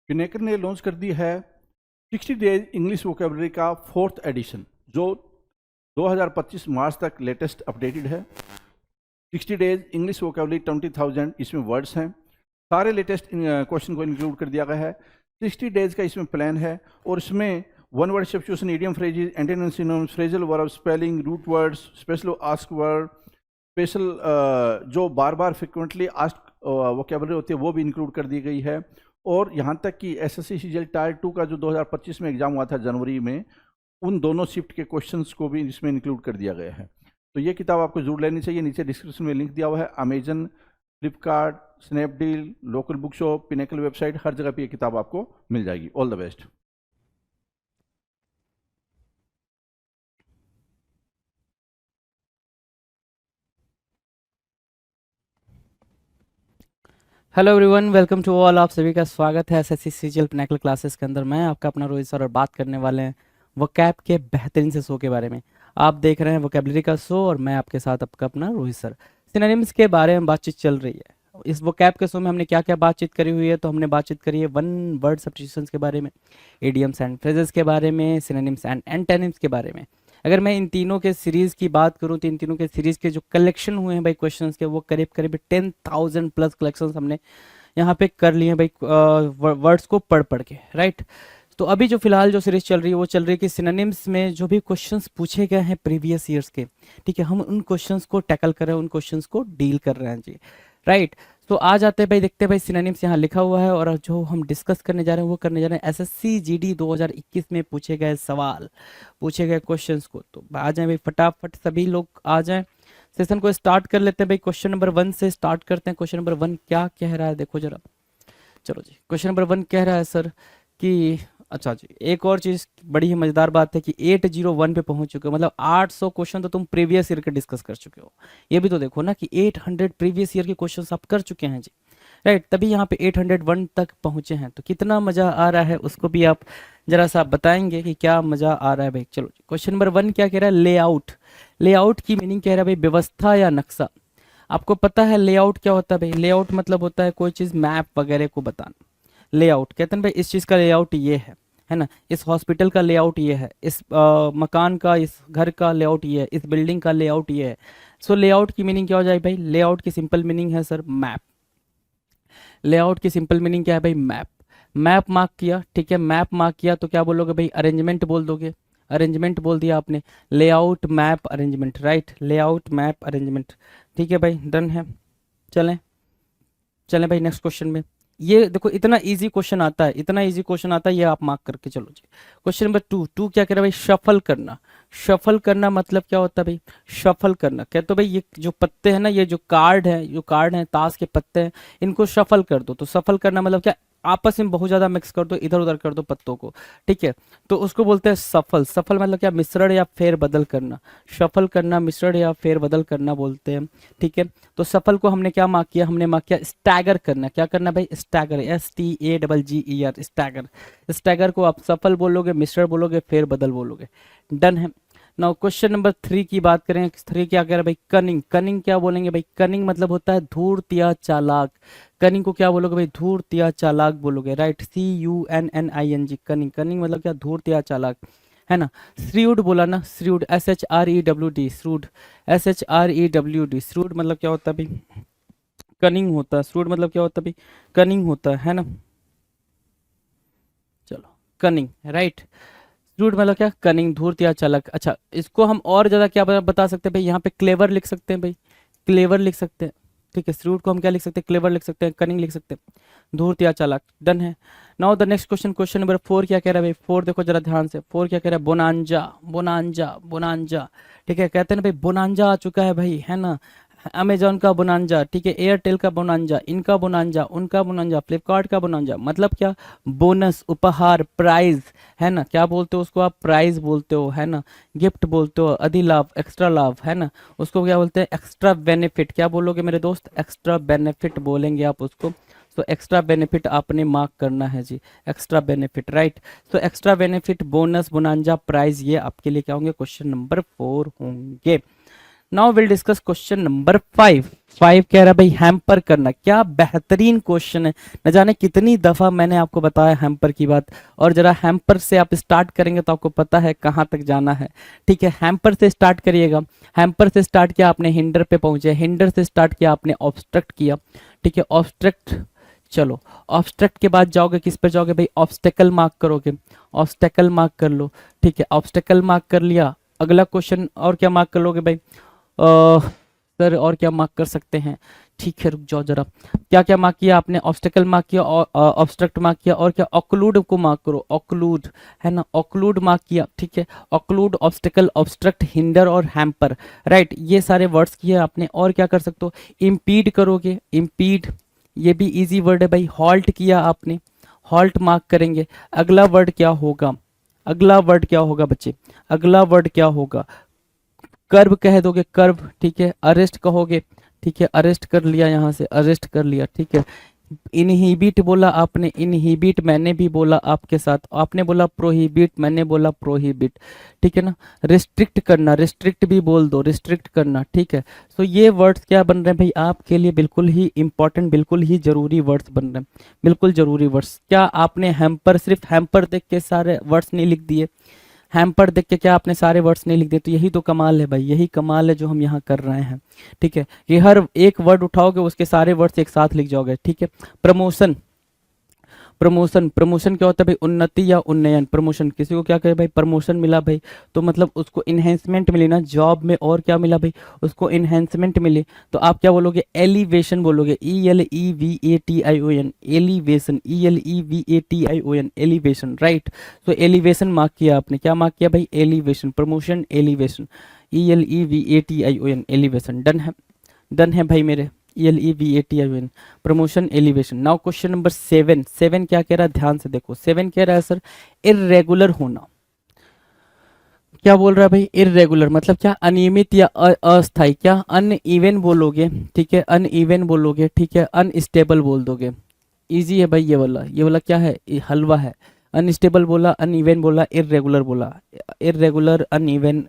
पिनेकर ने लॉन्च कर दी है 60 डेज इंग्लिश वोकेबलरी का 4th एडिशन, जो 2025 मार्च तक लेटेस्ट अपडेटेड है। 60 डेज इंग्लिश वोकेबलरी 20,000 इसमें वर्ड्स हैं। सारे लेटेस्ट क्वेश्चन को इंक्लूड कर दिया गया है। 60 डेज का इसमें प्लान है और इसमें one word substitution, idiom phrases, antonyms, synonyms, phrasal verb, spelling, root words, special ask word, special जो बार बार फ्रिक्वेंटली आस्क वोकेबलरी होती है वो भी इंक्लूड कर दी गई है। और यहाँ तक कि एसएससी सीजीएल टायर 2 का जो 2025 में एग्जाम हुआ था जनवरी में, उन दोनों शिफ्ट के क्वेश्चंस को भी इसमें इंक्लूड कर दिया गया है। तो ये किताब आपको जरूर लेनी चाहिए। नीचे डिस्क्रिप्शन में लिंक दिया हुआ है। Amazon, Flipkart, Snapdeal, local book shop, Pinnacle website, हर जगह पे ये किताब आपको मिल जाएगी। All the best. Hello everyone, welcome to all. आप सभी का स्वागत है एसएससी सीजीएल पिनेकल क्लासेस के अंदर। मैं आपका अपना रोहित सर और बात करने वाले हैं वोकैब के बेहतरीन से शो के बारे में। आप देख रहे हैं वोकैबलरी का शो और मैं आपके साथ आपका अपना रोहित सर। सिनोनिम्स के बारे में बातचीत चल रही है। इस वोकैब के शो में हमने क्या क्या बातचीत करी हुई है, तो हमने बातचीत करी है वन वर्ड सब्स्टिट्यूशंस के बारे में, इडियम्स एंड फ्रेजेस के बारे में, सिनोनिम्स एंड एंटोनिम्स के बारे में। अगर मैं इन तीनों के सीरीज़ की बात करूं तो इन तीनों के सीरीज़ के जो कलेक्शन हुए हैं भाई क्वेश्चंस के, वो करीब करीब 10,000 प्लस कलेक्शंस हमने यहाँ पे कर लिए हैं भाई, वर्ड्स को पढ़ पढ़ के, राइट। तो अभी जो फिलहाल जो सीरीज चल रही है वो चल रही है कि सिनोनिम्स में जो भी क्वेश्चंस पूछे गए हैं प्रीवियस ईयर्स के, ठीक है, हम उन क्वेश्चंस को टैकल कर रहे हैं, उन क्वेश्चंस को डील कर रहे हैं जी, राइट। तो आ जाते हैं भाई, देखते हैं भाई सिनोनिम्स यहाँ लिखा हुआ है और जो हम डिस्कस करने जा रहे हैं वो करने जा रहे हैं एसएससी जीडी 2021 में पूछे गए सवाल, पूछे गए क्वेश्चंस को। तो आ जाए भाई, फटाफट सभी लोग आ जाएं, सेशन को स्टार्ट कर लेते हैं भाई। क्वेश्चन नंबर 1 से स्टार्ट करते हैं। क्वेश्चन नंबर 1 क्या कह रहा है, देखो जरा। चलो जी, क्वेश्चन नंबर 1 कह रहा है सर कि अच्छा जी, एक और चीज़ बड़ी ही मज़ेदार बात है कि 801 पे पहुंच चुके हो, मतलब 800 क्वेश्चन तो तुम प्रीवियस ईयर के डिस्कस कर चुके हो। ये भी तो देखो ना कि 800 प्रीवियस ईयर के क्वेश्चन आप कर चुके हैं जी, राइट। तभी यहाँ पे 801 तक पहुंचे हैं। तो कितना मज़ा आ रहा है उसको भी आप जरा सा बताएंगे कि क्या मज़ा आ रहा है भाई। चलो, क्वेश्चन नंबर 1 क्या कह रहा है, लेआउट। लेआउट की मीनिंग कह रहा है भाई व्यवस्था या नक्शा। आपको पता है लेआउट क्या होता है भाई? लेआउट मतलब होता है कोई चीज़ मैप वगैरह को बताना। लेआउट कहते हैं भाई इस चीज़ का लेआउट ये है ना, इस हॉस्पिटल का लेआउट ये है, इस मकान का, इस घर का लेआउट ये है, इस बिल्डिंग का लेआउट ये है। सो लेआउट की मीनिंग क्या हो जाए भाई? लेआउट की सिंपल मीनिंग है सर मैप। लेआउट की सिंपल मीनिंग क्या है भाई? मैप। मैप मार्क किया, ठीक है, मैप मार्क किया तो क्या बोलोगे भाई? अरेंजमेंट बोल दोगे। अरेंजमेंट बोल दिया आपने, layout map arrangement, right. Layout map arrangement, ठीक है भाई, डन है। चलें चलें भाई नेक्स्ट क्वेश्चन में। ये देखो इतना इजी क्वेश्चन आता है, इतना इजी क्वेश्चन आता है, ये आप मार्क करके चलो जी। क्वेश्चन नंबर 2 क्या कह रहा है भाई? शफल करना। शफल करना मतलब क्या होता है भाई? शफल करना कहते हो भाई ये जो पत्ते हैं ना, ये जो कार्ड है, जो कार्ड है ताश के पत्ते हैं, इनको शफल कर दो। तो सफल करना मतलब क्या? आपस में बहुत ज्यादा मिक्स कर दो, इधर उधर कर दो पत्तों को, ठीक है, तो उसको बोलते हैं सफल। सफल मतलब क्या? मिश्रण या फेर बदल करना। शफल करना मिश्रण या फेर बदल करना बोलते हैं, ठीक है। तो सफल को हमने क्या मार्क किया? हमने मार्क किया स्टैगर करना। क्या करना भाई? Stagger, STAGGER, stagger. स्टैगर को आप सफल बोलोगे, मिश्रण बोलोगे, फेर बदल बोलोगे, डन है। नाउ क्वेश्चन नंबर 3 की बात करें। 3 क्या कह रहा है भाई? कनिंग। कनिंग क्या बोलेंगे भाई? कनिंग मतलब होता है धूर्त या चालाक। कनिंग को क्या बोलोगे भाई? धूर्त या चालाक बोलोगे, राइट। CUNNING, cunning. कनिंग मतलब क्या? धूर्त या चालाक, है ना। श्रीउड बोला ना, श्रीउड, SHREWD, श्रूड, SHREWD, श्रूड मतलब क्या होता है भाई? कनिंग होता है। श्रूड मतलब क्या होता है भाई? कनिंग होता है ना। चलो, कनिंग, राइट। श्रूड मतलब क्या? कनिंग, धूर्त या चालाक। अच्छा, इसको हम और ज्यादा क्या बता सकते हैं भाई? यहाँ पे क्लेवर लिख सकते हैं भाई, क्लेवर लिख सकते हैं, ठीक है। श्रूड को हम क्या लिख सकते हैं? क्लेवर लिख सकते हैं, कनिंग लिख सकते हैं, धूर्त या चालाक, डन है। Now the next question, question number 4 क्या कह रहा है भाई? 4 देखो जरा ध्यान से। 4 क्या कह रहा है? बोनांजा। बोनांजा, बोनांजा, ठीक है। कहते हैं ना भाई बोनांजा आ चुका है भाई, है ना। अमेजॉन का बोनांजा, ठीक है, एयरटेल का बोनांजा, इनका बोनांजा, उनका बोनांजा, फ्लिपकार्ट का बोनांजा, मतलब क्या? बोनस, उपहार, प्राइज, है ना। क्या बोलते हो उसको आप? प्राइज बोलते हो, है ना। गिफ्ट बोलते हो, अधिलाभ, एक्स्ट्रा लाभ, है ना। उसको क्या बोलते हैं? Extra benefit. क्या बोलोगे मेरे दोस्त? एक्स्ट्रा बेनिफिट बोलेंगे आप उसको। तो एक्स्ट्रा बेनिफिट आपने मार्क करना है जी, एक्स्ट्रा बेनिफिट, राइट। तो extra benefit, bonus, bonanza, prize, ये आपके लिए क्या होंगे? क्वेश्चन नंबर 4 होंगे। Now will discuss question number 5। 5 कह रहा भाई हैम्पर करना। क्या बेहतरीन क्वेश्चन है, न जाने कितनी दफा मैंने आपको बताया हैम्पर की बात। और जरा हैम्पर से आप स्टार्ट करेंगे तो आपको पता है कहाँ तक जाना है। ठीक है, हैम्पर से स्टार्ट करिएगा। हैम्पर से स्टार्ट किया आपने, हिंडर पे पहुंचे, हिंडर से स्टार्ट किया आपने, ऑब्स्ट्रक्ट किया। ठीक है, ऑब्स्ट्रक्ट, चलो ऑब्स्ट्रक्ट के बाद जाओगे किस पर जाओगे भाई, ऑब्स्टेकल मार्क करोगे, ऑब्स्टेकल मार्क कर लो। ठीक है, ऑब्स्टेकल मार्क कर लिया, अगला क्वेश्चन और क्या मार्क कर लोगे भाई, सर और क्या मार्क कर सकते हैं, ठीक है रुक जाओ जरा, क्या क्या मार्क किया आपने, ऑब्स्टेकल मार्क किया, और ऑब्स्ट्रक्ट मार्क किया, और क्या, ऑक्लूड को मार्क करो, ऑक्लूड है ना, ऑक्लूड मार्क किया। ठीक है, ऑक्लूड, ऑब्स्टेकल, ऑब्स्ट्रक्ट, हिंडर और हैम्पर, राइट, ये सारे वर्ड्स किए आपने। और क्या कर सकते हो, इम्पीड करोगे, इम्पीड, ये भी इजी वर्ड है भाई। हॉल्ट किया आपने, हॉल्ट मार्क करेंगे। अगला वर्ड क्या होगा, अगला वर्ड क्या होगा बच्चे, अगला वर्ड क्या होगा, कर्व कह दोगे, कर्व। ठीक है, अरेस्ट कहोगे। ठीक है, अरेस्ट कर लिया, यहाँ से अरेस्ट कर लिया। ठीक है, इनहिबिट बोला आपने, इनहिबिट मैंने भी बोला आपके साथ, आपने बोला प्रोहिबिट, मैंने बोला प्रोहिबिट। ठीक है ना, रिस्ट्रिक्ट करना, रिस्ट्रिक्ट भी बोल दो, रिस्ट्रिक्ट करना। ठीक है, तो ये वर्ड्स क्या बन रहे हैं भाई आपके लिए, बिल्कुल ही इंपॉर्टेंट, बिल्कुल ही जरूरी वर्ड्स बन रहे हैं, बिल्कुल जरूरी वर्ड्स। क्या आपने हैम्पर, सिर्फ हैम्पर देख के सारे वर्ड्स नहीं लिख दिए, हैम्पर देख के क्या आपने सारे वर्ड्स नहीं लिख दिए, तो यही तो कमाल है भाई, यही कमाल है जो हम यहाँ कर रहे हैं। ठीक है, कि हर एक वर्ड उठाओगे उसके सारे वर्ड्स एक साथ लिख जाओगे। ठीक है, प्रमोशन, प्रमोशन, प्रमोशन क्या होता है भाई, उन्नति या उन्नयन। प्रमोशन, किसी को क्या कहे भाई, प्रमोशन मिला भाई, तो मतलब उसको इन्हेंसमेंट मिली ना जॉब में, और क्या मिला भाई, उसको इन्हेंसमेंट मिली, तो आप क्या बोलोगे, एलिवेशन बोलोगे, ELEVATION, elevation, ELEVATION, elevation, right. तो एलिवेशन मार्क किया आपने, क्या मार्क किया भाई, elevation, promotion, elevation, ELEVATION, elevation. Done है, डन है भाई मेरे, ELEVATION, promotion, elevation. Now question number 7, 7 क्या कह रहा है, ध्यान से देखो, 7 कह रहा है सर इर्रेगुलर होना। क्या बोल रहा है भाई, इर्रेगुलर मतलब क्या, अनियमित या अस्थायी, क्या अनइवन बोलोगे। ठीक है, अनइवन बोलोगे। ठीक है, अनस्टेबल बोल दोगे, इजी है भाई ये वाला, ये वाला क्या है, ये हलवा है। अनस्टेबल बोला, अनइवन बोला, इर्रेगुलर बोला, irregular, uneven,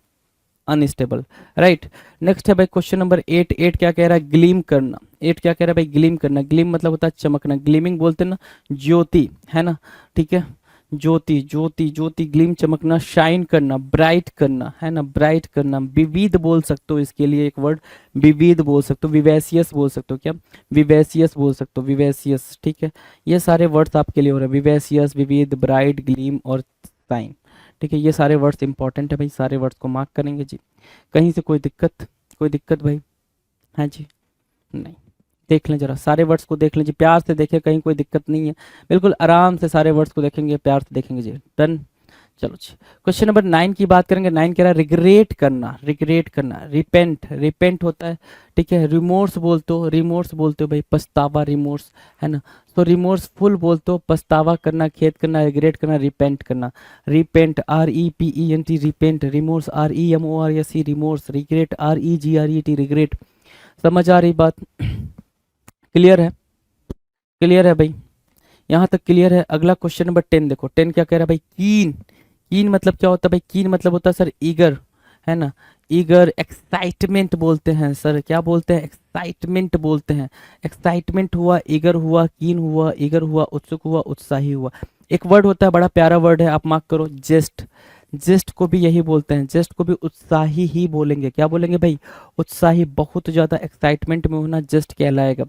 unstable, right. Next है भाई क्वेश्चन नंबर 8, 8 क्या कह रहा है, ग्लीम करना। 8 क्या कह रहा है भाई, ग्लीम करना, ग्लीम मतलब होता है चमकना, ग्लीमिंग बोलते हैं ना, ज्योति है ना। ठीक है, ज्योति, ज्योति, ज्योति, ग्लीम, चमकना, शाइन करना, ब्राइट करना है ना, ब्राइट करना, विविध बोल सकते हो, इसके लिए एक वर्ड विविध बोल सकते हो, विवेसियस बोल सकते हो, क्या विवेसियस बोल सकते हो, विवेसियस। ठीक है, ये सारे वर्ड्स आपके लिए हो रहे हैं, विवेसियस, विविध, ब्राइट, ग्लीम और शाइन। ठीक है, ये सारे वर्ड्स इंपॉर्टेंट है भाई, सारे वर्ड्स को मार्क करेंगे जी। कहीं से कोई दिक्कत, कोई दिक्कत भाई, हाँ जी, नहीं, देख लें जरा सारे वर्ड्स को, देख लें जी, प्यार से देखें, कहीं कोई दिक्कत नहीं है, बिल्कुल आराम से सारे वर्ड्स को देखेंगे, प्यार से देखेंगे जी। डन, चलो जी। क्वेश्चन नंबर 9 की बात करेंगे। 9 कह रहा है रिग्रेट करना, रिग्रेट करना, रिपेंट, रिपेंट होता है। ठीक है, रिमोर्स बोलते हो, रिमोर्स बोलते हो भाई, पछतावा, रिमोर्स है ना, तो रिमोर्सफुल बोलते हो, पछतावा करना, खेद करना, रिग्रेट करना, रिपेंट करना, repent, REPENT, repent, remorse, REMORS, remorse, regret, REGRET, regret. समझ आ रही बात, क्लियर है, क्लियर है भाई, यहाँ तक क्लियर है। अगला क्वेश्चन नंबर 10 देखो, 10 क्या कह रहा है भाई, कीन, कीन मतलब क्या होता है भाई, कीन मतलब होता है सर ईगर है ना, ईगर, एक्साइटमेंट बोलते हैं सर, क्या बोलते हैं, एक्साइटमेंट बोलते हैं, एक्साइटमेंट हुआ, ईगर हुआ, कीन हुआ, ईगर हुआ, उत्सुक हुआ, उत्साही हुआ। एक वर्ड होता है, बड़ा प्यारा वर्ड है, आप मार्क करो, जेस्ट, जेस्ट को भी यही बोलते हैं, जेस्ट को भी उत्साही ही बोलेंगे, क्या बोलेंगे भाई, उत्साही, बहुत ज्यादा एक्साइटमेंट में होना जेस्ट कहलाएगा।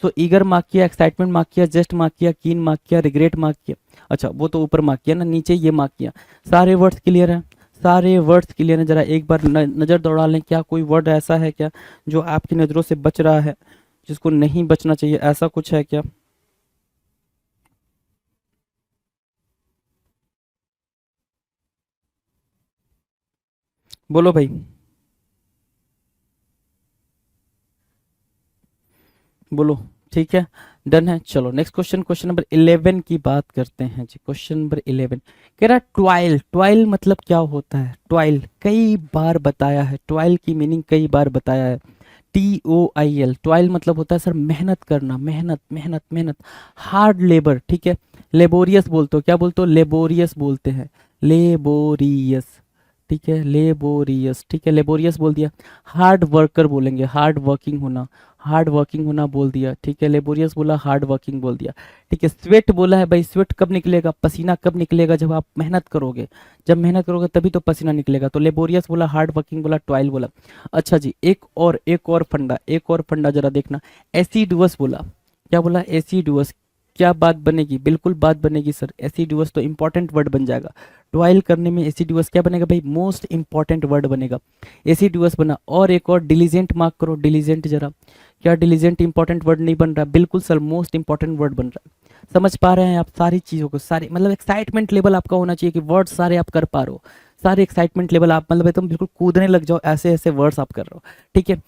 सो ईगर मार्क किया, एक्साइटमेंट मार्क किया, जेस्ट मार्क किया, कीन मार्क किया, रिग्रेट मार्क किया, अच्छा वो तो ऊपर मार्क किया ना, नीचे ये मार्क किया। सारे वर्ड्स क्लियर है, सारे वर्ड्स क्लियर है, जरा एक बार नज़र दौड़ा लें, क्या कोई वर्ड ऐसा है क्या जो आपकी नज़रों से बच रहा है, जिसको नहीं बचना चाहिए, ऐसा कुछ है क्या, बोलो भाई, बोलो। ठीक है, डन है। चलो नेक्स्ट क्वेश्चन, क्वेश्चन नंबर 11 की बात करते हैं जी। क्वेश्चन नंबर 11 कह रहा है ट्वाइल, ट्वाइल मतलब क्या होता है, ट्वाइल कई बार बताया है, ट्वाइल की मीनिंग कई बार बताया है, TOIL, ट्वाइल मतलब होता है सर मेहनत करना, मेहनत, मेहनत, मेहनत, हार्ड लेबर। ठीक है, लेबोरियस बोलते हो, क्या बोलते हो, लेबोरियस बोलते हैं, लेबोरियस। ठीक है, लेबोरियस, ठीक है, लेबोरियस बोल दिया। हार्ड वर्कर बोलेंगे, हार्ड वर्किंग होना, हार्ड वर्किंग होना बोल दिया, ठीक है। लेबोरियस बोला, हार्ड वर्किंग बोल दिया, ठीक है। स्वेट बोला है भाई, स्वेट कब निकलेगा, पसीना कब निकलेगा, जब आप मेहनत करोगे, जब मेहनत करोगे तभी तो पसीना निकलेगा। तो लेबोरियस बोला, हार्ड वर्किंग बोला, टॉयल बोला। अच्छा जी, एक और फंडा जरा देखना। एसिडुअस बोला, क्या बोला, एसिडुअस। क्या बात बनेगी, बिल्कुल बात बनेगी सर, एसिडुअस तो इंपॉर्टेंट वर्ड बन जाएगा। टॉयल करने में एसिडुअस क्या बनेगा भाई, मोस्ट इंपॉर्टेंट वर्ड बनेगा, एसिडुअस बना। और एक और डिलीजेंट मार्क करो, डिलीजेंट जरा, क्या डिलीजेंट इंपॉर्टेंट वर्ड नहीं बन रहा, बिल्कुल सर मोस्ट इंपॉर्टेंट वर्ड बन रहा है। समझ पा रहे हैं आप सारी चीज़ों को, सारी मतलब एक्साइटमेंट लेवल आपका होना चाहिए कि वर्ड सारे आप कर पा रहे हो, सारे एक्साइटमेंट लेवल आप मतलब एकदम बिल्कुल कूदने लग जाओ, ऐसे ऐसे वर्ड्स आप कर रहे हो, ठीक है।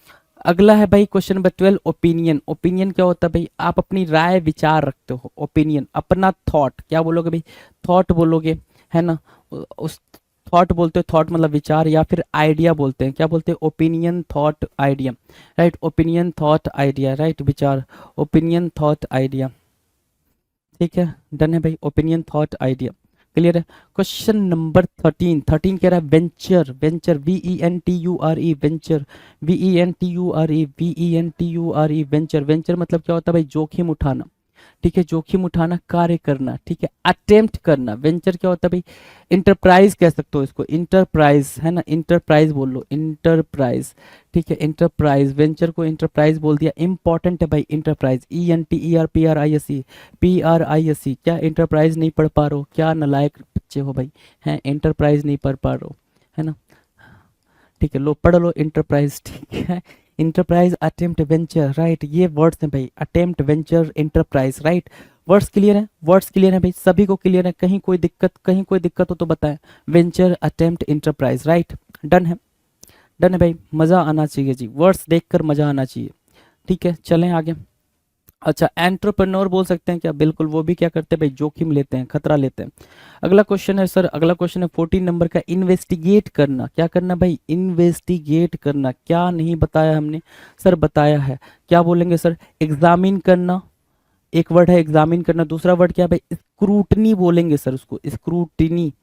अगला है भाई क्वेश्चन नंबर 12, ओपिनियन। ओपिनियन क्या होता है भाई, आप अपनी राय विचार रखते हो, ओपिनियन, अपना थॉट, क्या बोलोगे भाई, थॉट बोलोगे, है ना। उस थॉट बोलते हो, थॉट मतलब विचार, या फिर आइडिया बोलते हैं, क्या बोलते हैं, opinion, thought, idea, right. Opinion, thought, idea, right, विचार, ओपिनियन, थॉट, आइडिया, ठीक है, डन है भाई, ओपिनियन, थॉट, आइडिया, क्लियर है। क्वेश्चन नंबर 13, 13 कह रहा है venture, venture, VENTURE, venture, VENTURE, venture, venture मतलब क्या होता है भाई, जोखिम उठाना, ठीक है, जोखिम उठाना, कार्य करना, ठीक है, अटेम्प्ट करना। वेंचर क्या होता है भाई, इंटरप्राइज कह सकते हो इसको, इंटरप्राइज, है ना, इंटरप्राइज बोल लो, इंटरप्राइज, ठीक है, इंटरप्राइज, वेंचर को इंटरप्राइज बोल दिया, इंपॉर्टेंट है भाई इंटरप्राइज, ENTERPRISE, क्या इंटरप्राइज नहीं पढ़ पा रहे हो, क्या नालायक बच्चे हो भाई, हैं, इंटरप्राइज नहीं पढ़ पा रहे हो, है ना, ठीक है, लो पढ़ लो इंटरप्राइज, ठीक है। इंटरप्राइज, अटेम्प्ट, वेंचर, राइट, ये वर्ड्स हैं भाई, attempt, venture, enterprise, right. Words clear है, वर्ड्स क्लियर है भाई, सभी को क्लियर है, कहीं कोई दिक्कत हो तो बताएं। Venture, attempt, enterprise, right, done है, डन है भाई, मजा आना चाहिए जी, वर्ड्स देखकर मजा आना चाहिए, ठीक है, चलें आगे। अच्छा, एंटरप्रेन्योर बोल सकते हैं क्या, बिल्कुल, वो भी क्या करते हैं भाई, जोखिम लेते हैं, खतरा लेते हैं। अगला क्वेश्चन है सर, अगला क्वेश्चन है 14 नंबर का, इन्वेस्टिगेट करना, क्या करना भाई, इन्वेस्टिगेट करना, क्या नहीं बताया हमने, सर बताया है, क्या बोलेंगे सर, एग्जामिन करना, एक वर्ड है एग्जामिन करना, दूसरा वर्ड क्या है भाई, स्क्रूटनी बोलेंगे सर उसको, स्क्रूटिनी,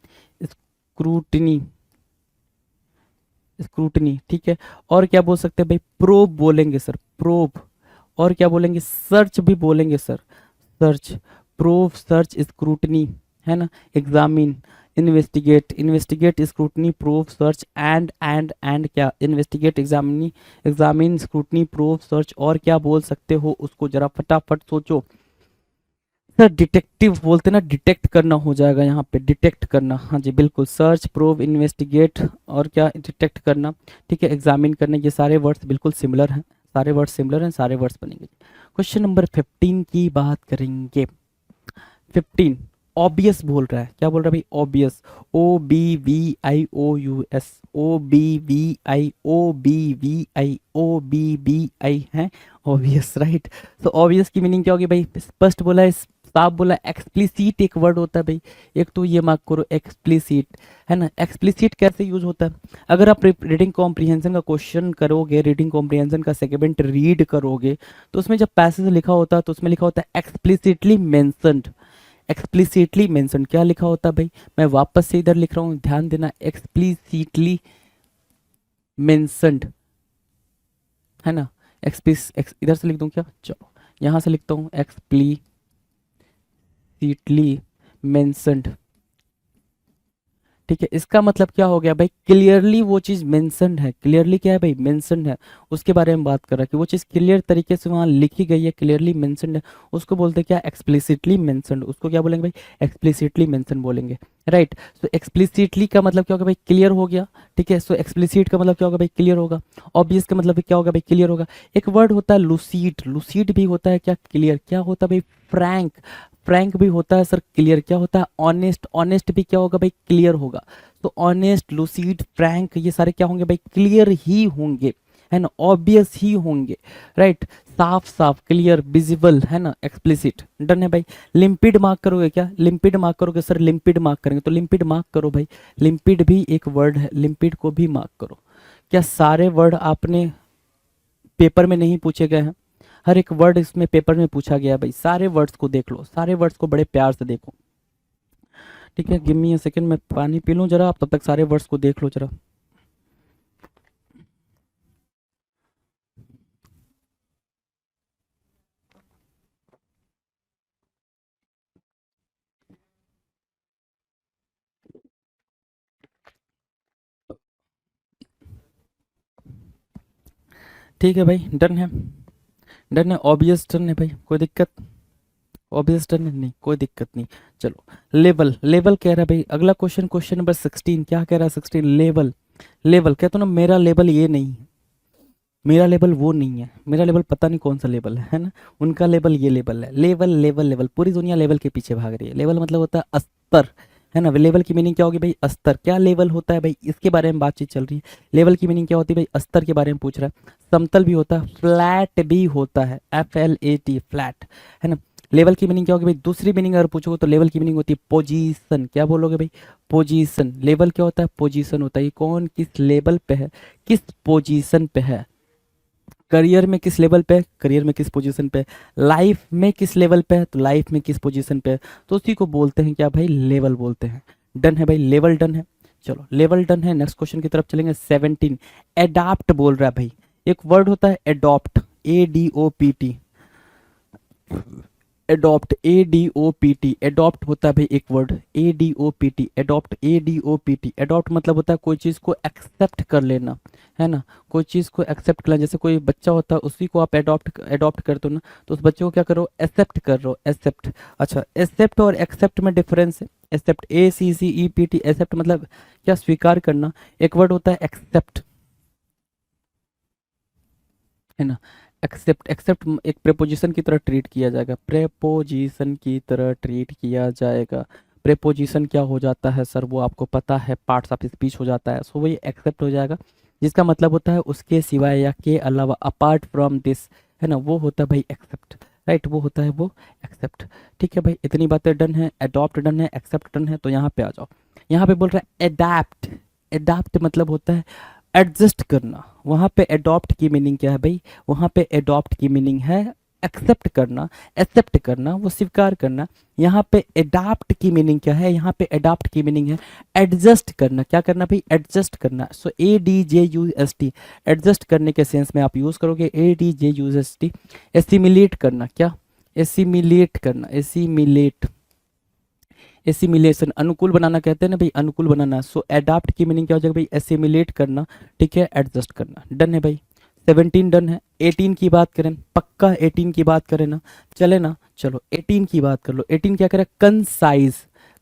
स्क्रूटनी, स्क्रूटनी, ठीक है। और क्या बोल सकते हैं भाई, प्रोब बोलेंगे सर, प्रोब। और क्या बोलेंगे, सर्च भी बोलेंगे sir, search, probe, search, scrutiny, है ना, examine, investigate, investigate, scrutiny, probe, search, and क्या, investigate, examine, examine, scrutiny, probe, search, और क्या बोल सकते हो उसको जरा फटाफट सोचो। सर डिटेक्टिव बोलते ना, डिटेक्ट करना हो जाएगा यहाँ पे, डिटेक्ट करना, हाँ जी बिल्कुल, सर्च, प्रोब, इन्वेस्टिगेट, और क्या, डिटेक्ट करना, ठीक है, एग्जामिन करना, ये सारे वर्ड्स बिल्कुल सिमिलर हैं, सारे वर्ड्स सिमिलर हैं, सारे वर्ड्स बनेंगे। क्वेश्चन नंबर 15 की बात करेंगे। 15, ऑब्वियस बोल रहा है, क्या बोल रहा है भाई, ऑब्वियस, OBVIOUS, OBVI है, ऑब्वियस, राइट। तो ऑब्वियस की मीनिंग क्या होगी भाई, स्पष्ट बोला है, साफ बोला, एक्सप्लिसिट एक वर्ड होता है भाई, एक तो ये मार्क करो, एक्सप्लिसिट, है ना। एक्सप्लिसिट कैसे यूज होता है, अगर आप रीडिंग कॉम्प्रिहेंशन का क्वेश्चन करोगे, रीडिंग कॉम्प्रिहेंशन का सेगमेंट रीड करोगे, तो उसमें जब पैसेज लिखा होता है तो उसमें लिखा होता है एक्सप्लिसिटली मेंशन्ड, एक्सप्लिसिटली मेंशन, क्या लिखा होता है भाई, मैं वापस से इधर लिख रहा हूँ, ध्यान देना, एक्सप्लिसिटली मेंशन्ड, है ना, इधर से लिख दूं क्या, चलो यहाँ से लिखता हूँ, एक्सप्लिसिटली मेंशन्ड, ठीक है। इसका मतलब क्या हो गया भाई, क्लियरली वो चीज़ मेंशन्ड है, क्लियरली क्या है भाई, मेंशन्ड है, उसके बारे में बात कर रहा है कि वो चीज़ क्लियर तरीके से वहाँ लिखी गई है, क्लियरली मेंशन्ड है, उसको बोलते हैं क्या, एक्सप्लिसिटली मेंशन्ड, उसको क्या बोलेंगे भाई, एक्सप्लिसिटली मेंशन बोलेंगे, राइट। सो एक्सप्लिसिटली का मतलब क्या होगा भाई, क्लियर हो गया, ठीक है। सो एक्सप्लिसिट का मतलब क्या होगा भाई, क्लियर होगा। ऑब्वियस का मतलब क्या होगा भाई, क्लियर होगा। एक वर्ड होता है लूसीड, लूसीड भी होता है क्या, क्लियर, क्या होता है भाई, फ्रैंक, फ्रैंक भी होता है सर, क्लियर, क्या होता है, ऑनेस्ट, ऑनेस्ट भी क्या होगा भाई, क्लियर होगा। तो ऑनेस्ट, लूसीड, फ्रैंक, ये सारे क्या होंगे भाई, क्लियर ही होंगे, है ना, ऑब्वियस ही होंगे, राइट, साफ साफ, क्लियर, विजिबल, है ना, एक्सप्लिसिट, डन है भाई। लिम्पिड मार्क करोगे क्या, लिम्पिड मार्क करोगे सर, लिम्पिड मार्क करेंगे, तो लिम्पिड मार्क करो भाई, लिम्पिड भी एक वर्ड है, लिम्पिड को भी मार्क करो। क्या सारे वर्ड आपने पेपर में नहीं पूछे गए हैं, हर एक वर्ड इसमें पेपर में पूछा गया है भाई, सारे वर्ड्स को देख लो, सारे वर्ड्स को बड़े प्यार से देखो, ठीक है। गिव मी अ सेकंड, मैं पानी पी लूँ जरा, आप तब तक सारे वर्ड्स को देख लो जरा। ठीक है भाई, डन है, डन है, ऑब्वियस डन है भाई, कोई दिक्कत, ऑब्वियस डन है, नहीं कोई दिक्कत नहीं। चलो, लेवल, लेवल कह रहा है भाई, अगला क्वेश्चन, क्वेश्चन नंबर 16 क्या कह रहा है? 16 लेवल, लेवल कहते हो ना, मेरा लेवल ये नहीं है, मेरा लेवल वो नहीं है, मेरा लेवल पता नहीं कौन सा लेवल है ना, उनका लेवल ये लेवल है। लेवल लेवल लेवल, पूरी दुनिया लेवल के पीछे भाग रही है। लेवल मतलब होता है स्तर, है ना। लेवल की मीनिंग क्या होगी भाई? स्तर। क्या लेवल होता है भाई? इसके बारे में बातचीत चल रही है। लेवल की मीनिंग क्या होती है भाई? स्तर के बारे में पूछ रहा है। समतल भी होता है, फ्लैट भी होता है, FLAT, फ्लैट, है ना। लेवल की मीनिंग क्या होगी भाई? दूसरी मीनिंग अगर पूछोगे तो लेवल की मीनिंग होती है पोजीशन। क्या बोलोगे भाई? पोजीशन। लेवल क्या होता है? पोजीशन होता है। ये कौन किस लेवल पे है, किस पोजीशन पे है। करियर में किस लेवल पे है, करियर में किस पोजीशन पे है। लाइफ में किस लेवल पे है, तो लाइफ में किस पोजीशन पे है। तो उसी को बोलते हैं क्या भाई? लेवल बोलते हैं। डन है भाई, लेवल डन है। चलो, लेवल डन है, नेक्स्ट क्वेश्चन की तरफ चलेंगे। 17 एडाप्ट बोल रहा है भाई। एक वर्ड होता है adopt, ADOPT, adopt, ADOPT, adopt होता है भाई एक word, ADOPT, adopt, ADOPT। Adopt मतलब होता है कोई चीज़ को एक्सेप्ट कर लेना, है ना। कोई चीज़ को एक्सेप्ट कर लेना, जैसे कोई बच्चा होता है उसी को आप एडॉप्ट करते हो ना, तो उस बच्चे को क्या करो? एक्सेप्ट कर रहे हो, एक्सेप्ट। अच्छा, एक्सेप्ट और एक्सेप्ट में डिफरेंस है। एक्सेप्ट, ACCEPT, एक्सेप्ट मतलब क्या? स्वीकार करना। एक वर्ड होता है एक्सेप्ट, है ना। एक्सेप्ट, एक्सेप्ट एक प्रेपोजिशन की तरह ट्रीट किया जाएगा, प्रेपोजिशन की तरह ट्रीट किया जाएगा। प्रेपोजिशन क्या हो जाता है सर? वो आपको पता है, पार्ट्स ऑफ स्पीच हो जाता है। सो वही एक्सेप्ट हो जाएगा, जिसका मतलब होता है उसके सिवाय या के अलावा, अपार्ट फ्रॉम दिस, है ना, वो होता है भाई एक्सेप्ट, राइट, वो होता है वो एक्सेप्ट। ठीक है भाई, इतनी बातें डन है, अडॉप्ट डन है, एक्सेप्ट डन है। तो यहाँ पे आ जाओ, यहाँ पे बोल रहा है एडाप्ट। एडाप्ट मतलब होता है एडजस्ट करना। वहाँ पे अडॉप्ट की मीनिंग क्या है भाई? वहाँ पे अडॉप्ट की मीनिंग है एक्सेप्ट करना, एक्सेप्ट करना, वो स्वीकार करना। यहाँ पे अडाप्ट की मीनिंग क्या है? यहाँ पे अडाप्ट की मीनिंग है एडजस्ट करना। क्या करना भाई? एडजस्ट करना। सो ADJUST, एडजस्ट करने के सेंस में आप यूज करोगे ADJUST। एसिमिलेट करना, क्या? एसिमिलेट करना, एसिमिलेट, एसिमिलेशन, अनुकूल बनाना कहते हैं ना भाई, अनुकूल बनाना। सो एडाप्ट की मीनिंग क्या हो जाएगा भाई? एसिमिलेट करना, ठीक है, एडजस्ट करना। डन है भाई, 17 डन है। 18 की बात करें, पक्का 18 की बात करें ना, चले ना, चलो 18 की बात कर लो। 18 क्या करे? कंसाइज,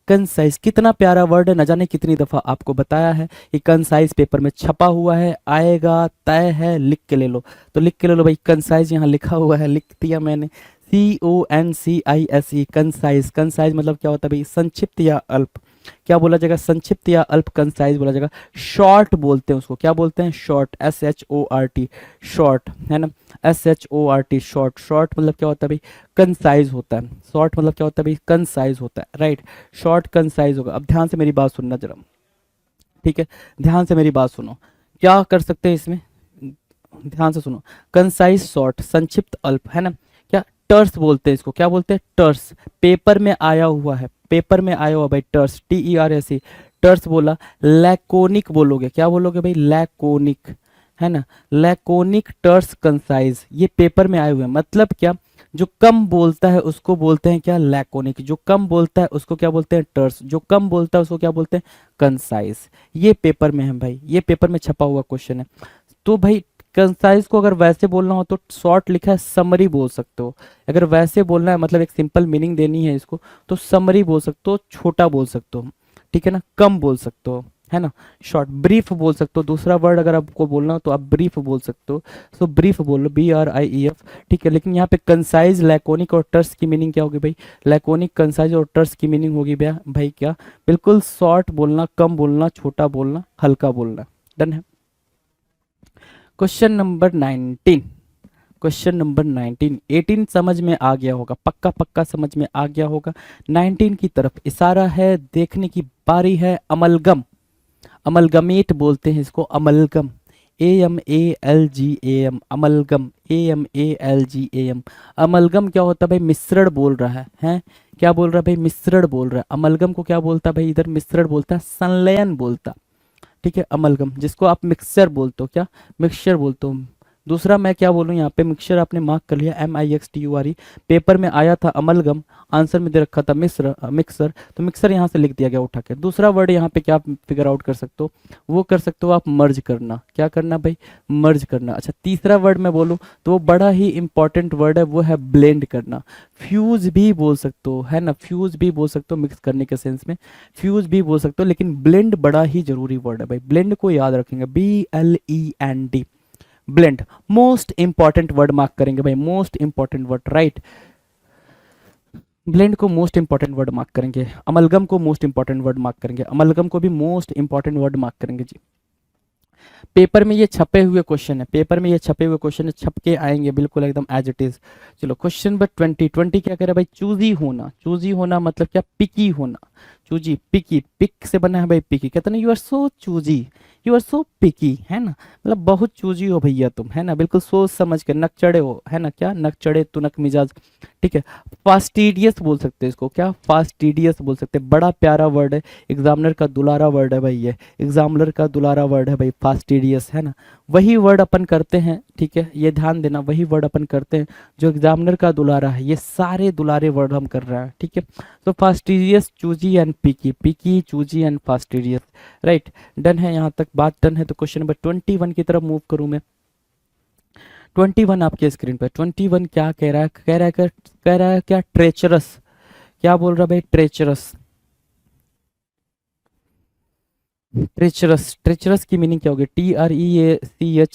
कंसाइज, कितना प्यारा वर्ड है, न जाने कितनी दफा आपको बताया है। ये कंसाइज पेपर में छपा हुआ है, आएगा, तय है, लिख के ले लो। तो लिख के ले लो भाई, कंसाइज यहाँ लिखा हुआ है, लिख दिया मैंने। CONCISE, concise. कंसाइज मतलब क्या होता है भाई? संक्षिप्त या अल्प। क्या बोला जाएगा? संक्षिप्त या अल्प, कंसाइज बोला जाएगा। शॉर्ट बोलते हैं उसको, क्या बोलते हैं? शॉर्ट, SHORT, शॉर्ट, है ना, SHORT, शॉर्ट। शॉर्ट मतलब क्या होता है भाई? कंसाइज होता है। शॉर्ट मतलब क्या होता है भाई? कंसाइज होता है, राइट। शॉर्ट कंसाइज होगा। अब ध्यान से मेरी बात सुनना जरा, ठीक है, ध्यान से मेरी बात सुनो। क्या कर सकते हैं इसमें? ध्यान से सुनो, कंसाइज, शॉर्ट, संक्षिप्त, अल्प, है ना। क्या? टर्स बोलते हैं इसको, क्या बोलते हैं? टर्स। पेपर में आया हुआ है, पेपर में आया हुआ भाई, टर्स, TERS, टर्स बोला। लैकोनिक बोलोगे, क्या बोलोगे भाई? लैकोनिक, है ना। लैकोनिक, टर्स, कंसाइज, ये पेपर में आए हुए हैं। मतलब क्या? जो कम बोलता है उसको बोलते हैं क्या? लैकोनिक। जो कम बोलता है उसको क्या बोलते हैं? टर्स। जो कम बोलता है उसको क्या बोलते हैं? कंसाइज। ये पेपर में है भाई, ये पेपर में छपा हुआ क्वेश्चन है। तो भाई कंसाइज को अगर वैसे बोलना हो तो शॉर्ट लिखा है, समरी बोल सकते हो। अगर वैसे बोलना है, मतलब एक सिंपल मीनिंग देनी है इसको, तो समरी बोल सकते हो, छोटा बोल सकते हो, ठीक है ना, कम बोल सकते हो, है ना। शॉर्ट, ब्रीफ बोल सकते हो। दूसरा वर्ड अगर आपको बोलना हो तो आप ब्रीफ बोल सकते हो। सो ब्रीफ बोलो, BRIEF, ठीक है। लेकिन यहाँ पे कंसाइज, लैकोनिक और टर्स की मीनिंग क्या होगी भाई? लैकोनिक, कंसाइज और टर्स की मीनिंग होगी भैया भाई क्या? बिल्कुल शॉर्ट बोलना, कम बोलना, छोटा बोलना, हल्का बोलना। डन है। Question number 19, question number 19। 18 समझ में आ गया होगा, पक्का पक्का समझ में आ गया होगा। 19 की तरफ इशारा है, देखने की बारी है। अमलगम, अमलगमेट बोलते हैं इसको, amalgam, AMALGAM, amalgam, AMALGAM। Amalgam क्या होता है भाई? मिश्रण बोल रहा है, हैं? क्या बोल रहा है भाई? मिश्रण बोल रहा है। अमलगम को क्या बोलता है भाई? इधर मिश्रण बोलता है, संलयन बोलता, ठीक है, अमलगम, जिसको आप मिक्सचर बोलते हो, क्या? मिक्सचर बोलते हो, दूसरा मैं क्या बोलूँ यहाँ पे, मिक्सचर आपने मार्क कर लिया, MIXTURE, पेपर में आया था अमलगम, आंसर में दे रखा था मिक्सर, तो मिक्सर यहाँ से लिख दिया गया उठा के। दूसरा वर्ड यहाँ पे क्या फिगर आउट कर सकते हो, वो कर सकते हो आप मर्ज करना। क्या करना भाई, मर्ज करना। अच्छा, तीसरा वर्ड मैं बोलूँ तो वो बड़ा ही इंपॉर्टेंट वर्ड है, वो है ब्लेंड करना। फ्यूज भी बोल सकते हो, है ना, फ्यूज भी बोल सकते हो मिक्स करने के सेंस में, फ्यूज भी बोल सकते हो, लेकिन ब्लेंड बड़ा ही जरूरी वर्ड है भाई, ब्लेंड को याद रखेंगे, BLEND, blend. Most important word mark करेंगे भाई, most important word, right. Blend को मोस्ट इंपॉर्टेंट वर्ड मार्क करेंगे, अमलगम को मोस्ट इंपॉर्टेंट वर्ड मार्क करेंगे, अमलगम को भी मोस्ट इंपॉर्टेंट वर्ड मार्क करेंगे जी। पेपर में ये छपे हुए क्वेश्चन है, पेपर में ये छपे हुए क्वेश्चन है, छप के आएंगे बिल्कुल एकदम एज इट इज। चलो क्वेश्चन नंबर 20 क्या कह रहा है भाई, चूजी होना। चूजी होना मतलब क्या, पिकी होना। चूजी, पिकी, पिक से बना है भाई पिकी, कहते ना you are so choosy, you are so picky, है ना, मतलब बहुत चूजी हो भैया तुम, है ना, बिल्कुल सोच समझ के, नक चढ़े हो, है ना, क्या नक चढ़े तुनक मिजाज, ठीक है। फास्टिडियस बोल सकते हैं इसको, क्या, फास्टिडियस बोल सकते हैं, बड़ा प्यारा वर्ड है, एग्जामिनर का दुलारा वर्ड है भाई, ये एग्जामिनर का दुलारा वर्ड है भाई, फास्टिडियस, है ना। वही वर्ड अपन करते हैं, ठीक है, ये ध्यान देना, वही वर्ड अपन करते हैं जो एग्जामिनर का दुलारा है, ये सारे दुलारे वर्ड हम कर रहे हैं, ठीक है। तो fastidious, choosy and picky, picky, choosy and fastidious, right. Done है, यहाँ तक बात डन है। तो क्वेश्चन नंबर 21 की तरफ मूव करूं मैं। 21 आपके स्क्रीन पर, 21 क्या कह रहा है, कह रहा है क्या, ट्रेचरस। क्या बोल रहा है भाई, ट्रेचरस, ट्रेचरस, ट्रेचरस की मीनिंग क्या होगी, TREACHEROUS,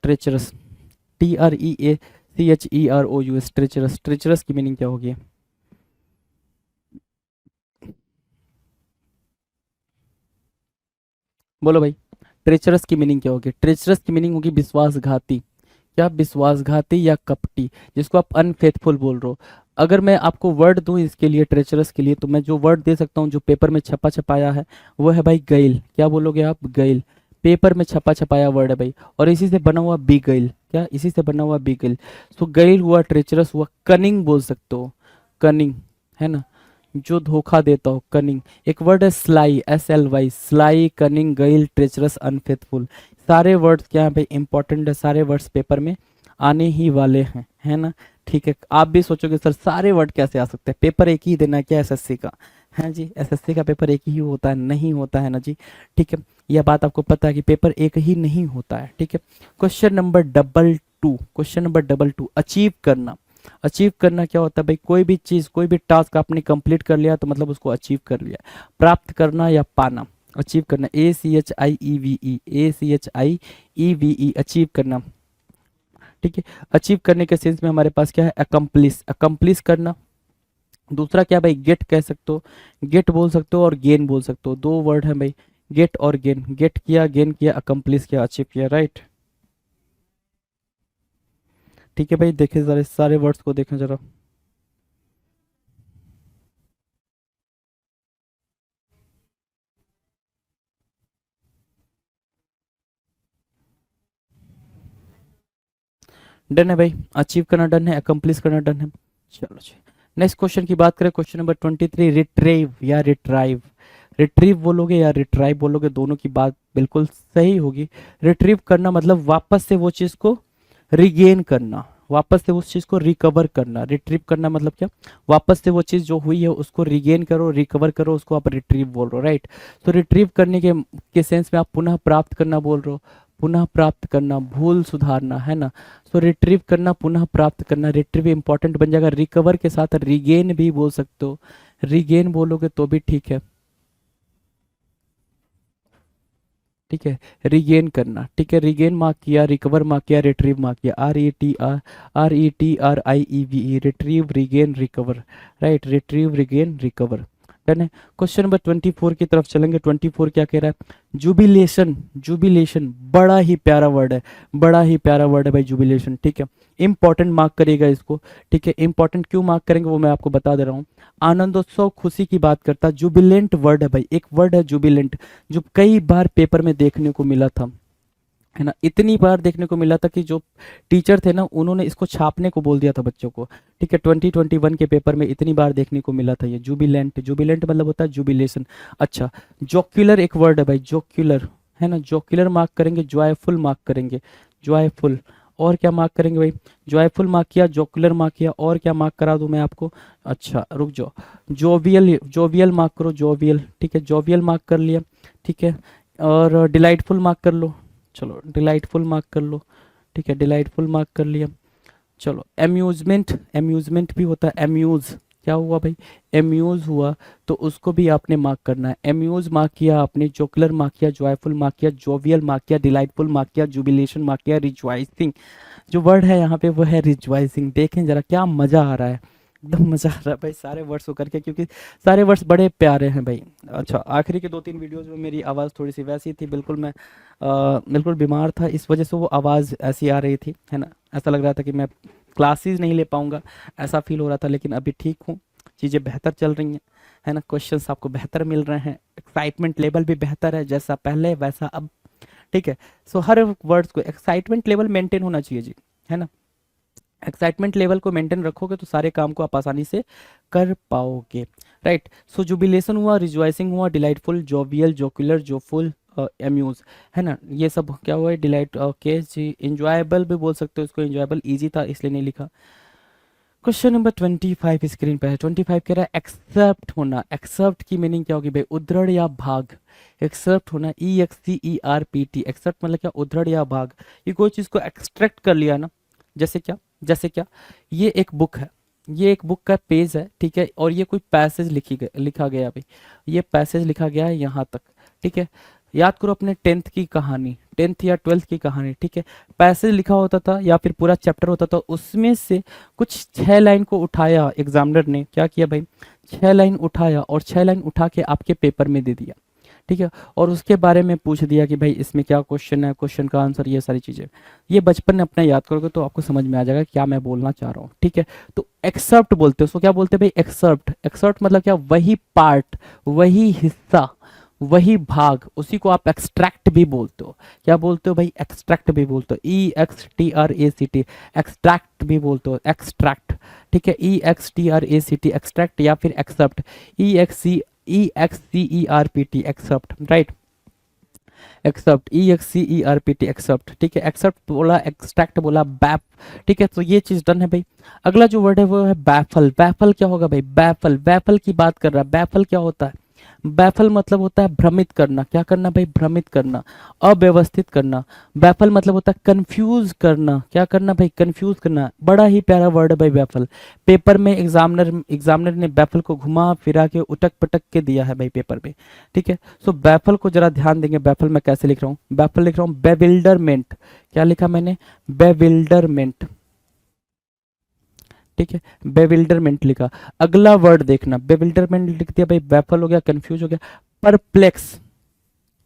treacherous, TREACHEROUS, treacherous, treacherous की मीनिंग क्या होगी, बोलो भाई, ट्रेचरस की मीनिंग क्या होगी, ट्रेचरस की मीनिंग होगी विश्वासघाती। क्या, विश्वासघाती या कपटी, जिसको आप अनफेथफुल बोल रहे हो। अगर मैं आपको वर्ड दूं इसके लिए, ट्रेचरस के लिए, तो मैं जो वर्ड दे सकता हूं जो पेपर में छपा छपाया है, वो है भाई गैल। क्या बोलोगे आप, गैल, पेपर में छपा छपाया वर्ड है भाई, और इसी से बना हुआ बी गैल, क्या, इसी से बना हुआ बी गैल। सो गैल हुआ, ट्रेचरस हुआ, कनिंग बोल सकते हो, कनिंग, है ना, जो धोखा देता हो, कनिंग। एक वर्ड है स्लाई, SLY, स्लाई, कनिंग, गैल, ट्रेचरस, अनफेथफुल। सारे वर्ड्स क्या है भाई, इंपॉर्टेंट है, सारे वर्ड्स पेपर में आने ही वाले हैं, है ना, ठीक है। आप भी सोचोगे सर सारे वर्ड कैसे आ सकते हैं, पेपर एक ही देना है क्या SSC का, है जी, SSC का पेपर एक ही होता है, नहीं होता है ना जी, ठीक है। यह बात आपको पता है कि पेपर एक ही नहीं होता है, ठीक है। Question number 22, question number 22, achieve करना। अचीव करना क्या होता है भाई, कोई भी चीज, कोई भी टास्क आपने कंप्लीट कर लिया तो मतलब उसको अचीव कर लिया। प्राप्त करना या पाना, अचीव करना, ACHIEVE, ACHIEVE, अचीव करना, ठीक है। अचीव करने के सेंस में हमारे पास क्या है, अकम्प्लिश, अकम्प्लिश करना। दूसरा क्या भाई, गेट कह सकते हो, गेट बोल सकते हो, और गेन बोल सकते हो, दो वर्ड है भाई, गेट और गेन, गेट किया, गेन किया, अकम्प्लिश किया, अचीव किया, राइट। ठीक है भाई, देखें जरा सारे वर्ड्स को देखें जरा। डन है भाई, अचीव करना डन है, अकम्प्लिश करना डन है। चलो जी, नेक्स्ट क्वेश्चन की बात करें, क्वेश्चन नंबर 23, रिट्रीव या रिट्राइव। रिट्रीव बोलोगे या रिट्राइव बोलोगे, दोनों की बात बिल्कुल सही होगी। रिट्रीव करना मतलब वापस से वो चीज को रिगेन करना, वापस से उस चीज को रिकवर करना। रिट्रीव करना मतलब क्या, वापस से वो चीज जो हुई है उसको रिगेन करो, रिकवर करो, उसको आप रिट्रीव बोल रहे हो, राइट। तो रिट्रीव करने के सेंस में आप पुनः प्राप्त करना बोल रहे हो, पुनः प्राप्त करना, भूल सुधारना, है ना। सो रिट्रीव करना, पुनः प्राप्त करना, रिट्रीव इंपॉर्टेंट बन जाएगा, रिकवर के साथ रिगेन भी बोल सकते हो, रिगेन बोलोगे तो भी ठीक है, ठीक है। रिगेन करना, ठीक है, रिगेन मार्क किया, रिकवर मार्क किया, रिट्रीव मार्क किया, RETRIEVE, retrieve, regain, recover, right, retrieve, regain, recover, done है। क्वेश्चन नंबर 24 की तरफ चलेंगे। 24 क्या कह रहा है, जुबिलेशन, जुबिलेशन, बड़ा ही प्यारा वर्ड है, बड़ा ही प्यारा वर्ड है भाई, जुबिलेशन, ठीक है। इंपॉर्टेंट मार्क करिएगा इसको, ठीक है। इंपॉर्टेंट क्यों मार्क करेंगे वो मैं आपको बता दे रहा हूँ। आनंदोत्सव, खुशी की बात करता, जुबिलेंट वर्ड है भाई, एक वर्ड है जुबिलेंट, जो कई बार पेपर में देखने को मिला था, है ना, इतनी बार देखने को मिला था कि जो टीचर थे ना उन्होंने इसको छापने को बोल दिया था बच्चों को, ठीक है। 2021 के पेपर में इतनी बार देखने को मिला था ये जुबिलेंट, जुबिलेंट मतलब होता है जुबिलेशन। अच्छा, जोक्युलर एक वर्ड है भाई, जोक्युलर, है ना, जोक्युलर मार्क करेंगे, जॉयफुल मार्क करेंगे, जॉयफुल, और क्या मार्क करेंगे भाई, जॉयफुल मार्क किया, जोकुलर मार्क किया, और क्या मार्क करा दूं मैं आपको, अच्छा रुक जाओ, जोवियल, जोवियल मार्क करो, जोवियल, ठीक है, जोवियल मार्क कर लिया, ठीक है, और डिलाइटफुल मार्क कर लो, चलो डिलाइटफुल मार्क कर लो, ठीक है, डिलाइटफुल मार्क कर लिया, चलो एम्यूजमेंट, एम्यूजमेंट भी होता है, एम्यूज, क्या हुआ भाई, एम्यूज हुआ, तो उसको भी आपने मार्क करना है, एम्यूज मार्क किया आपने, जोकुलर मार्क किया, जॉयफुल मार्क किया, जोवियल मार्क किया, डिलाइटफुल मार्क किया, जुबिलेशन मार्क किया, रिजॉइसिंग, जो वर्ड है यहाँ पे वो है रिजॉइसिंग, देखें जरा क्या मजा आ रहा है, एकदम मजा आ रहा है भाई सारे वर्ड्स को करके, क्योंकि सारे वर्ड्स बड़े प्यारे हैं भाई। अच्छा, आखिरी के 2-3 वीडियोस में मेरी आवाज़ थोड़ी सी वैसी थी, बिल्कुल मैं बिल्कुल बीमार था, इस वजह से वो आवाज़ ऐसी आ रही थी, है ना, ऐसा लग रहा था कि मैं क्लासेस नहीं ले पाऊंगा, ऐसा फील हो रहा था, लेकिन अभी ठीक हूँ, चीज़ें बेहतर चल रही हैं, है ना, क्वेश्चंस आपको बेहतर मिल रहे हैं, एक्साइटमेंट लेवल भी बेहतर है, जैसा पहले वैसा अब, ठीक है। सो हर वर्ड्स को एक्साइटमेंट लेवल मेंटेन होना चाहिए जी, है ना, एक्साइटमेंट लेवल को मेंटेन रखोगे तो सारे काम को आप आसानी से कर पाओगे, राइट। सो जुबिलेशन हुआ, रिजॉइसिंग हुआ, डिलाइटफुल, जोवियल, जोकुलर, जोफुल, एम्यूज, है ना, ये सब क्या हुआ है, डिलाइट, ओके जी, इंजॉयबल भी बोल सकते हो इसको, इंजॉयबल ईजी था इसलिए नहीं लिखा। क्वेश्चन नंबर 25 स्क्रीन पे है, 25 कह रहा है एक्सेप्ट होना, एक्सेप्ट की मीनिंग क्या होगी भाई, उद्धड़ या भाग, एक्सेप्ट होना, EXCERPT, एक्सेप्ट मतलब क्या, उद्धड़ या भाग, ये कोई चीज़ को एक्सट्रैक्ट कर लिया ना, जैसे क्या, जैसे क्या, ये एक बुक है, ये एक बुक का पेज है, ठीक है, और ये कोई पैसेज लिखा गया भाई, ये पैसेज लिखा गया है यहाँ तक, ठीक है, याद करो अपने 10th की कहानी, 10th या 12th की कहानी, ठीक है, पैसेज लिखा होता था या फिर पूरा चैप्टर होता था, उसमें से कुछ 6 लाइन को उठाया, एग्जामिनर ने क्या किया भाई, 6 लाइन उठाया और 6 लाइन उठा के आपके पेपर में दे दिया, ठीक है, और उसके बारे में पूछ दिया कि भाई इसमें क्या क्वेश्चन है, क्वेश्चन का आंसर, ये सारी चीज़ें, ये बचपन में अपना याद करोगे तो आपको समझ में आ जाएगा क्या मैं बोलना चाह रहा हूँ, ठीक है। तो एक्सेप्ट बोलते हैं, उसको क्या बोलते हैं भाई, एक्सेप्ट, एक्सेप्ट मतलब क्या, वही पार्ट, वही हिस्सा, वही भाग, उसी को आप एक्सट्रैक्ट भी बोलते हो, क्या बोलते हो भाई, एक्सट्रैक्ट भी बोलते हो, EXTRACT, एक्सट्रैक्ट भी बोलते हो, एक्सट्रैक्ट, ठीक है, EXTRACT, एक्सट्रैक्ट या फिर except, EXCERPT, except, right, except, EXCERPT, except, ठीक है, एक्सेप्ट बोला, एक्सट्रैक्ट बोला, बैफ, ठीक है, तो ये चीज डन है भाई। अगला जो वर्ड है वो है बैफल, बैफल क्या होगा भाई, बैफल, बैफल की बात कर रहा है, बैफल क्या होता है, बैफल मतलब होता है भ्रमित करना, क्या करना भाई, भ्रमित करना, अव्यवस्थित करना, बैफल मतलब होता है कंफ्यूज करना, क्या करना भाई, कंफ्यूज करना, बड़ा ही प्यारा वर्ड है भाई बैफल, पेपर में एग्जामिनर ने बैफल को घुमा फिरा के उटक पटक के दिया है भाई पेपर में, ठीक है। सो बैफल को जरा ध्यान देंगे, बैफल मैं कैसे लिख रहा हूँ, बैफल लिख रहा हूँ बेविल्डरमेंट, क्या लिखा मैंने, बेविल्डरमेंट, ठीक है, बेविल्डरमेंट लिखा। अगला वर्ड देखना, बेविल्डरमेंट लिख दिया भाई, बैफल हो गया, कंफ्यूज हो गया, परप्लेक्स,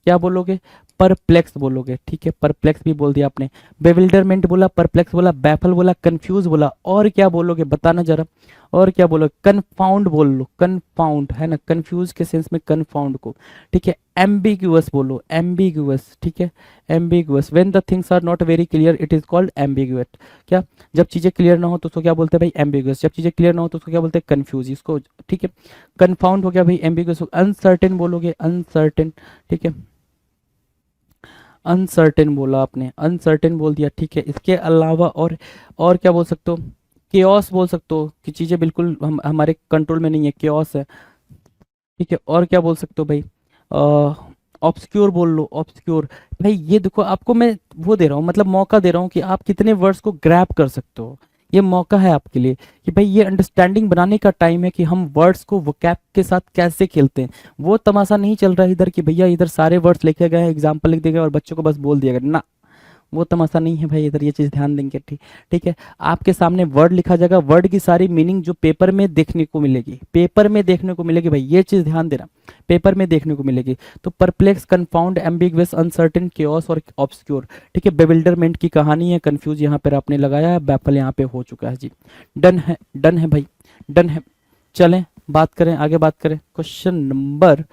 क्या बोलोगे, परप्लेक्स बोलोगे, ठीक है, परप्लेक्स भी बोल दिया आपने, बेविल्डरमेंट बोला, परप्लेक्स बोला, बैफल बोला, कंफ्यूज बोला, और क्या बोलोगे बताना जरा, और क्या बोलोगे, कन्फाउंड बोल लो, कन्फाउंड, है ना, कंफ्यूज के सेंस में कन्फाउंड को, ठीक है, एम्बिग्यूअस बोलो, एम्बिग्यूअस, ठीक है, ambiguous, when the things are not very clear it is called ambiguous, क्या, जब चीजें क्लियर ना हो तो उसको क्या बोलते हैं भाई, एम्बिग्यूअस, जब चीजें क्लियर ना हो तो उसको क्या बोलते हैं, कंफ्यूज, इसको, ठीक है, कन्फाउंड हो गया भाई, एम्बिग्यूअस, अनसर्टेन बोलोगे, अनसर्टेन, ठीक है, अनसर्टेन बोला आपने, अनसर्टेन बोल दिया, ठीक है, इसके अलावा और क्या बोल सकते हो, केओस बोल सकते हो कि चीज़ें बिल्कुल हमारे कंट्रोल में नहीं है, केओस है, ठीक है, और क्या बोल सकते हो भाई, ऑब्सक्योर बोल लो, ऑब्सक्योर, भाई ये देखो आपको मैं वो दे रहा हूँ, मतलब मौका दे रहा हूँ कि आप कितने वर्ड्स को ग्रैब कर सकते हो, ये मौका है आपके लिए कि भाई ये अंडरस्टैंडिंग बनाने का टाइम है कि हम वर्ड्स को वोकैब के साथ कैसे खेलते हैं, वो तमाशा नहीं चल रहा है इधर कि भैया इधर सारे वर्ड्स लिखे गए हैं, एग्जाम्पल लिख दिए गए और बच्चों को बस बोल दिया गया ना, वो तमाशा नहीं है भाई, इधर ये चीज़ ध्यान देंगे, ठीक, ठीक है, आपके सामने वर्ड लिखा जाएगा, वर्ड की सारी मीनिंग जो पेपर में देखने को मिलेगी, पेपर में देखने को मिलेगी भाई, ये चीज़ ध्यान देना, पेपर में देखने को मिलेगी, तो परप्लेक्स, कन्फाउंड, एम्बिग्वियस, अनसर्टेन, केओस और ऑब्सक्योर, ठीक है, बेविल्डरमेंट की कहानी है, कंफ्यूज यहाँ पर आपने लगाया है, बैफल यहाँ पे हो चुका है जी, डन है, डन है भाई, डन है। चलें बात करें, आगे बात करें, क्वेश्चन नंबर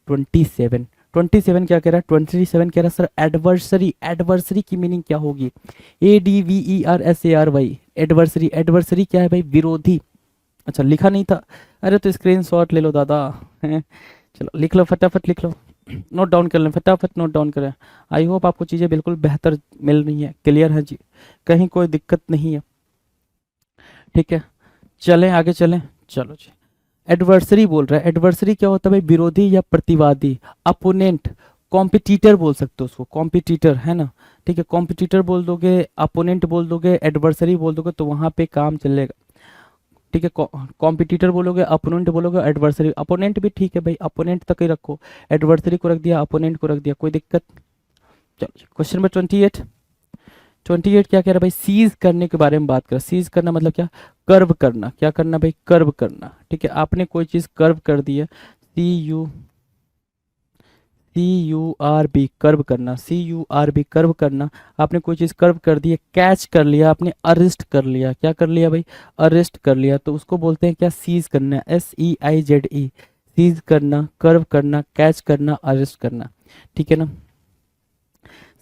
27, 27 क्या कह रहा है, 27 कह रहा है सर एडवर्सरी, एडवर्सरी की मीनिंग क्या होगी, ADVERSARY, एडवर्सरी, एडवर्सरी क्या है भाई, विरोधी, अच्छा लिखा नहीं था, अरे तो स्क्रीनशॉट ले लो दादा, हैं? चलो लिख लो फटाफट लिख लो, नोट डाउन कर लें, फटाफट नोट डाउन करें। आई होप आपको चीज़ें बिल्कुल बेहतर मिल रही हैं, क्लियर है जी, कहीं कोई दिक्कत नहीं है। ठीक है, चलें आगे चलें। चलो जी, एडवर्सरी बोल रहा है। एडवर्सरी क्या होता है भाई? विरोधी या प्रतिवादी, अपोनेंट, कॉम्पिटिटर बोल सकते हो उसको, कॉम्पिटिटर है ना। ठीक है, कॉम्पिटिटर बोल दोगे, अपोनेंट बोल दोगे, एडवर्सरी बोल दोगे तो वहां पे काम चलेगा। ठीक है, कॉम्पिटिटर बोलोगे, अपोनेंट बोलोगे, एडवर्सरी। अपोनेंट भी ठीक है भाई, अपोनेंट तक ही रखो, एडवर्सरी को रख दिया, अपोनेंट को रख दिया, कोई दिक्कत। चलो क्वेश्चन नंबर 28। 28 क्या कह रहा है भाई? सीज करने के बारे में बात कर। सीज करना मतलब क्या? कर्व करना। क्या करना भाई? कर्व करना। ठीक है, आपने कोई चीज कर्व कर दी है, CURV कर्व करना, CURV कर्व करना। आपने कोई चीज कर्व कर दी है, कैच कर लिया आपने, अरेस्ट कर लिया। क्या कर लिया भाई? अरेस्ट कर लिया, तो उसको बोलते हैं क्या? सीज करना, SEIZE। सीज करना, कर्व करना, कैच करना, अरेस्ट करना। ठीक है ना,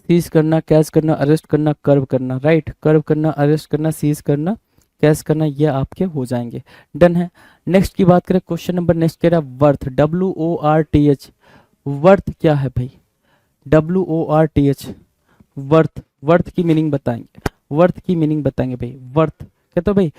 सीज करना, कैच करना, अरेस्ट करना, कर्व करना। राइट, कर्व करना, अरेस्ट करना, सीज करना, कैच करना, ये आपके हो जाएंगे। डन है। नेक्स्ट की बात करें, क्वेश्चन नंबर नेक्स्ट कह रहा है वर्थ, WORTH। वर्थ क्या है भाई? WORTH, worth. वर्थ की मीनिंग बताएंगे, वर्थ की मीनिंग बताएंगे भाई। वर्थ कहते हो भाई,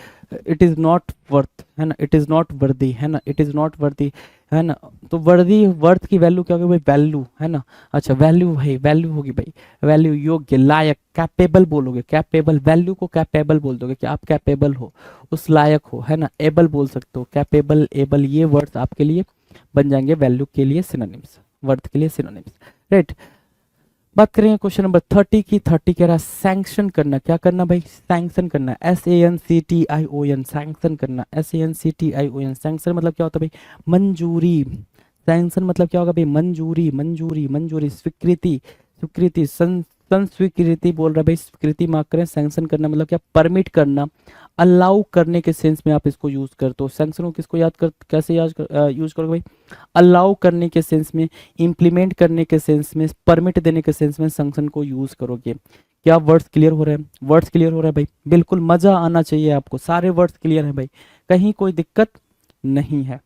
इट इज नॉट वर्थ, है ना, इट इज नॉट वर्दी, है ना, इट इज नॉट वर्दी, है ना। तो वर्दी, वर्थ की वैल्यू क्या होगी भाई? वैल्यू, है ना। अच्छा, वैल्यू भाई, वैल्यू होगी भाई, वैल्यू, योग्य, लायक, कैपेबल बोलोगे, कैपेबल। वैल्यू को कैपेबल बोल दोगे कि आप कैपेबल हो, उस लायक हो, है ना। एबल बोल सकते हो, कैपेबल, एबल, ये वर्ड्स आपके लिए बन जाएंगे वैल्यू के लिए सिनोनिम्स, वर्थ के लिए सिनोनिम्स। राइट, बात करेंगे क्वेश्चन नंबर 30 की। 30 कह रहा है सैंक्शन करना। क्या करना भाई? सैंक्शन करना, SANCTION, सैंक्शन करना, SANCTION। सैंक्शन मतलब क्या होता है भाई? मंजूरी। सैंक्शन मतलब क्या होगा भाई? मंजूरी, मंजूरी, मंजूरी, स्वीकृति, स्वीकृति, संस्वीकृति बोल रहा है भाई, स्वीकृति मार्क करें। सैंक्शन करना मतलब क्या? परमिट करना, अलाउ करने के सेंस में आप इसको यूज करते हो। सैंक्शन को किसको याद कर, कैसे यूज करोगे भाई? अलाउ करने के सेंस में, इम्प्लीमेंट करने के सेंस में, परमिट देने के सेंस में सैंक्शन को यूज करोगे। क्या वर्ड्स क्लियर हो रहे हैं? वर्ड्स क्लियर हो रहा है भाई? बिल्कुल मजा आना चाहिए आपको, सारे वर्ड्स क्लियर हैं भाई, कहीं कोई दिक्कत नहीं है।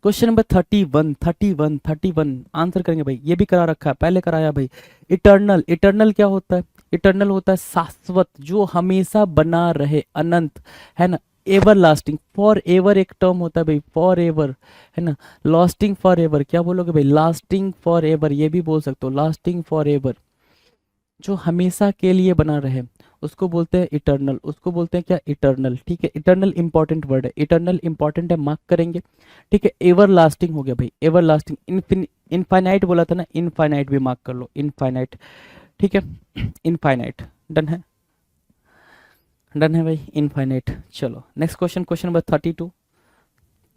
क्वेश्चन नंबर 31, 31, 31 आंसर करेंगे भाई। ये भी करा रखा है, पहले कराया भाई। इटर्नल, इटर्नल क्या होता है? इटर्नल होता है शाश्वत, जो हमेशा बना रहे, अनंत, है ना। एवर लास्टिंग, फॉर एवर एक टर्म होता है भाई, फॉर एवर, है ना। लास्टिंग फॉर एवर, क्या बोलोगे भाई? लास्टिंग फॉर एवर, ये भी बोल सकते हो, लास्टिंग फॉर एवर, जो हमेशा के लिए बना रहे, उसको बोलते हैं इटर्नल, उसको बोलते हैं क्या? इटर्नल। ठीक है, इटर्नल इंपॉर्टेंट वर्ड है, इटर्नल इंपॉर्टेंट है, मार्क करेंगे। ठीक है, एवर लास्टिंग हो गया भाई, एवर लास्टिंग। इनफाइनाइट बोला था ना, इनफाइनाइट भी मार्क कर लो, इनफाइनाइट। ठीक है, इनफाइनाइट। डन है, डन है भाई, इनफाइनाइट। चलो नेक्स्ट क्वेश्चन, क्वेश्चन नंबर 32।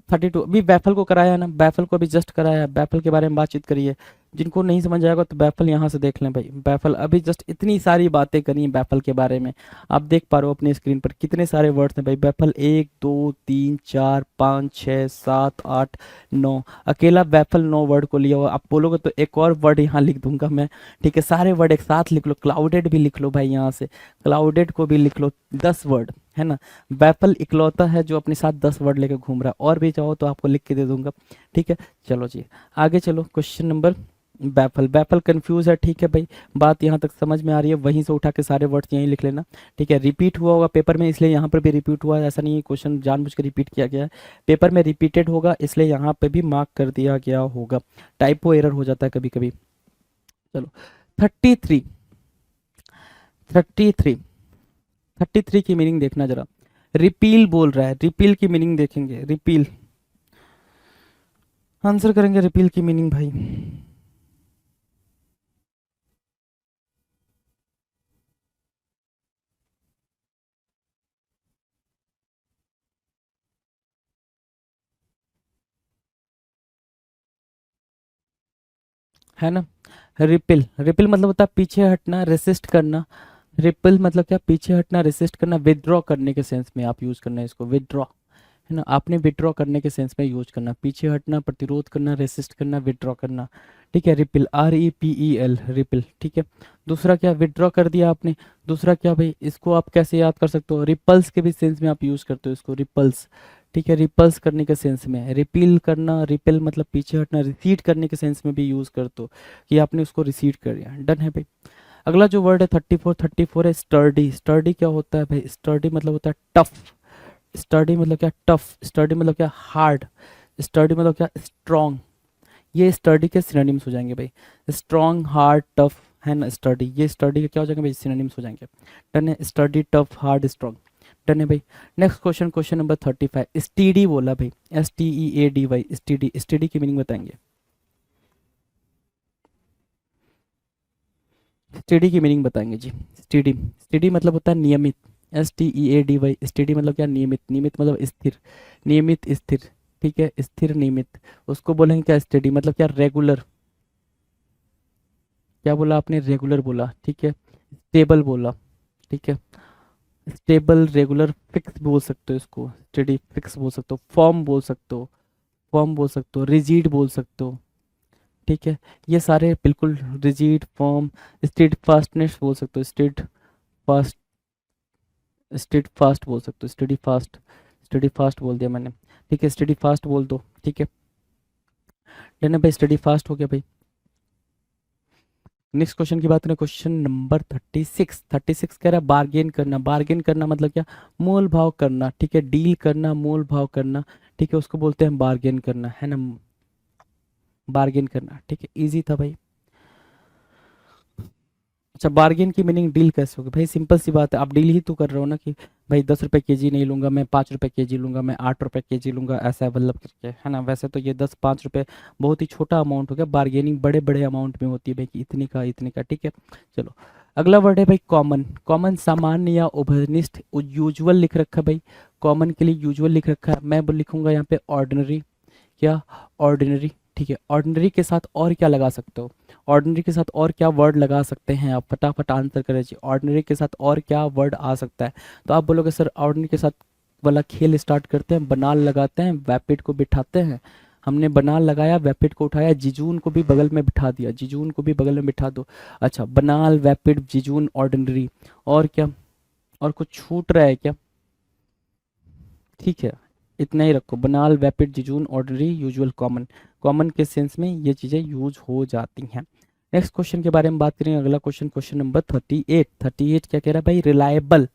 32 अभी बैफल को कराया है ना, बैफल को अभी जस्ट कराया है, बैफल के बारे में बातचीत करिए। जिनको नहीं समझ आएगा तो बैफल यहाँ से देख लें भाई। बैफल अभी जस्ट इतनी सारी बातें करी हैं बैफल के बारे में, आप देख पा रहे हो अपनी स्क्रीन पर कितने सारे वर्ड्स हैं भाई। बैफल 1 2 3 4 5 6 7 8 9, अकेला बैफल 9 वर्ड को लिया हुआ। आप बोलोगे तो एक और वर्ड यहाँ लिख दूंगा मैं। ठीक है, सारे वर्ड एक साथ लिख लो, क्लाउडेड भी लिख लो भाई, यहाँ से क्लाउडेड को भी लिख लो, 10 वर्ड, है ना। बैफल इकलौता है जो अपने साथ 10 वर्ड लेकर घूम रहा है, और भी चाहो तो आपको लिख के दे दूंगा। ठीक है, चलो जी आगे चलो। Question number, baffle, baffle confuse है। ठीक है भाई, बात यहाँ तक समझ में आ रही है, वहीं से उठा के सारे वर्ड्स यहीं लिख लेना। ठीक है, रिपीट हुआ होगा पेपर में, इसलिए यहाँ पर भी रिपीट हुआ है, ऐसा नहीं है क्वेश्चन जानबूझ के रिपीट किया गया है, पेपर में रिपीटेड होगा इसलिए यहाँ पे भी मार्क कर दिया गया होगा। टाइपो एरर हो जाता है कभी कभी। चलो 33, 33, 33 की मीनिंग देखना जरा। रिपील बोल रहा है, रिपील की मीनिंग देखेंगे, रिपील आंसर करेंगे, रिपील की मीनिंग भाई। है ना, रिपिल, रिपिल मतलब होता है पीछे हटना, रेसिस्ट करना। रिपिल मतलब क्या? पीछे हटना, रेसिस्ट करना, विदड्रॉ करने के सेंस में आप यूज करना है इसको, विदड्रॉ, है ना। आपने विदड्रॉ करने के सेंस में यूज करना, पीछे हटना, प्रतिरोध करना, रेसिस्ट करना, विदड्रॉ करना। ठीक है, रिपिल, REPEL, रिपिल। ठीक है, दूसरा क्या? विदड्रॉ कर दिया आपने। दूसरा क्या भाई? इसको आप कैसे याद कर सकते हो? रिपल्स के भी सेंस में आप यूज करते हो इसको, रिपल्स। ठीक है, रिपल्स करने के सेंस में, रिपील करना, रिपेल मतलब पीछे हटना, रिसीड करने के सेंस में भी यूज़ कर दो कि आपने उसको रिसीड कर दिया। डन है भाई। अगला जो वर्ड है 34 है स्टर्डी। स्टर्डी क्या होता है भाई? स्टर्डी मतलब होता है टफ। स्टर्डी मतलब क्या? टफ। स्टर्डी मतलब क्या? हार्ड। स्टर्डी मतलब क्या? स्ट्रॉन्ग। ये स्टडी के सिनोनिम्स हो जाएंगे भाई। स्ट्रॉन्ग, हार्ड, टफ, है ना, स्टडी, ये स्टडी के क्या हो जाएंगे भाई? सिनोनिम्स हो जाएंगे। डन है, study, tough, hard, strong. Done है भाई। Next question, question number 35। Steady बोला भाई, STEADY, स्टीडी। स्टीडी की मीनिंग बताएंगे। स्टीडी की मीनिंग बताएंगे जी। स्टीडी, स्टीडी मतलब होता है नियमित। STEADY, स्टीडी मतलब क्या? नियमित। नियमित मतलब स्थिर, नियमित स्थिर, ठीक है, स्थिर नियमित। उसको बोलेंगे क्या? स्टडी मतलब क्या? रेगुलर। क्या बोला आपने? रेगुलर बोला, ठीक है। स्टेबल बोला, ठीक है। स्टेबल, रेगुलर, फिक्स बोल सकते हो इसको, स्टडी फिक्स बोल सकते हो, फॉर्म बोल सकते हो, फॉर्म बोल सकते हो, रिजिड बोल सकते हो, ठीक है। ये सारे बिल्कुल रिजिड, फॉर्म, स्टेड फास्टनेस बोल सकते हो, स्टेड फास्ट, स्टेड फास्ट बोल सकते हो, स्टडी फास्ट, स्टडी फास्ट बोल दिया मैंने, ठीक है, स्टडी फास्ट बोल दो, ठीक है। डन है भाई, स्टडी फास्ट हो गया भाई। नेक्स्ट क्वेश्चन की बात करें, क्वेश्चन नंबर 36। 36 कह रहा है बार्गेन करना। बार्गेन करना मतलब क्या? मोल भाव करना, ठीक है, डील करना, मोल भाव करना, ठीक है, उसको बोलते हैं बार्गेन करना, है ना, बार्गेन करना, ठीक है, इजी था भाई। अच्छा, बार्गेन की मीनिंग डील कैसे होगी भाई? सिंपल सी बात है, आप डील ही तो कर रहे हो ना कि भाई 10 रुपये केजी नहीं लूंगा मैं, 5 रुपये केजी लूंगा मैं, 8 रुपये केजी लूंगा, ऐसा मतलब करके, है ना। वैसे तो ये 10-5 रुपये बहुत ही छोटा अमाउंट हो गया, बार्गेनिंग बड़े बड़े अमाउंट में होती है भाई कि इतनी का इतने का, ठीक है। चलो, अगला वर्ड है भाई कॉमन। कॉमन सामान्य या उभयनिष्ठ, यूजुअल लिख रखा है भाई, कॉमन के लिए यूजुअल लिख रखा है। मैं लिखूंगा यहाँ पे ऑर्डिनरी, क्या? ऑर्डिनरी, ठीक है। ऑर्डिनरी के साथ और क्या लगा सकते हो? ऑर्डिनरी के साथ और क्या वर्ड लगा सकते हैं आप? फटाफट आंसर करें जी। ऑर्डिनरी के साथ और क्या वर्ड आ सकता है? तो आप बोलोगे सर ऑर्डिनरी के साथ वाला खेल स्टार्ट करते हैं, बनाल लगाते हैं, वैपिड को बिठाते हैं। हमने बनाल लगाया, वैपिड को उठाया, जिजून को भी बगल में बिठा दिया, जिजून को भी बगल में बिठा दो। अच्छा, बनाल, वैपिड, जिजून, ऑर्डिनरी, और क्या? और कुछ छूट रहा है क्या? ठीक है, इतना ही रखो, बनाल, वैपिड, जिजून, ऑर्डिनरी, यूजुअल, कॉमन। कॉमन के सेंस में ये चीज़ें यूज हो जाती हैं। नेक्स्ट क्वेश्चन के बारे में बात करें, अगला क्वेश्चन, क्वेश्चन नंबर 38। 38 क्या कह रहा है भाई? रिलायबल।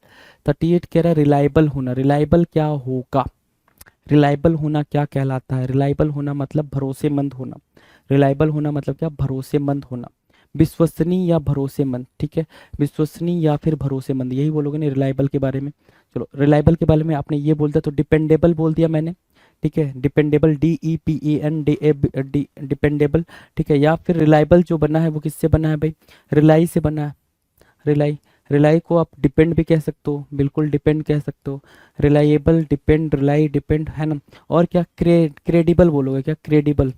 38 कह रहा है रिलायबल होना। रिलायबल क्या होगा? रिलायबल होना क्या कहलाता है? रिलायबल होना मतलब भरोसेमंद होना। रिलायबल होना मतलब क्या? भरोसेमंद होना, विश्वसनीय या भरोसेमंद, ठीक है, विश्वसनीय या फिर भरोसेमंद, यही बोलोगे ना रिलायबल के बारे में। चलो, रिलायबल के बारे में आपने ये बोल दिया तो डिपेंडेबल बोल दिया मैंने, ठीक है, डिपेंडेबल, डिपेंडेबल, ठीक है। या फिर रिलायबल जो बना है वो किससे बना है भाई? रिलाई से बना है। रिलाई, रिलाई को आप डिपेंड भी कह सकते हो, बिल्कुल डिपेंड कह सकते हो। रिलायबल, डिपेंड, रिलाई, डिपेंड, है ना। और क्या? क्रेडिबल बोलोगे क्या? क्रेडिबल,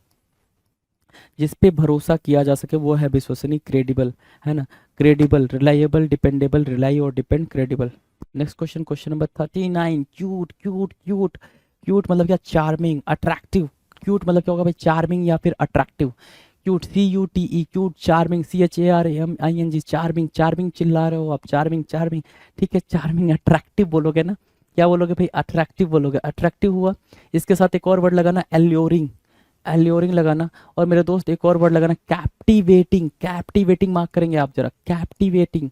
जिस पे भरोसा किया जा सके वो है विश्वसनीय, क्रेडिबल, है ना। क्रेडिबल, रिलायबल, डिपेंडेबल, रिलाई और depend, credible. Next question, question number 39। Cute, cute, cute, cute मतलब क्या? Charming, attractive. क्यूट मतलब क्या होगा भाई? चार्मिंग या फिर attractive. Cute, CUTE, cute, charming, CHARMING, charming, charming चिल्ला रहे हो आप, चार्मिंग, चार्मिंग, ठीक है, चार्मिंग। अट्रैक्टिव बोलोगे ना? क्या बोलोगे भाई? अट्रैक्टिव बोलोगे। अट्रैक्टिव हुआ, इसके साथ एक और वर्ड लगाना, एल्योरिंग, एल्योरिंग लगाना। और मेरे दोस्त एक और वर्ड लगाना, कैप्टिवेटिंग। कैप्टिवेटिंग मार्क करेंगे आप जरा, कैप्टिवेटिंग,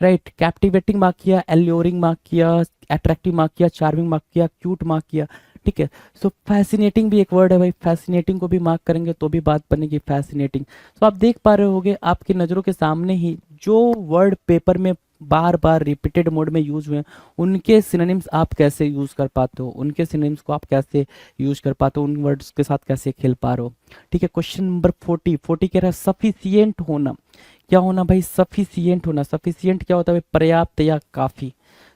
राइट। कैप्टिवेटिंग मार्क किया, एल्योरिंग मार्क किया, अट्रैक्टिव मार्क किया, चार्मिंग मार्क किया, क्यूट मार्क किया, ठीक है। सो फैसिनेटिंग भी एक वर्ड है भाई, फैसिनेटिंग को भी मार्क करेंगे तो भी बात बनेगी, फैसिनेटिंग। तो आप देख पा रहे होगे आपकी नज़रों के सामने ही जो वर्ड पेपर में बार बार रिपीटेड मोड में यूज हुए हैं, उनके सिनोनिम्स आप कैसे यूज कर पाते हो, उनके सिनोनिम्स को आप कैसे यूज कर पाते हो, उन वर्ड्स के साथ कैसे खेल पा रहे हो, ठीक है। Question number 40। 40 कह रहा है सफिशियंट होना। क्या होना भाई? सफिशियंट होना। सफिशियंट क्या होता है भाई? पर्याप्त या काफी।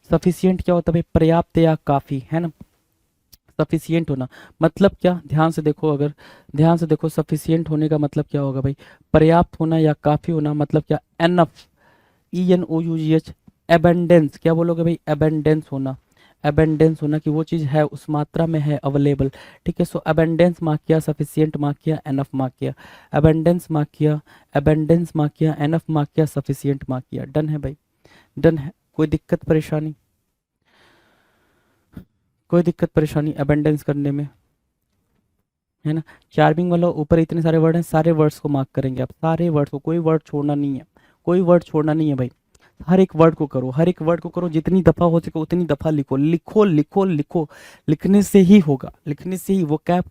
सफिशियंट क्या होता है भाई? पर्याप्त या काफी, है ना। सफिशियंट होना मतलब क्या? ध्यान से देखो, अगर ध्यान से देखो, सफिशियंट होने का मतलब क्या होगा भाई? पर्याप्त होना या काफी होना मतलब क्या? Enough, ENOUGH, abundance. क्या बोलोगे भाई? एबेंडेंस होना। एबेंडेंस होना कि वो चीज़ है, उस मात्रा में है, अवेलेबल, ठीक है। सो एबेंडेंस मार्क किया, सफिशियंट मार्क किया, एनफ मार्क किया, एबेंडेंस मार्क किया, एबेंडेंस मार्क किया, एनफ मार्क किया, सफिशियंट मार्क किया। डन है भाई, डन है, कोई दिक्कत परेशानी? कोई दिक्कत परेशानी अबेंडेंस करने में, है ना। चार्मिंग वाला ऊपर इतने सारे वर्ड हैं, सारे वर्ड्स को मार्क करेंगे आप, सारे वर्ड्स को, कोई वर्ड छोड़ना नहीं है, कोई वर्ड छोड़ना नहीं है भाई। हर एक वर्ड को करो, हर एक वर्ड को करो, जितनी दफ़ा हो सके उतनी दफ़ा लिखो, लिखो लिखो लिखो। लिखने से ही होगा, लिखने से ही वो कैप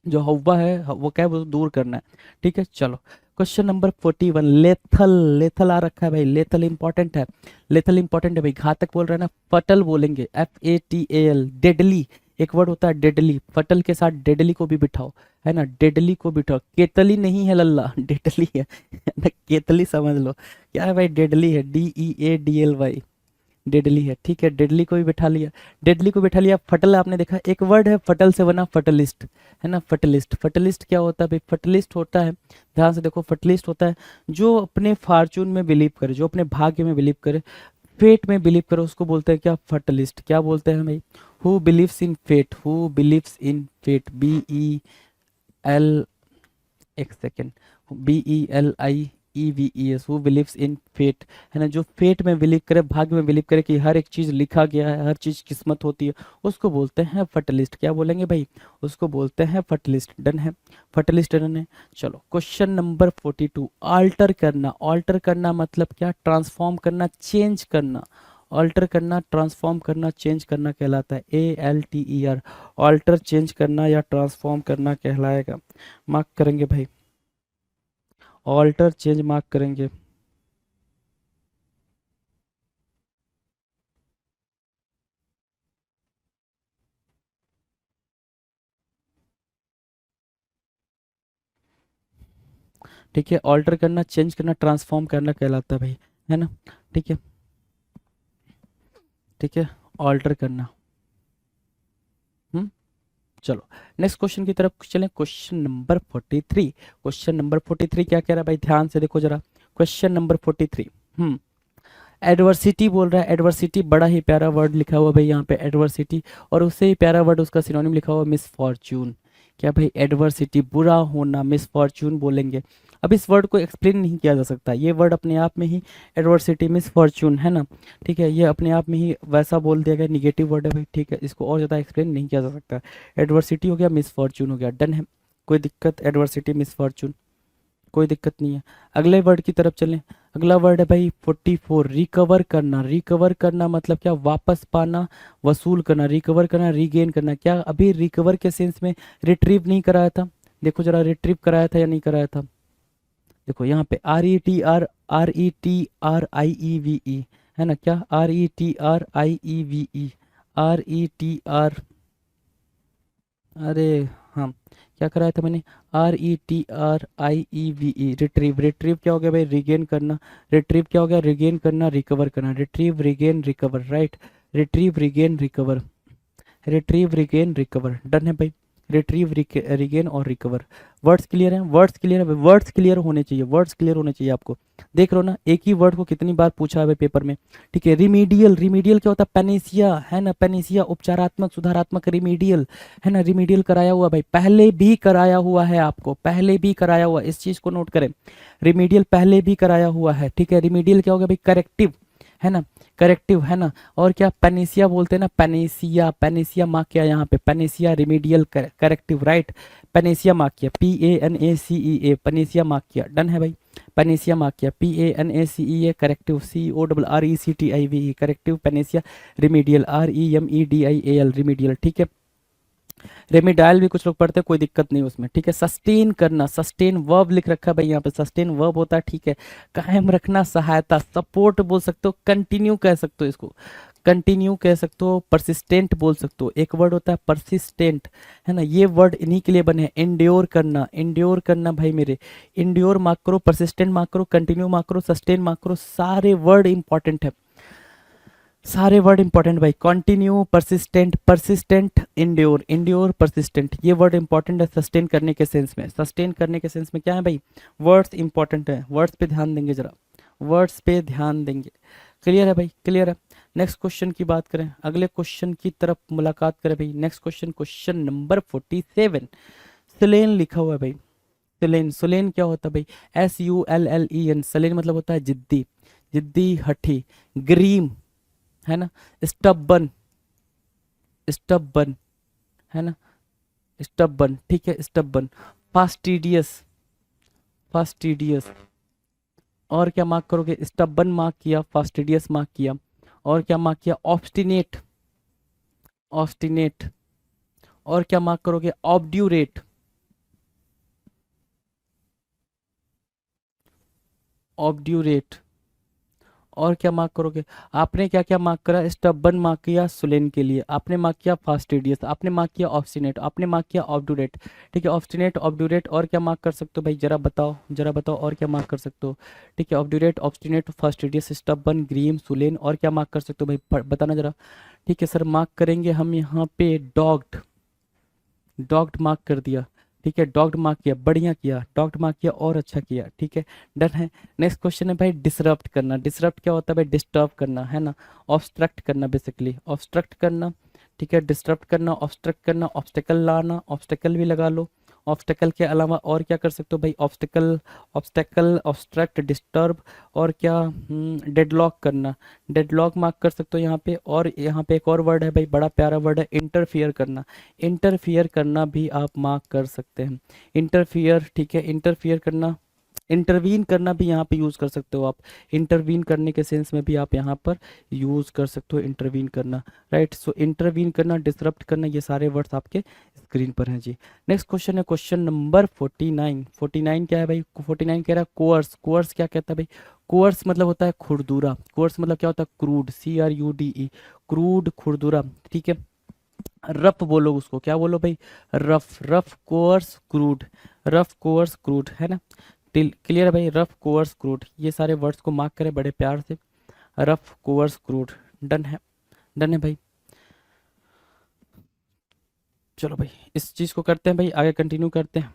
जो हवा है वो कैप दूर करना है। ठीक है, चलो क्वेश्चन नंबर 41। लेथल, लेथल आ रखा है भाई, लेथल इंपॉर्टेंट है, लेथल इंपॉर्टेंट है भाई। घातक बोल रहा है ना, फटल बोलेंगे, FATAL। डेडली एक वर्ड होता है डेडली, फटल के साथ डेडली को भी बिठाओ, है ना, डेडली को बिठाओ। केतली नहीं है लल्ला, डेडली है ना, केतली समझ लो क्या है भाई, डेडली है, DEADLY, डेडली है। ठीक है, डेडली को भी बिठा लिया, डेडली को बिठा लिया। फटल आपने देखा, एक वर्ड है फटल से बना, फटलिस्ट, है ना, फटलिस्ट। फटलिस्ट क्या होता है भाई, फटलिस्ट होता है, ध्यान से देखो, फटलिस्ट होता है जो अपने फॉर्चून में बिलीव करे, जो अपने भाग्य में बिलीव करे, फेट में बिलीव करे, उसको बोलते हैं क्या, फटलिस्ट। क्या बोलते हैं भाई, who believes in fate, who believes in fate, BEL, एक second, BELIEVES, who believes in fate, है ना, जो फेट में बिलीव करे, भाग्य में बिलीव करे कि हर एक चीज लिखा गया है, हर चीज किस्मत होती है, उसको बोलते हैं फटलिस्ट। क्या बोलेंगे भाई, उसको बोलते हैं फटलिस्ट। डन है, फटलिस्ट डन है। चलो क्वेश्चन नंबर 42। ऑल्टर करना, ऑल्टर करना मतलब क्या, ट्रांसफॉर्म करना, चेंज करना। ऑल्टर करना, ट्रांसफॉर्म करना, चेंज करना कहलाता है, ALTER। ऑल्टर चेंज करना या ट्रांसफॉर्म करना कहलाएगा। मार्क करेंगे भाई, ऑल्टर चेंज मार्क करेंगे। ठीक है, ऑल्टर करना, चेंज करना, ट्रांसफॉर्म करना कहलाता है भाई, है ना। ठीक है, ठीक है, ऑल्टर करना। हम्म, चलो नेक्स्ट क्वेश्चन की तरफ चलें। Question number 43। क्वेश्चन नंबर 43 क्या कह रहा है भाई, ध्यान से देखो जरा। क्वेश्चन नंबर 43, एडवर्सिटी बोल रहा है। एडवर्सिटी बड़ा ही प्यारा वर्ड लिखा हुआ भाई यहाँ पे, एडवर्सिटी, और उससे ही प्यारा वर्ड उसका सिनोनिम लिखा हुआ, मिस फॉर्च्यून। क्या भाई, एडवर्सिटी बुरा होना, मिस फॉर्च्यून बोलेंगे। अब इस वर्ड को एक्सप्लेन नहीं किया जा सकता, ये वर्ड अपने आप में ही, एडवर्सिटी, मिस फॉर्च्यून, है ना, ठीक है, ये अपने आप में ही वैसा बोल दिया गया, निगेटिव वर्ड है भाई। ठीक है, इसको और ज़्यादा एक्सप्लेन नहीं किया जा सकता। एडवर्सिटी हो गया, मिस फॉर्च्यून हो गया, डन है, कोई दिक्कत, एडवर्सिटी, मिस फॉर्च्यून, कोई दिक्कत नहीं है। अगले वर्ड की तरफ चलें। अगला वर्ड है भाई 44, रिकवर करना। रिकवर करना मतलब क्या, वापस पाना, वसूल करना, रिकवर करना, रीगेन करना। क्या अभी रिकवर के सेंस में रिट्रीव नहीं कराया था, देखो जरा, रिट्रीव कराया था या नहीं कराया था। देखो यहाँ पे RETRIEVE, है ना, क्या RETRIEVE, RETR, अरे हाँ, क्या कराया था मैंने, RETRIEVE, रिट्रीव। रिट्रीव क्या हो गया भाई, रिगेन करना। रिट्रीव क्या हो गया, रिगेन करना, रिकवर करना, retrieve, regain, recover, right, retrieve, regain, recover, retrieve, regain, recover, done है भाई। रिट्रीव, रिगेन और रिकवर। वर्ड्स क्लियर हैं, वर्ड्स क्लियर है, वर्ड्स क्लियर होने चाहिए, वर्ड्स क्लियर होने चाहिए आपको। देख लो ना, एक ही वर्ड को कितनी बार पूछा है पेपर में। ठीक है, रिमीडियल, रिमीडियल क्या होता है, पेनेसिया, है ना, पेनेसिया, उपचारात्मक, सुधारात्मक, रिमीडियल, है ना, रिमीडियल कराया हुआ भाई, पहले भी कराया हुआ है आपको, पहले भी कराया हुआ, इस चीज को नोट करें, रिमीडियल पहले भी कराया हुआ है। ठीक है, रिमीडियल क्या हो गया भाई, करेक्टिव, है ना, करेक्टिव, है ना। और क्या, पेनेसिया बोलते हैं ना, पेनेसिया, पेनेसिया मार्क किया यहाँ पे, Panacea, remedial, corrective, right, Panacea mark किया, PANACEA, पेनेसिया मार्क किया, डन है भाई। पेनेसिया मार्क किया, PANACEA, corrective, CORRECTIVE, corrective, Panacea, remedial, REMEDIAL, remedial. ठीक है, रेमिडाइल भी कुछ लोग पढ़ते हैं, कोई दिक्कत नहीं उसमें। ठीक है, सस्टेन करना, सस्टेन वर्ब लिख रखा है भाई यहाँ पे, सस्टेन वर्ब होता है। ठीक है, कायम रखना, सहायता, सपोर्ट बोल सकते हो, कंटिन्यू कह सकते हो इसको, कंटिन्यू कह सकते हो, परसिस्टेंट बोल सकते हो। एक वर्ड होता है परसिस्टेंट, है ना, ये वर्ड इन्हीं के लिए बने हैं। इंड्योर करना, इंड्योर करना भाई मेरे, इंड्योर मार्क करो, परसिस्टेंट मार्क करो, कंटिन्यू मार्क करो, सस्टेन मार्क करो, सारे वर्ड इंपॉर्टेंट है, सारे वर्ड इंपॉर्टेंट भाई। Continue, persistent, persistent, endure, endure, persistent, ये वर्ड इंपॉर्टेंट है सस्टेन करने के सेंस में। सस्टेन करने के सेंस में क्या है भाई, वर्ड्स इंपॉर्टेंट है, वर्ड्स पे ध्यान देंगे जरा, वर्ड्स पे ध्यान देंगे। क्लियर है भाई, क्लियर है। नेक्स्ट क्वेश्चन की बात करें, अगले क्वेश्चन की तरफ मुलाकात करें भाई। Next question, question number 47। सिलेन लिखा हुआ है भाई, सिलेन, सिलेन क्या होता है भाई, SULLEN, सिलेन मतलब होता है जिद्दी, जिद्दी, हठी, ग्रीम, है ना, स्टबन, स्टबबन, है ना, स्टबबन, ठीक है, स्टबबन। Fastidious, fastidious. और क्या मार्क करोगे? स्टबबन मार्क किया, फास्टिडियस मार्क किया, और क्या मार्क किया? Obstinate, obstinate. और क्या मार्क करोगे? Obdurate, obdurate. और क्या मार्क करोगे? आपने क्या क्या मार्क करा? स्टबबन मार्क किया सुलेन के लिए, आपने मार्क किया फास्टिडियस, आपने मार्क किया ऑब्स्टिनेट, आपने मार्क किया ऑब्ड्यूरेट, ठीक है, ऑब्स्टिनेट, ऑब्ड्यूरेट। और क्या मार्क कर सकते हो भाई? जरा बताओ, जरा बताओ, और क्या मार्क कर सकते हो? ठीक है, ऑब्ड्यूरेट, ऑब्स्टिनेट, फास्टिडियस, स्टबबन, ग्रीम, सुलेन। और क्या मार्क कर सकते हो भाई? बताना जरा। ठीक है सर, मार्क करेंगे हम यहाँ पे डॉग्ड, डॉग्ड मार्क कर दिया, ठीक है, डॉग्ड मार्क किया, बढ़िया किया, डॉग्ड मार्क किया और अच्छा किया, ठीक है, डन है। नेक्स्ट क्वेश्चन है भाई डिसरप्ट करना। डिसरप्ट क्या होता है भाई? डिस्टर्ब करना, है ना, ऑब्स्ट्रक्ट करना, बेसिकली ऑब्स्ट्रक्ट करना, ठीक है, डिस्टर्ब करना, ऑब्स्ट्रक्ट करना, ऑब्स्टेकल लाना, ऑब्स्टेकल भी लगा लो। ऑब्स्टेकल के अलावा और क्या कर सकते हो भाई? Obstacle, obstacle, obstruct, disturb. और क्या? डेडलॉक करना, डेडलॉक मार्क कर सकते हो यहाँ पे। और यहाँ पे एक और वर्ड है भाई, बड़ा प्यारा वर्ड है, इंटरफियर करना। इंटरफियर करना भी आप मार्क कर सकते हैं, इंटरफियर, ठीक है, इंटरफियर करना। इंटरवीन करना भी यहाँ पे यूज़ कर सकते हो आप, इंटरवीन करने के सेंस में भी आप यहाँ पर यूज़ कर सकते हो इंटरवीन करना, राइट। सो इंटरवीन करना, डिसरप्ट करना, ये सारे वर्ड्स आपके स्क्रीन पर हैं जी। नेक्स्ट क्वेश्चन है क्वेश्चन नंबर 49। 49 क्या है भाई? 49 कह रहा है कोअर्स। कोअर्स क्या कहता है भाई? कोअर्स मतलब होता है खुरदुरा। कोअर्स मतलब क्या होता है? क्रूड, CRUDE, क्रूड, खुरदुरा, ठीक है। रफ बोलो उसको, क्या बोलो भाई? Rough, rough cores crude, rough cores crude, है ना। क्लियर है भाई? रफ कोअर्स क्रूड, ये सारे वर्ड्स को मार्क करें बड़े प्यार से, रफ कोअर्स क्रूड, डन है, डन है भाई। चलो भाई इस चीज को करते हैं भाई, आगे कंटिन्यू करते हैं।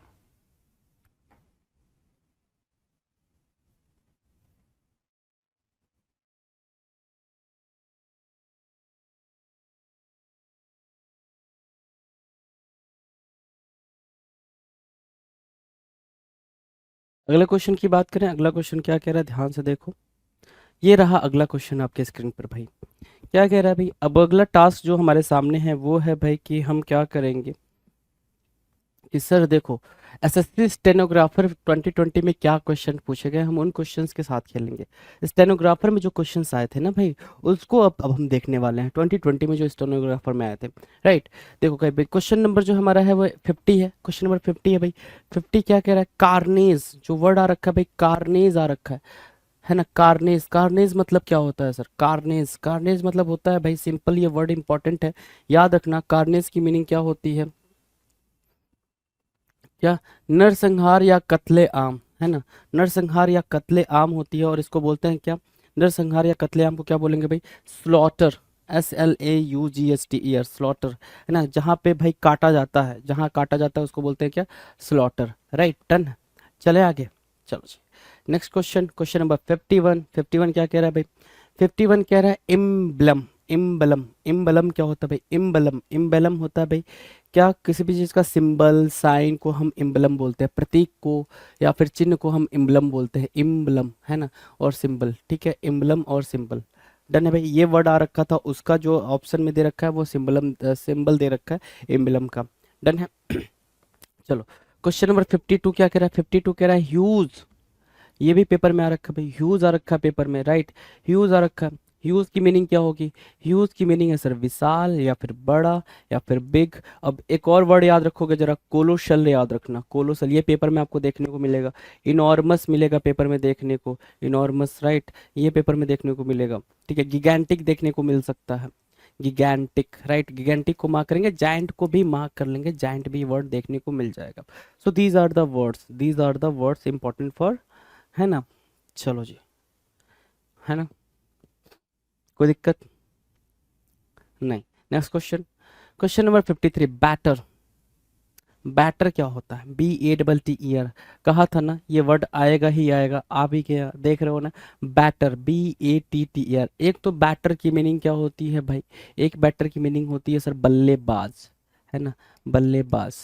अगले क्वेश्चन की बात करें, अगला क्वेश्चन क्या कह रहा है, ध्यान से देखो। ये रहा अगला क्वेश्चन आपके स्क्रीन पर भाई। क्या कह रहा है भाई? अब अगला टास्क जो हमारे सामने है वो है भाई कि हम क्या करेंगे कि सर देखो, एसएससी स्टेनोग्राफर 2020 में क्या क्वेश्चन पूछे गए, हम उन क्वेश्चंस के साथ खेलेंगे। स्टेनोग्राफर में जो क्वेश्चंस आए थे ना भाई, उसको अब हम देखने वाले हैं 2020 में जो स्टेनोग्राफर में आए थे, राइट। देखो भाई, क्वेश्चन नंबर जो हमारा है वो 50 है, क्वेश्चन नंबर 50 है भाई। 50 क्या कह रहा है? कार्नेज, जो वर्ड आ रखा है भाई, कार्नेज आ रखा है ना। कार्नेज, कार्नेज मतलब क्या होता है सर? कार्नेज, कार्नेज मतलब होता है भाई सिंपल, ये वर्ड इंपॉर्टेंट है, याद रखना। कार्नेज की मीनिंग क्या होती है? क्या? नरसंहार या कत्ले आम, है ना, नरसंहार या कत्ले आम होती है। और इसको बोलते हैं क्या? नरसंहार या कत्ले आम को क्या बोलेंगे भाई? स्लॉटर, SLAUGHTER, स्लॉटर, है ना, जहाँ पे भाई काटा जाता है, जहाँ काटा जाता है उसको बोलते हैं क्या? Slaughter, right, done. चले आगे, चलो जी। Next question, question number 51। 51 क्या कह रहा है भाई? 51 कह रहा है इम्बलम, इम्बलम, इम्बलम क्या होता है भाई? इम्बलम, इम्बलम होता है भाई क्या? किसी भी चीज़ का सिंबल, साइन को हम इम्बलम बोलते हैं, प्रतीक को या फिर चिन्ह को हम इम्बलम बोलते हैं, इम्बलम, है ना, और सिंबल, ठीक है, इम्बलम और सिंबल, डन है भाई। ये वर्ड आ रखा था, उसका जो ऑप्शन में दे रखा है वो सिंबलम, सिंबल दे रखा है इम्बलम का, डन है। चलो क्वेश्चन नंबर 52 क्या कह रहा है? 52 कह रहा है ह्यूज। ये भी पेपर में आ रखा है भाई, ह्यूज आ रखा है पेपर में, राइट, ह्यूज आ रखा है। ह्यूज की मीनिंग क्या होगी? ह्यूज की मीनिंग है सर विशाल या फिर बड़ा या फिर बिग। अब एक और वर्ड याद रखोगे जरा, कोलोशल याद रखना, कोलोसल, ये पेपर में आपको देखने को मिलेगा। इनॉर्मस मिलेगा पेपर में देखने को, इनॉर्मस, राइट, ये पेपर में देखने को मिलेगा, ठीक है। गिगैंटिक देखने को मिल सकता है, गिगैंटिक, राइट, गिगैंटिक को मार्क करेंगे, जायंट को भी मार्क कर लेंगे, जायंट भी वर्ड देखने को मिल जाएगा। So these are the words, these are the words important for, है ना। चलो जी, है ना, कोई दिक्कत नहीं। Next question, question number 53, batter. Batter क्या होता है? BATTER, कहा था ना ये वर्ड आएगा ही आएगा, आ भी गया, देख रहे हो ना, बैटर, BATTER। एक तो बैटर की मीनिंग क्या होती है भाई? एक बैटर की मीनिंग होती है सर बल्लेबाज, है ना, बल्लेबाज।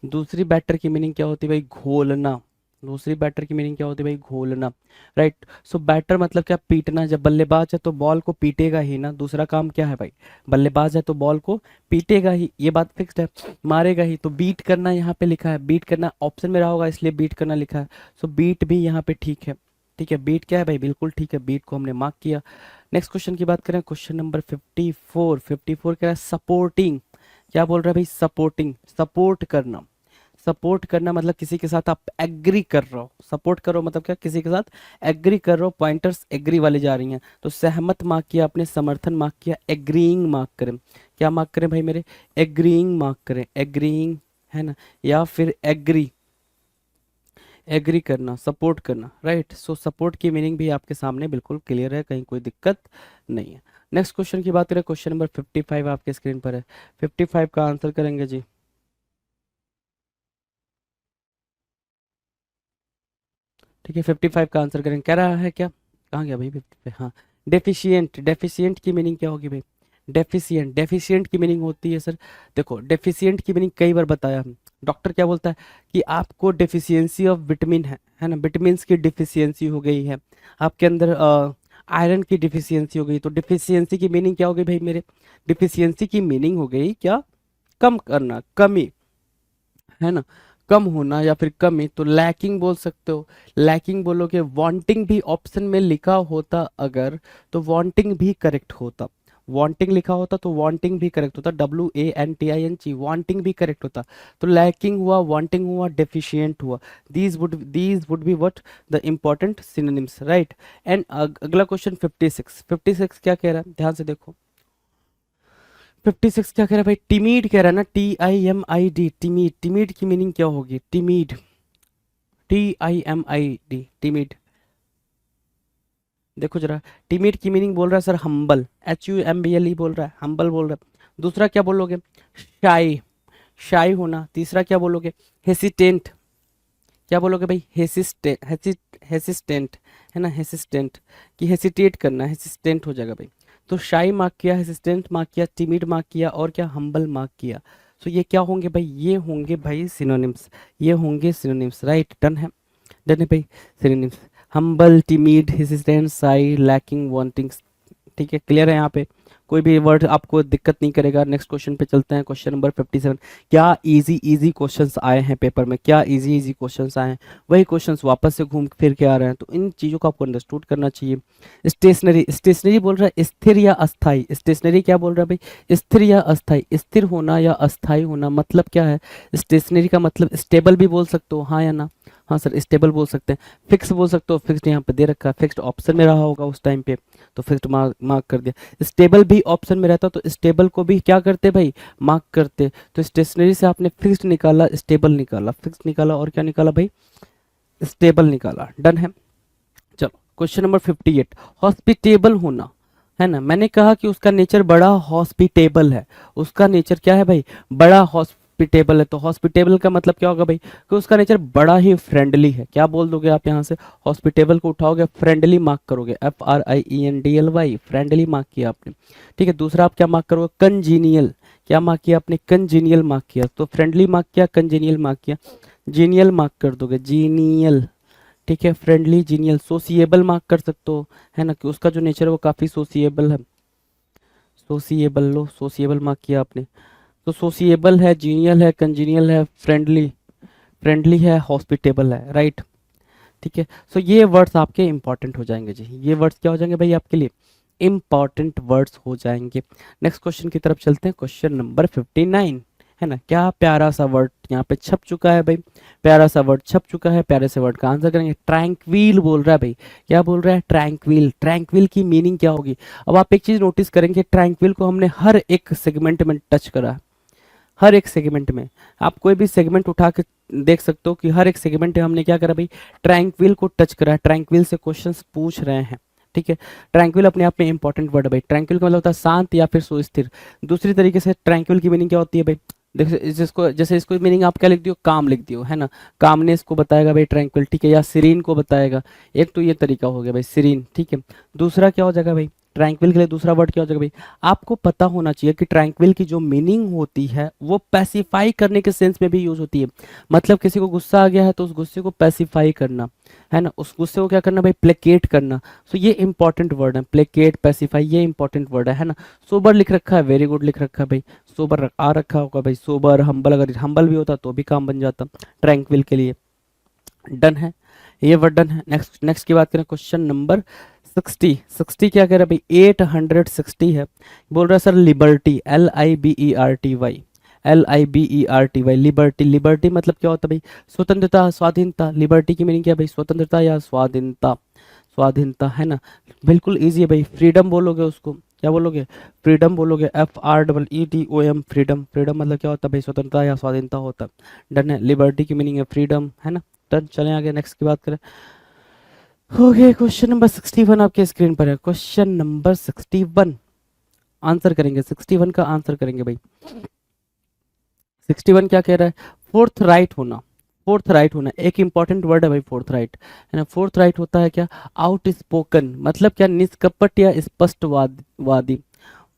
दूसरी बैटर की मीनिंग क्या होती है भाई? घोलना, दूसरी बैटर की मीनिंग क्या होती है भाई, घोलना, राइट। सो बैटर मतलब क्या, पीटना। जब बल्लेबाज है तो बॉल को पीटेगा ही ना, दूसरा काम क्या है भाई, बल्लेबाज है तो बॉल को पीटेगा ही, ये बात फिक्स्ड है, मारेगा ही। तो बीट करना यहाँ पे लिखा है, बीट करना ऑप्शन में रहा होगा इसलिए बीट करना लिखा है। सो बीट भी यहाँ पे ठीक है, ठीक है, बीट क्या है भाई, बिल्कुल ठीक है, बीट को हमने मार्क किया। नेक्स्ट क्वेश्चन की बात करें, क्वेश्चन नंबर 54। 54 क्या है, सपोर्टिंग। क्या बोल रहा है भाई, सपोर्टिंग, सपोर्ट करना। सपोर्ट करना मतलब किसी के साथ आप एग्री कर रहे हो, सपोर्ट करो मतलब क्या, किसी के साथ एग्री कर रहे हो, पॉइंटर्स एग्री वाली जा रही हैं। तो सहमत मार्क किया आपने, समर्थन मार्क किया, एग्रीइंग मार्क करें। क्या मार्क करें भाई मेरे, एग्रीइंग मार्क करें, एग्रीइंग है ना, या फिर एग्री, एग्री करना, सपोर्ट करना, राइट। सो सपोर्ट की मीनिंग भी आपके सामने बिल्कुल क्लियर है, कहीं कोई दिक्कत नहीं है। नेक्स्ट क्वेश्चन की बात करें, क्वेश्चन नंबर 55 आपके स्क्रीन पर है। 55 का आंसर करेंगे जी। ठीक है, 55 का आंसर करेंगे। कह रहा है क्या, कहाँ गया भाई 55, हाँ, डेफिशिएंट। डेफिशिएंट की मीनिंग क्या होगी भाई, डेफिशिएंट, डेफिशिएंट की मीनिंग होती है सर, देखो डेफिशिएंट की मीनिंग कई बार बताया हम। डॉक्टर क्या बोलता है कि आपको डेफिशिएंसी ऑफ विटामिन है ना, विटामिन की डिफिशियंसी हो गई है, आपके अंदर आयरन की डिफिशियंसी हो गई। तो डिफिशियंसी की मीनिंग क्या हो गई भाई मेरे, डिफिशियंसी की मीनिंग हो गई क्या, कम करना, कमी, है ना, कम होना या फिर कमी। तो लैकिंग बोल सकते हो, लैकिंग बोलोगे। वांटिंग भी ऑप्शन में लिखा होता अगर, तो वांटिंग भी करेक्ट होता, वांटिंग लिखा होता तो वांटिंग भी करेक्ट होता, WANTING, वांटिंग भी करेक्ट होता। तो लैकिंग हुआ, वांटिंग हुआ, डेफिशिएंट हुआ। These would be what, the important synonyms, right. And अगला क्वेश्चन 56। 56 क्या कह रहा है, ध्यान से देखो। 56 क्या कह रहा है भाई, टिमीड कह रहा है ना, TIMID, टिमीड। टिमीड की मीनिंग क्या होगी, टिमीड, TIMID, टिमीड। देखो जरा, टिमीड की मीनिंग बोल रहा है सर हम्बल, HUMBLE बोल रहा है, हम्बल बोल रहा है। दूसरा क्या बोलोगे, शाई, शाई होना। तीसरा क्या बोलोगे, हेसिटेंट। क्या बोलोगे भाई, हेसिस्टेंट, है ना, हेसिस्टेंट, कि हेसिटेट करना, हेसिस्टेंट हो जाएगा भाई। तो शाई मार्क किया, हेसिस्टेंट मार्क किया, टिमिड मार्क किया, और क्या, हम्बल मार्क किया। सो ये क्या होंगे भाई, ये होंगे भाई सिनोनिम्स, ये होंगे सिनोनिम्स, राइट। डन है, डन है भाई, सिनोनिम्स, हम्बल, टिमिड, हेसिस्टेंट, शाई, लैकिंग, वांटिंग। ठीक है, क्लियर है, यहाँ पे कोई भी वर्ड आपको दिक्कत नहीं करेगा। नेक्स्ट क्वेश्चन पे चलते हैं, क्वेश्चन नंबर 57। क्या इजी इजी क्वेश्चंस आए हैं पेपर में, क्या इजी इजी क्वेश्चंस आए हैं, वही क्वेश्चंस वापस से घूम फिर के आ रहे हैं, तो इन चीज़ों को आपको अंडरस्टूड करना चाहिए। स्टेशनरी, स्टेशनरी बोल रहा है स्थिर या अस्थाई, स्टेशनरी क्या बोल रहा है भाई, स्थिर या अस्थाई, स्थिर होना या अस्थाई होना, मतलब क्या है, स्टेशनरी का मतलब स्टेबल भी बोल सकते हो, हाँ या ना, हाँ सर स्टेबल बोल सकते हैं। फिक्स बोल सकते हो, फिक्स्ड यहाँ पे दे रखा है, फिक्स्ड ऑप्शन में रहा होगा उस टाइम पे, तो फिक्स्ड मार्क मार्क कर दिया। स्टेबल भी ऑप्शन में रहता तो स्टेबल को भी क्या करते भाई, मार्क करते। तो स्टेशनरी से आपने फिक्स्ड निकाला, स्टेबल निकाला, फिक्स्ड निकाला, और क्या निकाला भाई, स्टेबल निकाला। डन है, चलो क्वेश्चन नंबर 58। हॉस्पिटेबल होना, है ना, मैंने कहा कि उसका नेचर बड़ा हॉस्पिटेबल है, उसका नेचर क्या है भाई, बड़ा हॉस्पिटेबल है। तो हॉस्पिटेबल का मतलब क्या होगा भाई, कि उसका नेचर बड़ा ही फ्रेंडली है। क्या बोल दोगे आप यहाँ से, हॉस्पिटेबल को उठाओगे, फ्रेंडली मार्क करोगे, FRIENDLY, फ्रेंडली मार्क किया आपने। ठीक है, दूसरा आप क्या मार्क करोगे, कंजीनियल। क्या मार्क किया आपने, कंजीनियल मार्क किया। तो फ्रेंडली मार्क किया, कंजीनियल मार्क किया, जीनियल मार्क कर दोगे, जीनियल। ठीक है, फ्रेंडली, जीनियल। सोसिएबल मार्क कर सकते हो, है ना, कि उसका जो नेचर है वो काफ़ी सोसिएबल है, सोसिएबल, लो सोसिएबल मार्क किया आपने। तो सोसिएबल है, जीनियल है, कंजीनियल है, फ्रेंडली, फ्रेंडली है, हॉस्पिटेबल है, राइट। ठीक है, सो ये वर्ड्स आपके इंपॉर्टेंट हो जाएंगे जी, ये वर्ड्स क्या हो जाएंगे भाई आपके लिए, इंपॉर्टेंट वर्ड्स हो जाएंगे। नेक्स्ट क्वेश्चन की तरफ चलते हैं, क्वेश्चन नंबर 59, है ना। क्या प्यारा सा वर्ड यहाँ पे छप चुका है भाई, प्यारा सा वर्ड छप चुका है, प्यारे से वर्ड का आंसर करेंगे। ट्रैंक्विल बोल रहा है भाई, क्या बोल रहा है, ट्रैंक्विल। ट्रैंक्विल की मीनिंग क्या होगी, अब आप एक चीज नोटिस करेंगे, ट्रैंक्विल को हमने हर एक सेगमेंट में टच करा है, हर एक सेगमेंट में। आप कोई भी सेगमेंट उठा के देख सकते हो कि हर एक सेगमेंट में हमने क्या करा भाई, ट्रैंक्विल को टच करा है, ट्रैंक्विल से क्वेश्चंस पूछ रहे हैं। ठीक है, ट्रैंक्विल अपने आप में इंपॉर्टेंट वर्ड है भाई। ट्रैंक्विल का मतलब होता है शांत या फिर सुस्थिर। दूसरी तरीके से ट्रैंक्विल की मीनिंग क्या होती है भाई, देखो जिसको, जैसे इसको मीनिंग आप क्या लिख दियो, काम लिख दियो, है ना, कामनेस को बताएगा भाई ट्रैंक्विल। ठीक है, या सीरीन को बताएगा, एक तो ये तरीका हो गया भाई, सीरीन। ठीक है, दूसरा क्या हो जाएगा भाई, ट्रैंक्विल के लिए दूसरा वर्ड क्या हो जाएगा भाई? आपको पता होना चाहिए कि ट्रैंक्विल की जो मीनिंग होती है वो पैसिफाई करने के सेंस में भी यूज होती है। मतलब किसी को गुस्सा आ गया है तो उस गुस्से को पैसिफाई करना, है ना, उस गुस्से को क्या करना भाई? प्लेकेट करना। सो ये इंपॉर्टेंट वर्ड है, प्लेकेट, पैसिफाई, ये इंपॉर्टेंट वर्ड है ना। सोबर लिख रखा है, वेरी गुड लिख रखा है भाई, सोबर आ रखा होगा भाई, सोबर, हम्बल, अगर हम्बल भी होता तो भी काम बन जाता ट्रैंक्विल के लिए। डन है, ये वर्ड डन है। नेक्स्ट नेक्स्ट की बात करें, क्वेश्चन नंबर 60। 60 क्या कह रहा है भाई? 860 है। बोल रहा है sir liberty, LIBERTY, LIBERTY, liberty. Liberty मतलब क्या होता है भाई? स्वतंत्रता, स्वाधीनता। लिबर्टी की मीनिंग क्या है भाई? स्वतंत्रता या स्वाधीनता, स्वाधीनता, है ना। बिल्कुल इजी है भाई। फ्रीडम बोलोगे उसको, क्या बोलोगे? फ्रीडम बोलोगे, FREEDOM, फ्रीडम। फ्रीडम मतलब क्या होता है भाई? स्वतंत्रता या स्वाधीनता होता है। डन है, लिबर्टी की मीनिंग है फ्रीडम, है ना। डन, चलें आगे, नेक्स्ट की बात करें। ओके, क्वेश्चन नंबर 61 आपके स्क्रीन पर है। क्वेश्चन नंबर 61 आंसर करेंगे, 61 का आंसर करेंगे भाई। 61 क्या कह रहा है? फोर्थ राइट होना, फोर्थ राइट होना एक इंपॉर्टेंट वर्ड है भाई, फोर्थ राइट, है ना। फोर्थ राइट होता है क्या? आउट स्पोकन, मतलब क्या? निष्कपट या स्पष्टवादी।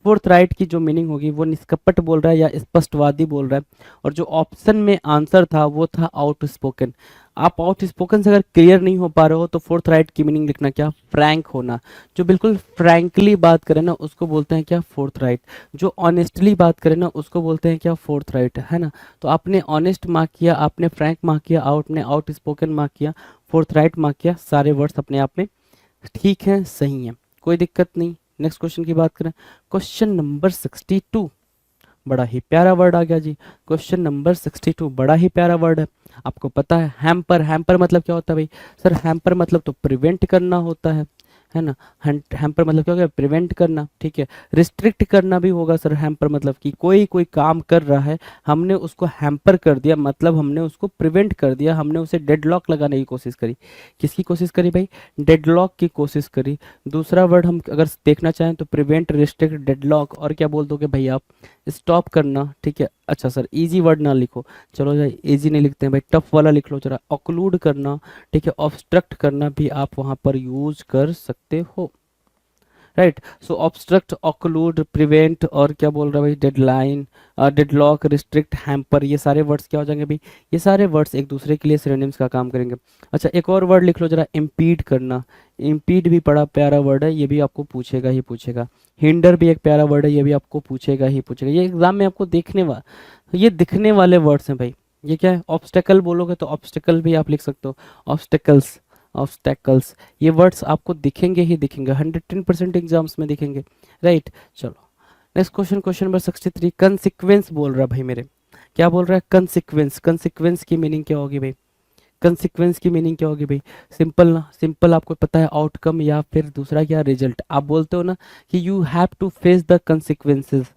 फोर्थ राइट की जो मीनिंग होगी वो निष्कपट बोल रहा है या स्पष्टवादी बोल रहा है। और जो ऑप्शन में आंसर था वो था आउट स्पोकन। आप आउट स्पोकन से अगर क्लियर नहीं हो पा रहे हो तो फोर्थ राइट की मीनिंग लिखना क्या? फ्रैंक होना। जो बिल्कुल फ्रैंकली बात करे ना उसको बोलते हैं क्या? Fourth right. जो ऑनेस्टली बात करे ना उसको बोलते हैं क्या? फोर्थ राइट, है ना। तो आपने ऑनेस्ट मार्क किया, आपने फ्रैंक मार्क किया, आपने आउट स्पोकन मार्क किया, फोर्थ राइट मार्क किया, सारे वर्ड्स अपने आप में ठीक है, सही है, कोई दिक्कत नहीं। नेक्स्ट क्वेश्चन की बात करें, क्वेश्चन नंबर 62, बड़ा ही प्यारा वर्ड आ गया जी। क्वेश्चन नंबर 62 बड़ा ही प्यारा वर्ड है। आपको पता है हैम्पर, हैम्पर मतलब क्या होता है भाई? सर हैम्पर मतलब तो प्रिवेंट करना होता है ना। हैम्पर मतलब क्या हो गया? प्रिवेंट करना, ठीक है। रिस्ट्रिक्ट करना भी होगा सर हैम्पर मतलब कि कोई काम कर रहा है, हमने उसको हैम्पर कर दिया, मतलब हमने उसको प्रिवेंट कर दिया, हमने उसे डेडलॉक लगाने की कोशिश करी। किसकी कोशिश करी भाई? डेडलॉक की कोशिश करी। दूसरा वर्ड हम अगर देखना चाहें तो प्रिवेंट, रिस्ट्रिक्ट, डेडलॉक, और क्या बोल दोगे भाई आप? स्टॉप करना, ठीक है। अच्छा सर इजी वर्ड ना लिखो, चलो भाई इजी नहीं लिखते हैं भाई, टफ वाला लिख लो जरा। ऑक्लूड करना, ठीक है। ऑब्स्ट्रक्ट करना भी आप वहां पर यूज कर सकते हो, राइट। सो ऑब्स्ट्रक्ट, ऑक्लूड, प्रिवेंट, और क्या बोल रहा है भाई? डेडलाइन, डेडलॉक, रिस्ट्रिक्ट, हैम्पर, ये सारे वर्ड्स क्या हो जाएंगे भाई? ये सारे वर्ड्स एक दूसरे के लिए सिनोनिम्स का काम करेंगे। अच्छा एक और वर्ड लिख लो जरा, इम्पीड करना। इम्पीड भी बड़ा प्यारा वर्ड है, ये भी आपको पूछेगा ही पूछेगा। हिंडर भी एक प्यारा वर्ड है, ये भी आपको पूछेगा ही पूछेगा, ये एग्जाम में आपको ये दिखने वाले वर्ड्स हैं भाई। ये क्या है? ऑब्स्टेकल बोलोगे तो ऑब्स्टेकल भी आप लिख सकते हो, ऑब्स्टेकल्स, ऑब्स्टेकल्स, ये वर्ड्स आपको दिखेंगे ही दिखेंगे, 110% एग्जाम्स में दिखेंगे, राइट। चलो next question, question number 63, consequence बोल रहा है भाई मेरे। क्या बोल रहा है? कंसिक्वेंस। कंसिक्वेंस की मीनिंग क्या होगी भाई? कंसिक्वेंस की मीनिंग क्या होगी भाई? सिंपल ना, सिंपल आपको पता है, आउटकम या फिर दूसरा क्या? रिजल्ट। आप बोलते हो ना कि you have to face the consequences,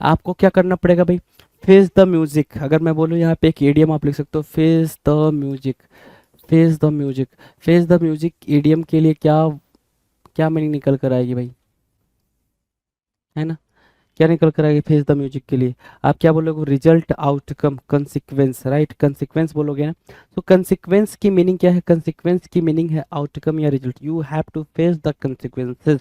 आपको क्या करना पड़ेगा भाई? Face the music. अगर मैं बोलूँ यहाँ पे एक ईडियम आप लिख सकते हो, face the music, face the music. Face the music idiom के लिए क्या क्या मीनिंग निकल कर आएगी भाई? है ना, क्या निकल कर आएगी फेस द म्यूजिक के लिए? आप क्या बोलोगे? Result, outcome, consequence, right. Consequence बोलोगे ना। तो कंसिक्वेंस की मीनिंग क्या है? कंसिक्वेंस की मीनिंग है आउटकम या result. You have to face the consequences,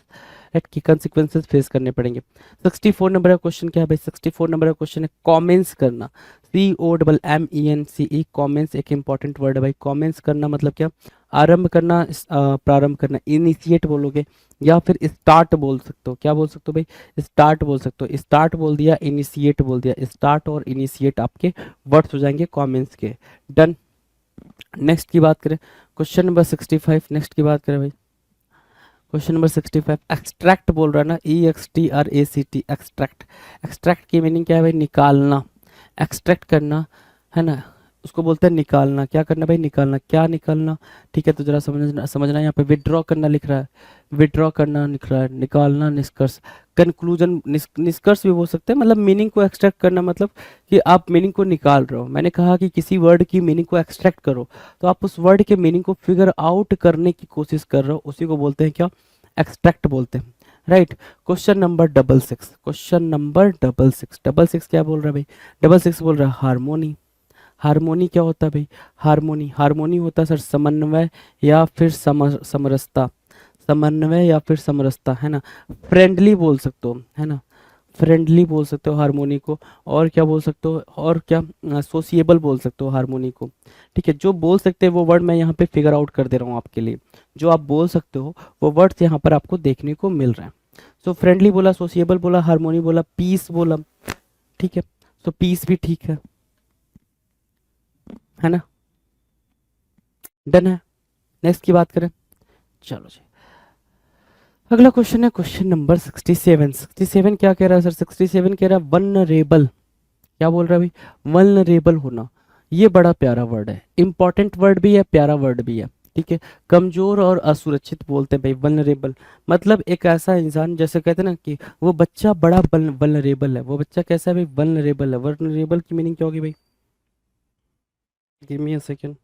right, कि कंसिक्वेंसेस फेस करने पड़ेंगे। 64 नंबर का क्वेश्चन क्या है भाई? 64 नंबर का क्वेश्चन है कॉमेंस करना, COMMENCE, कॉमेंस एक इंपॉर्टेंट वर्ड है भाई। कॉमेंस करना मतलब क्या? आरंभ करना, प्रारंभ करना, इनिशिएट बोलोगे या फिर स्टार्ट बोल सकते हो। क्या बोल सकते हो भाई? स्टार्ट बोल सकते हो। स्टार्ट बोल दिया, इनिशिएट बोल दिया, स्टार्ट और इनिशिएट आपके वर्ड्स हो जाएंगे कॉमेंट्स के। डन। नेक्स्ट की बात करें, क्वेश्चन नंबर 65, नेक्स्ट की बात करें भाई। क्वेश्चन नंबर 65, एक्सट्रैक्ट बोल रहा है ना, EXTRACT, एक्सट्रैक्ट। एक्सट्रैक्ट की मीनिंग क्या है भाई? निकालना, एक्सट्रैक्ट करना, है ना, उसको बोलते हैं निकालना। क्या करना भाई? निकालना। क्या निकालना? ठीक है, तो जरा समझना यहाँ पे विड्रॉ करना लिख रहा है, विड्रॉ करना लिख रहा है, निकालना, निष्कर्ष, कंक्लूजन, निष्कर्ष भी बोल सकते हैं। मतलब मीनिंग को एक्सट्रैक्ट करना, मतलब कि आप मीनिंग को निकाल रहे हो। मैंने कहा कि किसी वर्ड की मीनिंग को एक्सट्रैक्ट करो, तो आप उस वर्ड के मीनिंग को फिगर आउट करने की कोशिश कर रहे हो, उसी को बोलते हैं क्या? एक्सट्रैक्ट बोलते हैं, right. Question number 66, question number 66, 66 क्या बोल रहा है भाई? 66 बोल रहा है हारमोनी। हारमोनी क्या होता है भाई? हारमोनी, हारमोनी होता है सर समन्वय या फिर समरसता। समन्वय या फिर समरसता, है ना। फ्रेंडली बोल सकते हो, है ना, फ्रेंडली बोल सकते हो हारमोनी को। और क्या बोल सकते हो, और क्या, सोशिएबल बोल सकते हो हारमोनी को। ठीक है, जो बोल सकते हैं वो वर्ड मैं यहाँ पे फिगर आउट कर दे रहा हूँ आपके लिए। जो आप बोल सकते हो वो वर्ड्स यहाँ पर आपको देखने को मिल रहे हैं। सो फ्रेंडली बोला, सोशिएबल बोला, हारमोनी बोला, पीस बोला। ठीक है, सो पीस भी ठीक है ना। डन है। नेक्स्ट की बात करें, चलो जी। अगला क्वेश्चन है क्वेश्चन नंबर 67। 67 क्या कह रहा है सर? 67 कह रहा है वल्नरेबल। क्या बोल रहा है भाई? वल्नरेबल होना। ये बड़ा प्यारा वर्ड है, इंपॉर्टेंट वर्ड भी है, प्यारा वर्ड भी है। ठीक है, कमजोर और असुरक्षित बोलते हैं भाई वल्नरेबल। मतलब एक ऐसा इंसान, जैसे कहते हैं ना कि वो बच्चा बड़ा वल्नरेबल है। वो बच्चा कैसा है भाई? वल्नरेबल है। वल्नरेबल की मीनिंग क्या होगी भाई? Give me a second.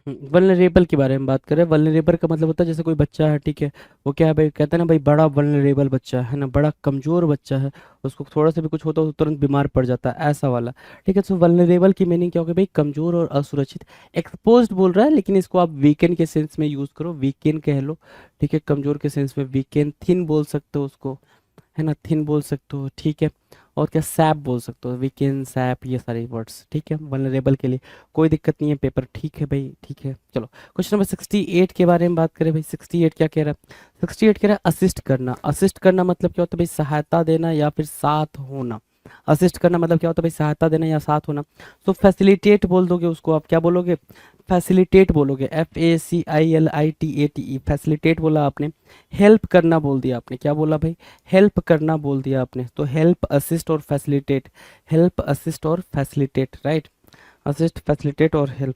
Vulnerable के बारे में बात करें। वल्नरेबल का मतलब होता है जैसे कोई बच्चा है, ठीक है, वो क्या है भाई, कहते हैं ना भाई बड़ा वल्नरेबल बच्चा है ना, बड़ा कमजोर बच्चा है। उसको थोड़ा सा भी कुछ होता है तो तुरंत बीमार पड़ जाता है, ऐसा वाला। ठीक है, तो वल्नरेबल की मीनिंग क्या होगी भाई? कमजोर और असुरक्षित। एक्सपोज्ड बोल रहा है, लेकिन इसको आप वीकेंड के सेंस में यूज करो, वीकेंड कह लो। ठीक है, कमजोर के सेंस में वीकेंड, थिन बोल सकते हो उसको, है ना, थिन बोल सकते हो। ठीक है, और क्या, सैप बोल सकते हो, वीकेंड, सैप, ये सारे वर्ड्स ठीक है वल्नरेबल के लिए। कोई दिक्कत नहीं है पेपर, ठीक है भाई, ठीक है। चलो क्वेश्चन नंबर 68 के बारे में बात करें भाई। 68 क्या कह रहा है? 68 कह रहा है असिस्ट करना। असिस्ट करना मतलब क्या होता है भाई? सहायता देना या फिर साथ होना। असिस्ट करना मतलब क्या होता है भाई? सहायता देना या साथ होना। तो फैसिलिटेट बोल दोगे उसको, आप क्या बोलोगे? फैसिलिटेट बोलोगे, FACILITATE, फैसिलिटेट बोला आपने। हेल्प करना बोल दिया आपने, क्या बोला भाई? हेल्प करना बोल दिया आपने। तो हेल्प, असिस्ट और फैसिलिटेट, हेल्प, असिस्ट और फैसिलिटेट, राइट। असिस्ट, फैसिलिटेट और हेल्प।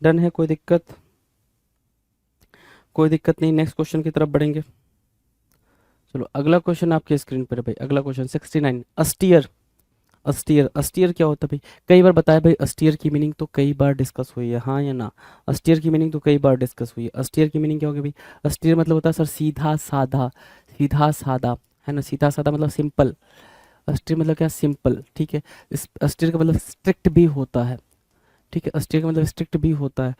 डन है, कोई दिक्कत? कोई दिक्कत नहीं, नेक्स्ट क्वेश्चन की तरफ बढ़ेंगे। चलो अगला क्वेश्चन आपके स्क्रीन पर है भाई। अगला क्वेश्चन 69, अस्टियर। अस्टियर, अस्टियर क्या होता है भाई? कई बार बताया भाई, अस्टियर की मीनिंग तो कई बार डिस्कस हुई है, हाँ या ना? अस्टियर की मीनिंग तो कई बार डिस्कस हुई है। अस्टियर की मीनिंग क्या होगी भाई? अस्टियर मतलब होता है सर सीधा साधा, सीधा साधा, है ना, सीधा साधा मतलब सिंपल। अस्टियर मतलब क्या? सिंपल। ठीक है, इस अस्टियर का मतलब स्ट्रिक्ट भी होता है। ठीक है, अस्टियर का मतलब स्ट्रिक्ट भी होता है।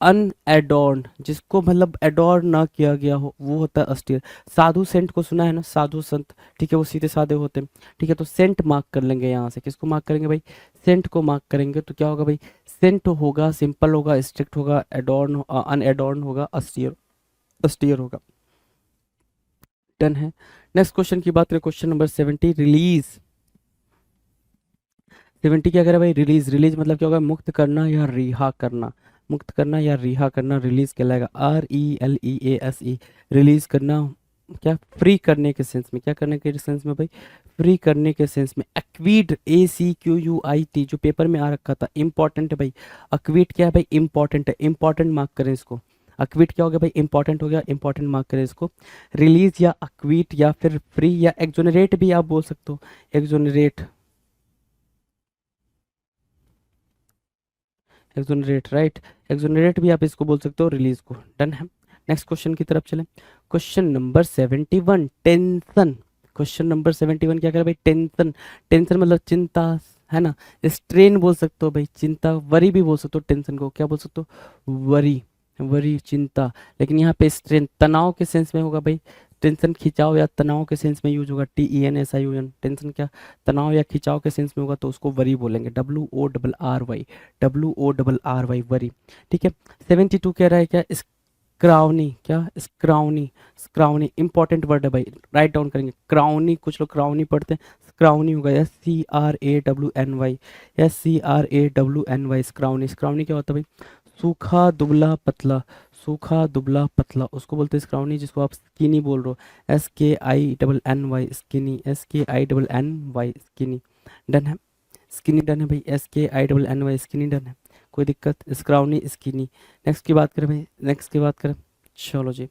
अनएडॉर्न, जिसको मतलब एडॉर्न ना किया गया हो, वो होता है अस्टियर। साधु सेंट को सुना है ना, साधु संत, ठीक है, वो सीधे साधे होते हैं। ठीक है, तो सेंट मार्क कर लेंगे यहाँ से। किसको मार्क करेंगे भाई? सेंट को मार्क करेंगे। तो क्या होगा भाई? सेंट होगा, सिंपल होगा, स्ट्रिक्ट होगा, एडॉर्न, अनएडॉर्न होगा, अस्टियर, अस्टियर होगा। डन है। नेक्स्ट क्वेश्चन की बात करें, क्वेश्चन नंबर 70, रिलीज। 70 क्या करे भाई? रिलीज। रिलीज मतलब क्या होगा? मुक्त करना या रिहा करना। मुक्त करना या रिहा करना रिलीज कहलाएगा। RELEASE, रिलीज करना। क्या? फ्री करने के सेंस में। क्या करने के सेंस में भाई? फ्री करने के सेंस में। एक्वीट, ACQUIT, जो पेपर में आ रखा था, इंपॉर्टेंट है भाई। अक्वीट क्या है भाई? इंपॉर्टेंट है, इंपॉर्टेंट मार्क करें इसको। अक्वीट क्या हो गया भाई? इंपॉर्टेंट हो गया, इंपॉर्टेंट मार्क करें इसको। रिलीज या अक्वीट या फिर फ्री या एक्सोनरेट भी आप बोल सकते हो। Exonerate, exonerate, right. एक्सोनरेट भी आप इसको बोल सकते हो, रिलीज को। डन है। नेक्स्ट क्वेश्चन की तरफ चलें। Question number 71, tension. Question number 71 क्या कर भाई? टेंशन। टेंशन मतलब चिंता, है ना। स्ट्रेन बोल सकते हो भाई, चिंता। वरी भी बोल सकते हो टेंशन को, क्या बोल सकते हो? वरी, वरी, चिंता। लेकिन यहाँ पे स्ट्रेन तनाव के सेंस में होगा भाई। टेंशन खिंचाव या तनाव के सेंस में यूज होगा, TENSION। टेंशन क्या? तनाव या खिंचाव के सेंस में होगा, तो उसको वरी बोलेंगे, WORRY, WORRY, वरी। ठीक है, 72 कह रहा है क्या? स्क्राउनी। क्या? स्क्राउनी, स्क्राउनी इंपॉर्टेंट वर्ड है भाई, राइट डाउन करेंगे। क्राउनी, कुछ लोग क्राउनी पढ़ते हैं, स्क्राउनी होगा, SCRAWNY, SCRAWNY, स्क्राउनी। स्क्राउनी क्या होता है भाई? सूखा दुबला पतला, सूखा दुबला पतला, उसको बोलते हैं स्क्राउनी, जिसको आप स्किनी बोल रहे हो, SKINNY, skinny, SKINNY, skinny. Done है, स्किनी डन है भाई, SKINNY, स्किनी डन है, कोई दिक्कत? स्क्राउनी, स्किनी। नेक्स्ट की बात करें भाई, नेक्स्ट की बात करें, चलो जी।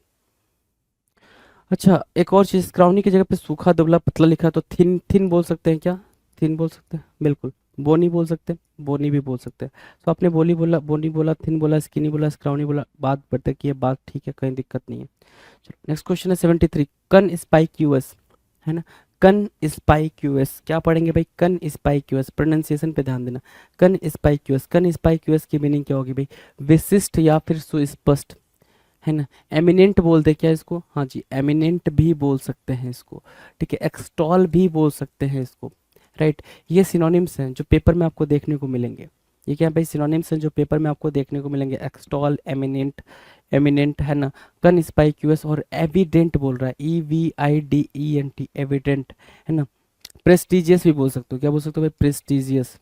अच्छा, एक और चीज़, स्क्राउनी की जगह पे सूखा दुबला पतला लिखा है, तो थिन, थिन बोल सकते हैं क्या? थिन बोल सकते हैं, बिल्कुल। बोनी बोल सकते हैं, बोनी भी बोल सकते हैं। तो आपने बोली बोला, बोनी बोला, थिन बोला, स्किनी बोला, स्क्राउनी बोला, बात बढ़ते की है, बात ठीक है, कहीं दिक्कत नहीं है। चलो नेक्स्ट क्वेश्चन है 73, कन स्पाइक्यूअस, है ना। कनस्पाइक्यूएस, क्या पढ़ेंगे भाई? कनस्पाइक्यूएस, प्रोनाउंसिएशन पे ध्यान देना। कनस्पाइक्यूएस, कनस्पाइक्यूएस की मीनिंग क्या होगी भाई? विशिष्ट या फिर सुस्पष्ट, है ना। एमिनेंट बोलते क्या इसको? हाँ जी, एमिनेंट भी बोल सकते हैं इसको, ठीक है। एक्सटॉल भी बोल सकते हैं इसको, राइट। ये सिनोनिम्स हैं जो पेपर में आपको देखने को मिलेंगे। ये क्या है भाई? सिनोनिम्स हैं जो पेपर में आपको देखने को मिलेंगे। एक्सटॉल, एमिनेंट, एमिनेंट, है ना। कनस्पाइक्यूअस और एविडेंट बोल रहा है, EVIDENT, एविडेंट, है ना। प्रेस्टिजियस भी बोल सकते हो, क्या बोल सकते हो भाई? Prestigious,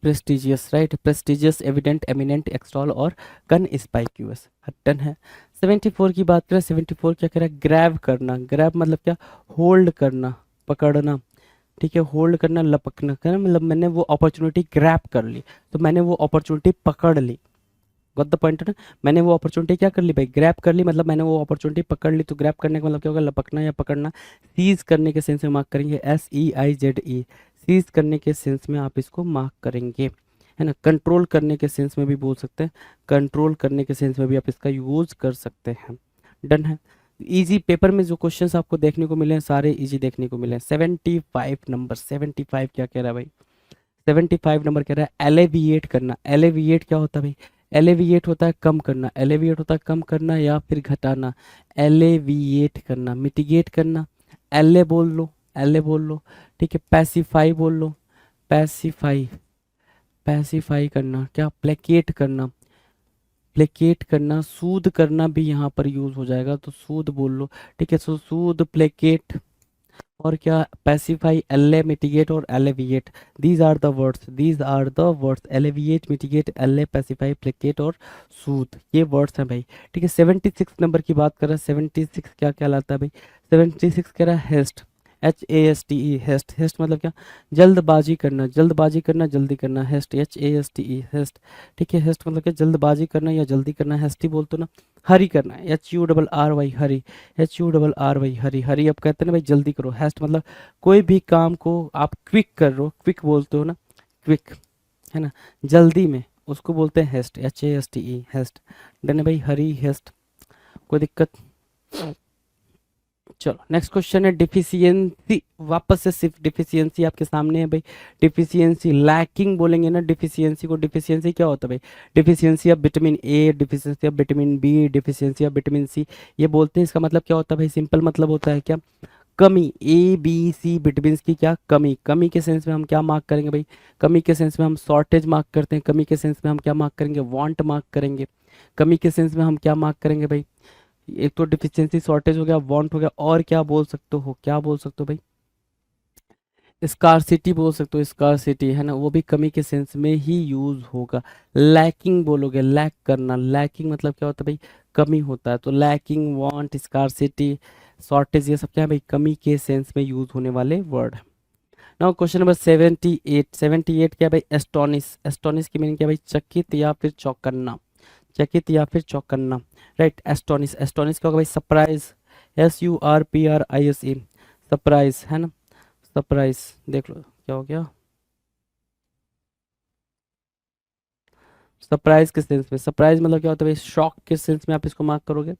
prestigious, right. Prestigious, evident, eminent, extol और कनस्पाइक्यूअस। डन है। 74 की बात करें, 74 क्या कह रहा है? ग्रैब करना। ग्रैब मतलब क्या? होल्ड करना, पकड़ना, ठीक है। होल्ड करना, लपकना, कहना मतलब मैंने वो अपॉर्चुनिटी ग्रैब कर ली, तो मैंने वो अपॉर्चुनिटी पकड़ ली। गॉट द पॉइंट ना? मैंने वो अपॉर्चुनिटी क्या कर ली भाई? ग्रैब कर ली, मतलब मैंने वो अपॉर्चुनिटी पकड़ ली। तो ग्रैब करने का मतलब क्या होगा? लपकना या पकड़ना। सीज करने के सेंस में मार्क करेंगे, SEIZE, सीज करने के सेंस में आप इसको मार्क करेंगे, है ना। कंट्रोल करने के सेंस में भी बोल सकते हैं, कंट्रोल करने के सेंस में भी आप इसका यूज कर सकते हैं। डन है। इजी पेपर में जो क्वेश्चंस आपको देखने को मिले हैं सारे इजी देखने को मिले हैं। 75 नंबर, 75 क्या कह रहा है भाई? 75 नंबर कह रहा है एलेविएट करना। एलेविएट क्या होता है भाई? एलेविएट होता है कम करना, एलेविएट होता है कम करना या फिर घटाना। एलेविएट करना, मिटिगेट करना, एले बोल लो, एले बोल लो, ठीक है। पैसिफाई बोल लो, पैसिफाई, पैसिफाई करना, क्या? प्लेकेट करना, प्लेकेट करना। सूद करना भी यहाँ पर यूज हो जाएगा, तो सूद बोल लो, ठीक है। सो सूद, प्लेकेट और क्या? पैसिफाई, एले, मिटिगेट और alleviate. These are the words, these are the words, alleviate, mitigate, allay, pacify, placate और सूद, ये वर्ड्स हैं भाई, ठीक है। 76 नंबर की बात कर रहा है। 76 क्या कहलाता है भाई? 76 कह रहा है हेस्ट, HASTE, हेस्ट। हेस्ट मतलब क्या? जल्दबाजी करना, जल्दबाजी करना, जल्दी करना, हेस्ट, HASTE, हेस्ट, ठीक है। हेस्ट मतलब क्या? जल्दबाजी करना या जल्दी करना, हेस्टी बोलते हो ना। हरी करना, HURRY, हरी, HURRY, हरी। हरी अब कहते हैं ना भाई जल्दी करो। हेस्ट मतलब कोई भी काम को आप क्विक कर रहे हो, क्विक बोलते हो ना, क्विक, है ना, जल्दी में, उसको बोलते हैं हेस्ट, HASTE, हेस्ट। डन है भाई, हरी, हेस्ट, कोई दिक्कत? चलो नेक्स्ट क्वेश्चन है डिफिशियंसी। वापस से सिर्फ डिफिशियंसी आपके सामने है भाई। डिफिशियंसी, लैकिंग बोलेंगे ना डिफिशियंसी को। डिफिशियंसी क्या होता है भाई? Deficiency of vitamin A, deficiency of vitamin B, deficiency of vitamin C, ये बोलते हैं। इसका मतलब क्या होता है भाई? सिंपल मतलब होता है क्या? कमी, A B C विटामिन की क्या कमी। कमी के सेंस में हम क्या मार्क करेंगे भाई? कमी के सेंस में हम शॉर्टेज मार्क करते हैं। कमी के सेंस में हम क्या मार्क करेंगे? वांट मार्क करेंगे। कमी के सेंस में हम क्या मार्क करेंगे भाई? एक तो डिफिशियंसी, शॉर्टेज हो गया, वांट हो गया, और क्या बोल सकते हो? क्या बोल सकते हो भाई? स्कारसिटी बोल सकते हो, स्कारसिटी, है ना, वो भी कमी के सेंस में ही यूज होगा। लैकिंग बोलोगे, लैक करना। लैकिंग मतलब क्या होता है भाई? कमी होता है। तो लैकिंग, वांट, स्कारसिटी, शॉर्टेज, ये सब क्या है भाई? कमी के सेंस में यूज होने वाले वर्ड। Now question number 78। 78 क्या है भाई? एस्टोनिश। एस्टोनिश की मीनिंग क्या है भाई? चकित या फिर चौकन्ना, चकित या फिर चौकन्ना, राइट। एस्टोनिश, एस्टोनिश क्या होगा भाई? सरप्राइज, SURPRISE, सरप्राइज, है ना। सरप्राइज, देख लो क्या हो गया? सरप्राइज के सेंस में, सरप्राइज मतलब क्या होता है भाई? शॉक के सेंस में आप इसको मार्क करोगे,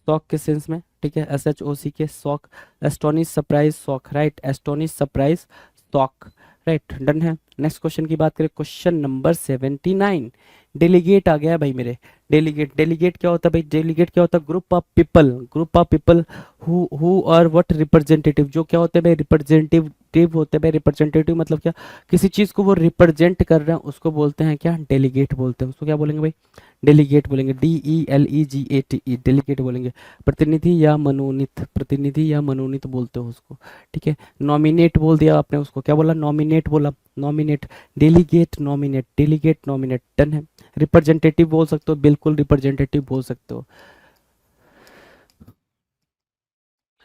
शॉक के सेंस में, ठीक है। SHOC के, shock. Astonish, surprise, shock, right. Astonish, surprise, shock, right. Done है। नेक्स्ट क्वेश्चन की बात करें, क्वेश्चन नंबर 79। डेलीगेट आ गया भाई मेरे। डेलीगेट, डेलीगेट क्या होता है भाई? डेलीगेट क्या होता है? Group of people, group of people who are what representative, जो क्या होते हैं भाई? रिप्रेजेंटेटिव होते हैं भाई। रिप्रेजेंटेटिव मतलब क्या? किसी चीज को वो रिप्रेजेंट कर रहे हैं, उसको बोलते हैं क्या? डेलीगेट बोलते हैं। उसको क्या बोलेंगे भाई? डेलीगेट बोलेंगे, DELEGATE, डेलीगेट बोलेंगे। प्रतिनिधि या मनोनीत, प्रतिनिधि या मनोनीत बोलते हो उसको, ठीक है। नॉमिनेट बोल दिया आपने, उसको क्या बोला? नॉमिनेट बोला, nominate. Delegate, nominate, delegate, nominate. Done है। रिप्रेजेंटेटिव बोल सकते हो, बिल्कुल रिप्रेजेंटेटिव बोल सकते हो,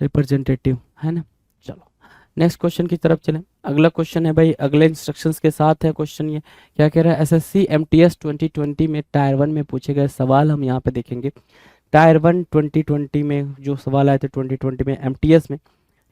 रिप्रेजेंटेटिव, है ना। चलो नेक्स्ट क्वेश्चन की तरफ चलें। अगला क्वेश्चन है भाई, अगले इंस्ट्रक्शंस के साथ है क्वेश्चन। ये क्या कह रहा है? SSC MTS 2020 में टायर 1 में पूछे गए सवाल हम यहाँ पे देखेंगे। टायर 1 2020 में जो सवाल आए थे 2020 में MTS में,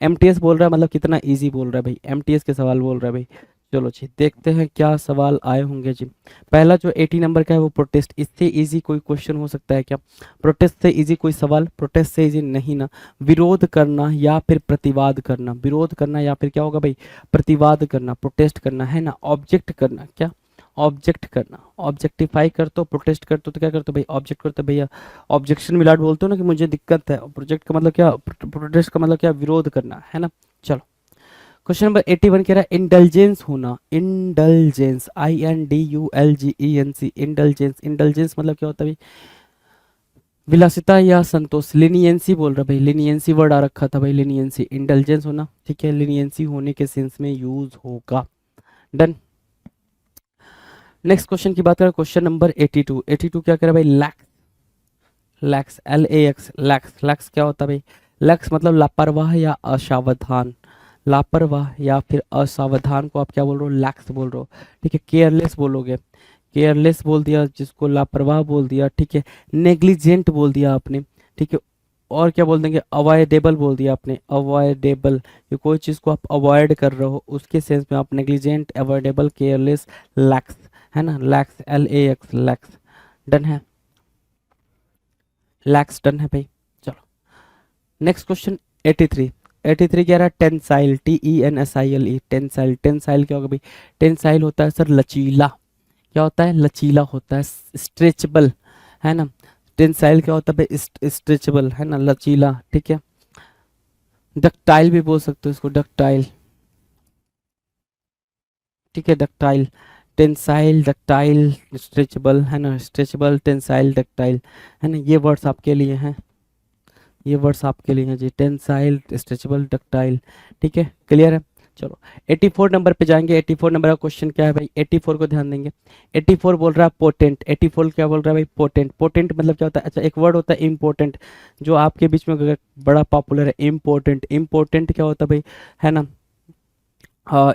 MTS बोल रहा है मतलब कितना इजी बोल रहा है भाई? MTS के सवाल बोल रहा है भाई। चलो जी देखते हैं क्या सवाल आए होंगे जी। पहला जो 80 नंबर का है वो प्रोटेस्ट, इससे इजी कोई क्वेश्चन हो सकता है क्या? प्रोटेस्ट से इजी कोई सवाल? प्रोटेस्ट से इजी नहीं ना। विरोध करना या फिर प्रतिवाद करना, विरोध करना या फिर क्या होगा भाई? प्रतिवाद करना, प्रोटेस्ट करना है ना। ऑब्जेक्ट करना, क्या? ऑब्जेक्ट करना, ऑब्जेक्टिफाई कर तो प्रोटेस्ट कर तो क्या करते हो भाई? ऑब्जेक्ट करते हो भैया। ऑब्जेक्शन मिलाट बोलते हो ना कि मुझे दिक्कत है। प्रोजेक्ट का मतलब क्या? प्रोटेस्ट का मतलब क्या? विरोध करना है ना। चलो क्वेश्चन नंबर 81 कह रहा है इंडल्जेंस होना। Indulgence, INDULGENC, indulgence. इंडल्जेंस मतलब क्या होता है भाई? विलासिता या संतोष। लिनियंसी बोल रहा भाई, लिनियंसी वर्ड आ रखा था भाई, लिनियंसी। इंडल्जेंस होना, ठीक है, लिनियंसी होने के सेंस में यूज होगा। डन। नेक्स्ट क्वेश्चन की बात करें, क्वेश्चन नंबर 82। 82 क्या कह रहा है भाई? लैक्स, लैक्स, LAX, लैक्स। लैक्स क्या होता है भाई? लैक्स मतलब लापरवाह या असावधान। लापरवाह या फिर असावधान को आप क्या बोल रहे हो? लैक्स बोल रहे हो, ठीक है। केयरलेस बोलोगे, केयरलेस बोल दिया जिसको, लापरवाह बोल दिया, ठीक है। नेग्लिजेंट बोल दिया आपने, ठीक है। और क्या बोल देंगे? अवॉइडेबल बोल दिया आपने, अवॉइडेबल। ये कोई चीज़ को आप अवॉइड कर रहे हो उसके सेंस में आप नेग्लिजेंट, अवॉइडेबल, केयरलेस, लैक्स, है ना। लैक्स, LAX, लैक्स। डन है, लैक्स डन है भाई। चलो नेक्स्ट क्वेश्चन 83। 83 कह रहा है टेंसाइल, TENSILE, टेंसाइल। टेंसाइल क्या होगा भाई? टेंसाइल होता है सर लचीला। क्या होता है? लचीला होता है, स्ट्रेचेबल, है ना। टेंसाइल क्या होता है भाई? स्ट्रेचेबल, है ना, लचीला, ठीक है। डक्टाइल भी बोल सकते हो इसको, डक्टाइल, ठीक है, डक्टाइल। टेंसाइल, डक्टाइल, स्ट्रेचेबल, है ना, स्ट्रेचेबल, टेंसाइल, डक्टाइल, है ना। ये वर्ड्स आपके लिए हैं, ये वर्ड्स आपके लिए हैं जी। टेंसाइल, स्ट्रेचेबल, डक्टाइल, ठीक है, क्लियर है। चलो 84 नंबर पे जाएंगे। 84 नंबर का क्वेश्चन क्या है भाई? 84 को ध्यान देंगे। 84 बोल रहा है पोटेंट। 84 क्या बोल रहा है भाई? पोटेंट। पोटेंट मतलब क्या होता है? अच्छा एक वर्ड होता है इम्पोर्टेंट, जो आपके बीच में अगर बड़ा पॉपुलर है, इम्पोर्टेंट। इम्पोर्टेंट क्या होता है भाई? है ना।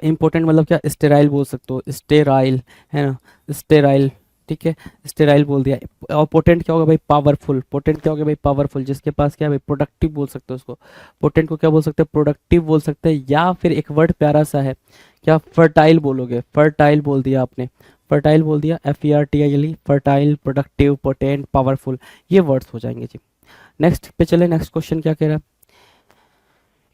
इम्पोर्टेंट मतलब क्या? स्टेराइल बोल सकते हो, स्टेराइल, है ना, स्टेराइल, ठीक है, स्टेराइल बोल दिया। और पोटेंट क्या होगा भाई? पावरफुल। पोटेंट क्या होगा भाई? पावरफुल, जिसके पास क्या है भाई? प्रोडक्टिव बोल सकते हो उसको। पोटेंट को क्या बोल सकते हैं? प्रोडक्टिव बोल सकते हैं। या फिर एक वर्ड प्यारा सा है, क्या? फर्टाइल बोलोगे, फर्टाइल बोल दिया आपने, फर्टाइल बोल दिया, FERTILE, fertile, productive, potent, powerful, ये वर्ड्स हो जाएंगे जी। नेक्स्ट पे चले। नेक्स्ट क्वेश्चन क्या कह रहा है?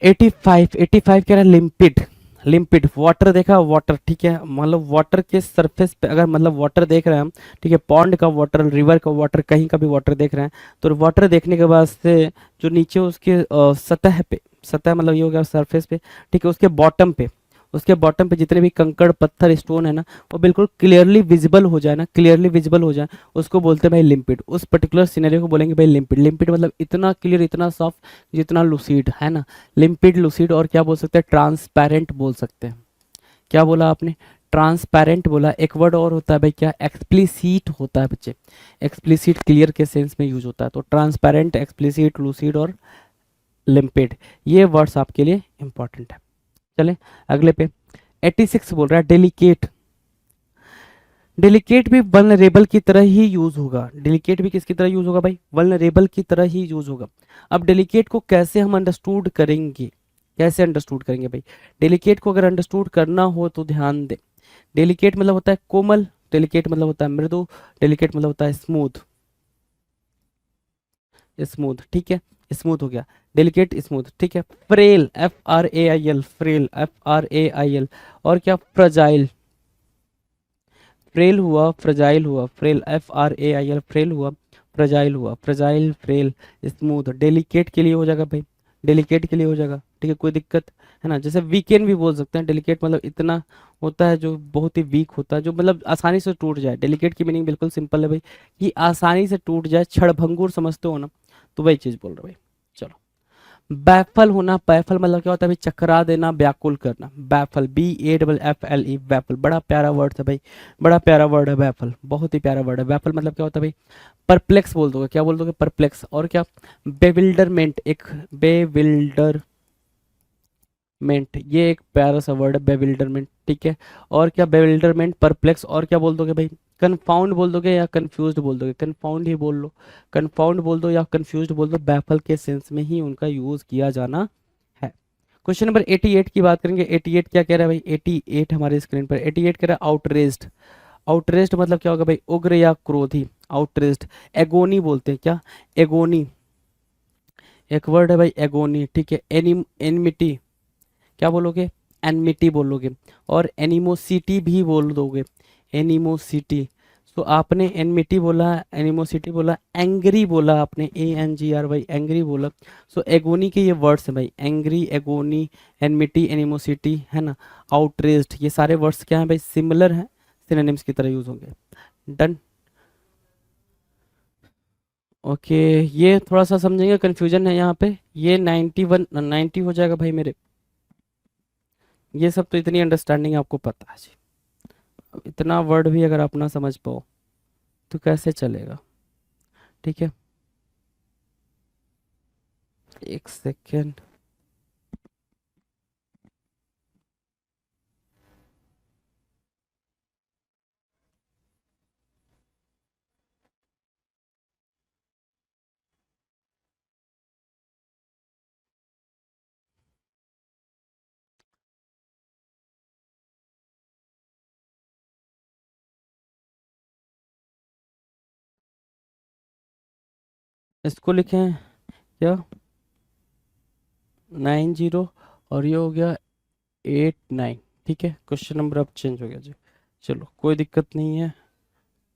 85। 85 कह रहा है लिम्पिड। लिम्पिड, वाटर देखा, वाटर, ठीक है, मतलब वाटर के सरफेस पे अगर मतलब वाटर देख रहे हैं हम, ठीक है, पॉन्ड का वाटर, रिवर का वाटर, कहीं का भी वाटर देख रहे हैं, तो वाटर देखने के बाद से जो नीचे उसके सतह पे, सतह मतलब ये हो गया सरफेस पे, ठीक है, उसके बॉटम पे, उसके बॉटम पे जितने भी कंकड़, पत्थर, स्टोन है ना, वो बिल्कुल क्लियरली विजिबल हो जाए ना, क्लियरली विजिबल हो जाए, उसको बोलते हैं भाई लिम्पिड। उस पर्टिकुलर सिनेरियो को बोलेंगे भाई लिम्पिड। लिम्पिड मतलब इतना क्लियर, इतना सॉफ्ट, जितना लूसीड, है ना। लिम्पिड, लूसीड, और क्या बोल सकते हैं? ट्रांसपेरेंट बोल सकते हैं। क्या बोला आपने? ट्रांसपेरेंट बोला। एक वर्ड और होता है भाई, क्या? एक्सप्लिसिट होता है बच्चे। एक्सप्लिसिट क्लियर के सेंस में यूज होता है। तो ट्रांसपेरेंट, एक्सप्लिसिट, लूसीड और लिम्पिड, ये वर्ड्स आपके लिए इंपॉर्टेंट है। चले अगले पे। 86 बोल रहा है डेलिकेट। डेलिकेट भी वल्नरेबल की तरह ही यूज होगा। डेलिकेट भी किसकी तरह यूज होगा भाई? वल्नरेबल की तरह ही यूज होगा। अब डेलिकेट को कैसे हम अंडरस्टूड करेंगे? कैसे अंडरस्टूड करेंगे भाई? डेलिकेट को अगर अंडरस्टूड करना हो तो ध्यान दे। डेलिकेट मतलब होता है कोमल, डेलिकेट मतलब होता है मृदु, डेलिकेट मतलब होता है स्मूथ। स्मूथ, ठीक है, स्मूथ हो गया। डेलिकेट, स्मूथ, ठीक है। Frail, FRAIL, frail, FRAIL। और क्या? फ्रजाइल। फ्रेल हुआ, फ्रजाइल हुआ, फ्रेल, FRAIL, फ्रेल हुआ, फ्रजाइल हुआ, फ्रजाइल, फ्रेल, स्मूथ। डेलिकेट के लिए हो जाएगा भाई, डेलिकेट के लिए हो जाएगा, ठीक है, कोई दिक्कत है ना। जैसे वीकेंड भी बोल सकते हैं। डेलिकेट मतलब इतना होता है जो बहुत ही वीक होता है, जो मतलब आसानी से टूट जाए। डेलिकेट की मीनिंग बिल्कुल सिंपल है भाई, कि आसानी से टूट जाए, क्षणभंगुर समझते हो ना, तो वही चीज बोल रहे भाई। चलो बैफल होना। बैफल मतलब क्या होता है भाई? चकरा देना, व्याकुल करना। बैफल, BAFFLE, बैफल, बड़ा प्यारा वर्ड है भाई, बड़ा प्यारा वर्ड है बैफल, बहुत ही प्यारा वर्ड है। बैफल मतलब क्या होता है भाई? परप्लेक्स बोल दोगे, क्या बोल दोगे? परप्लेक्स। और क्या? बेविल्डरमेंट, एक बेविल्डरमेंट, ये एक प्यारा सा वर्ड है, बेविल्डरमेंट, ठीक है। और क्या? बेविल्डरमेंट, परप्लेक्स, और क्या बोल दोगे भाई? कन्फाउंड बोल दोगे या कंफ्यूज्ड बोल दोगे? कन्फाउंड ही बोल लो, कन्फाउंड बोल दो या कंफ्यूज्ड बोल दो, बैफल के सेंस में ही उनका यूज किया जाना है। क्वेश्चन नंबर 88 की बात करेंगे। 88 क्या कह रहा है भाई? 88 हमारे स्क्रीन पर 88 कह रहा है आउटरेस्ड। आउटरेस्ड मतलब क्या होगा भाई? उग्र या क्रोधी। आउटरेस्ड। एगोनी बोलते हैं क्या? एगोनी एक वर्ड है भाई, एगोनी, ठीक है। एनिमिटी क्या बोलोगे? एनमिटी बोलोगे। और एनिमोसिटी भी बोल दोगे, एनिमोसिटी। तो आपने एनमिटी बोला, एनिमोसिटी बोला, एंग्री बोला आपने, ANGRY, एंग्री बोला। सो एगोनी के ये वर्ड्स हैं भाई, एंग्री, एगोनी, एनमिटी, एनिमोसिटी, है ना, आउटरेज्ड, ये सारे वर्ड्स क्या हैं भाई? सिमिलर हैं, सिनोनिम्स की तरह यूज होंगे। डन। ओके, ये थोड़ा सा समझेंगे, कंफ्यूजन है यहाँ पे। ये 91 90 हो जाएगा भाई मेरे। ये सब तो इतनी अंडरस्टैंडिंग आपको पता है जी। अब इतना वर्ड भी अगर आप ना समझ पाओ तो कैसे चलेगा? ठीक है, एक सेकेंड। इसको लिखें क्या? 90 और ये हो गया 89। ठीक है, क्वेश्चन नंबर अब चेंज हो गया जी। चलो कोई दिक्कत नहीं है,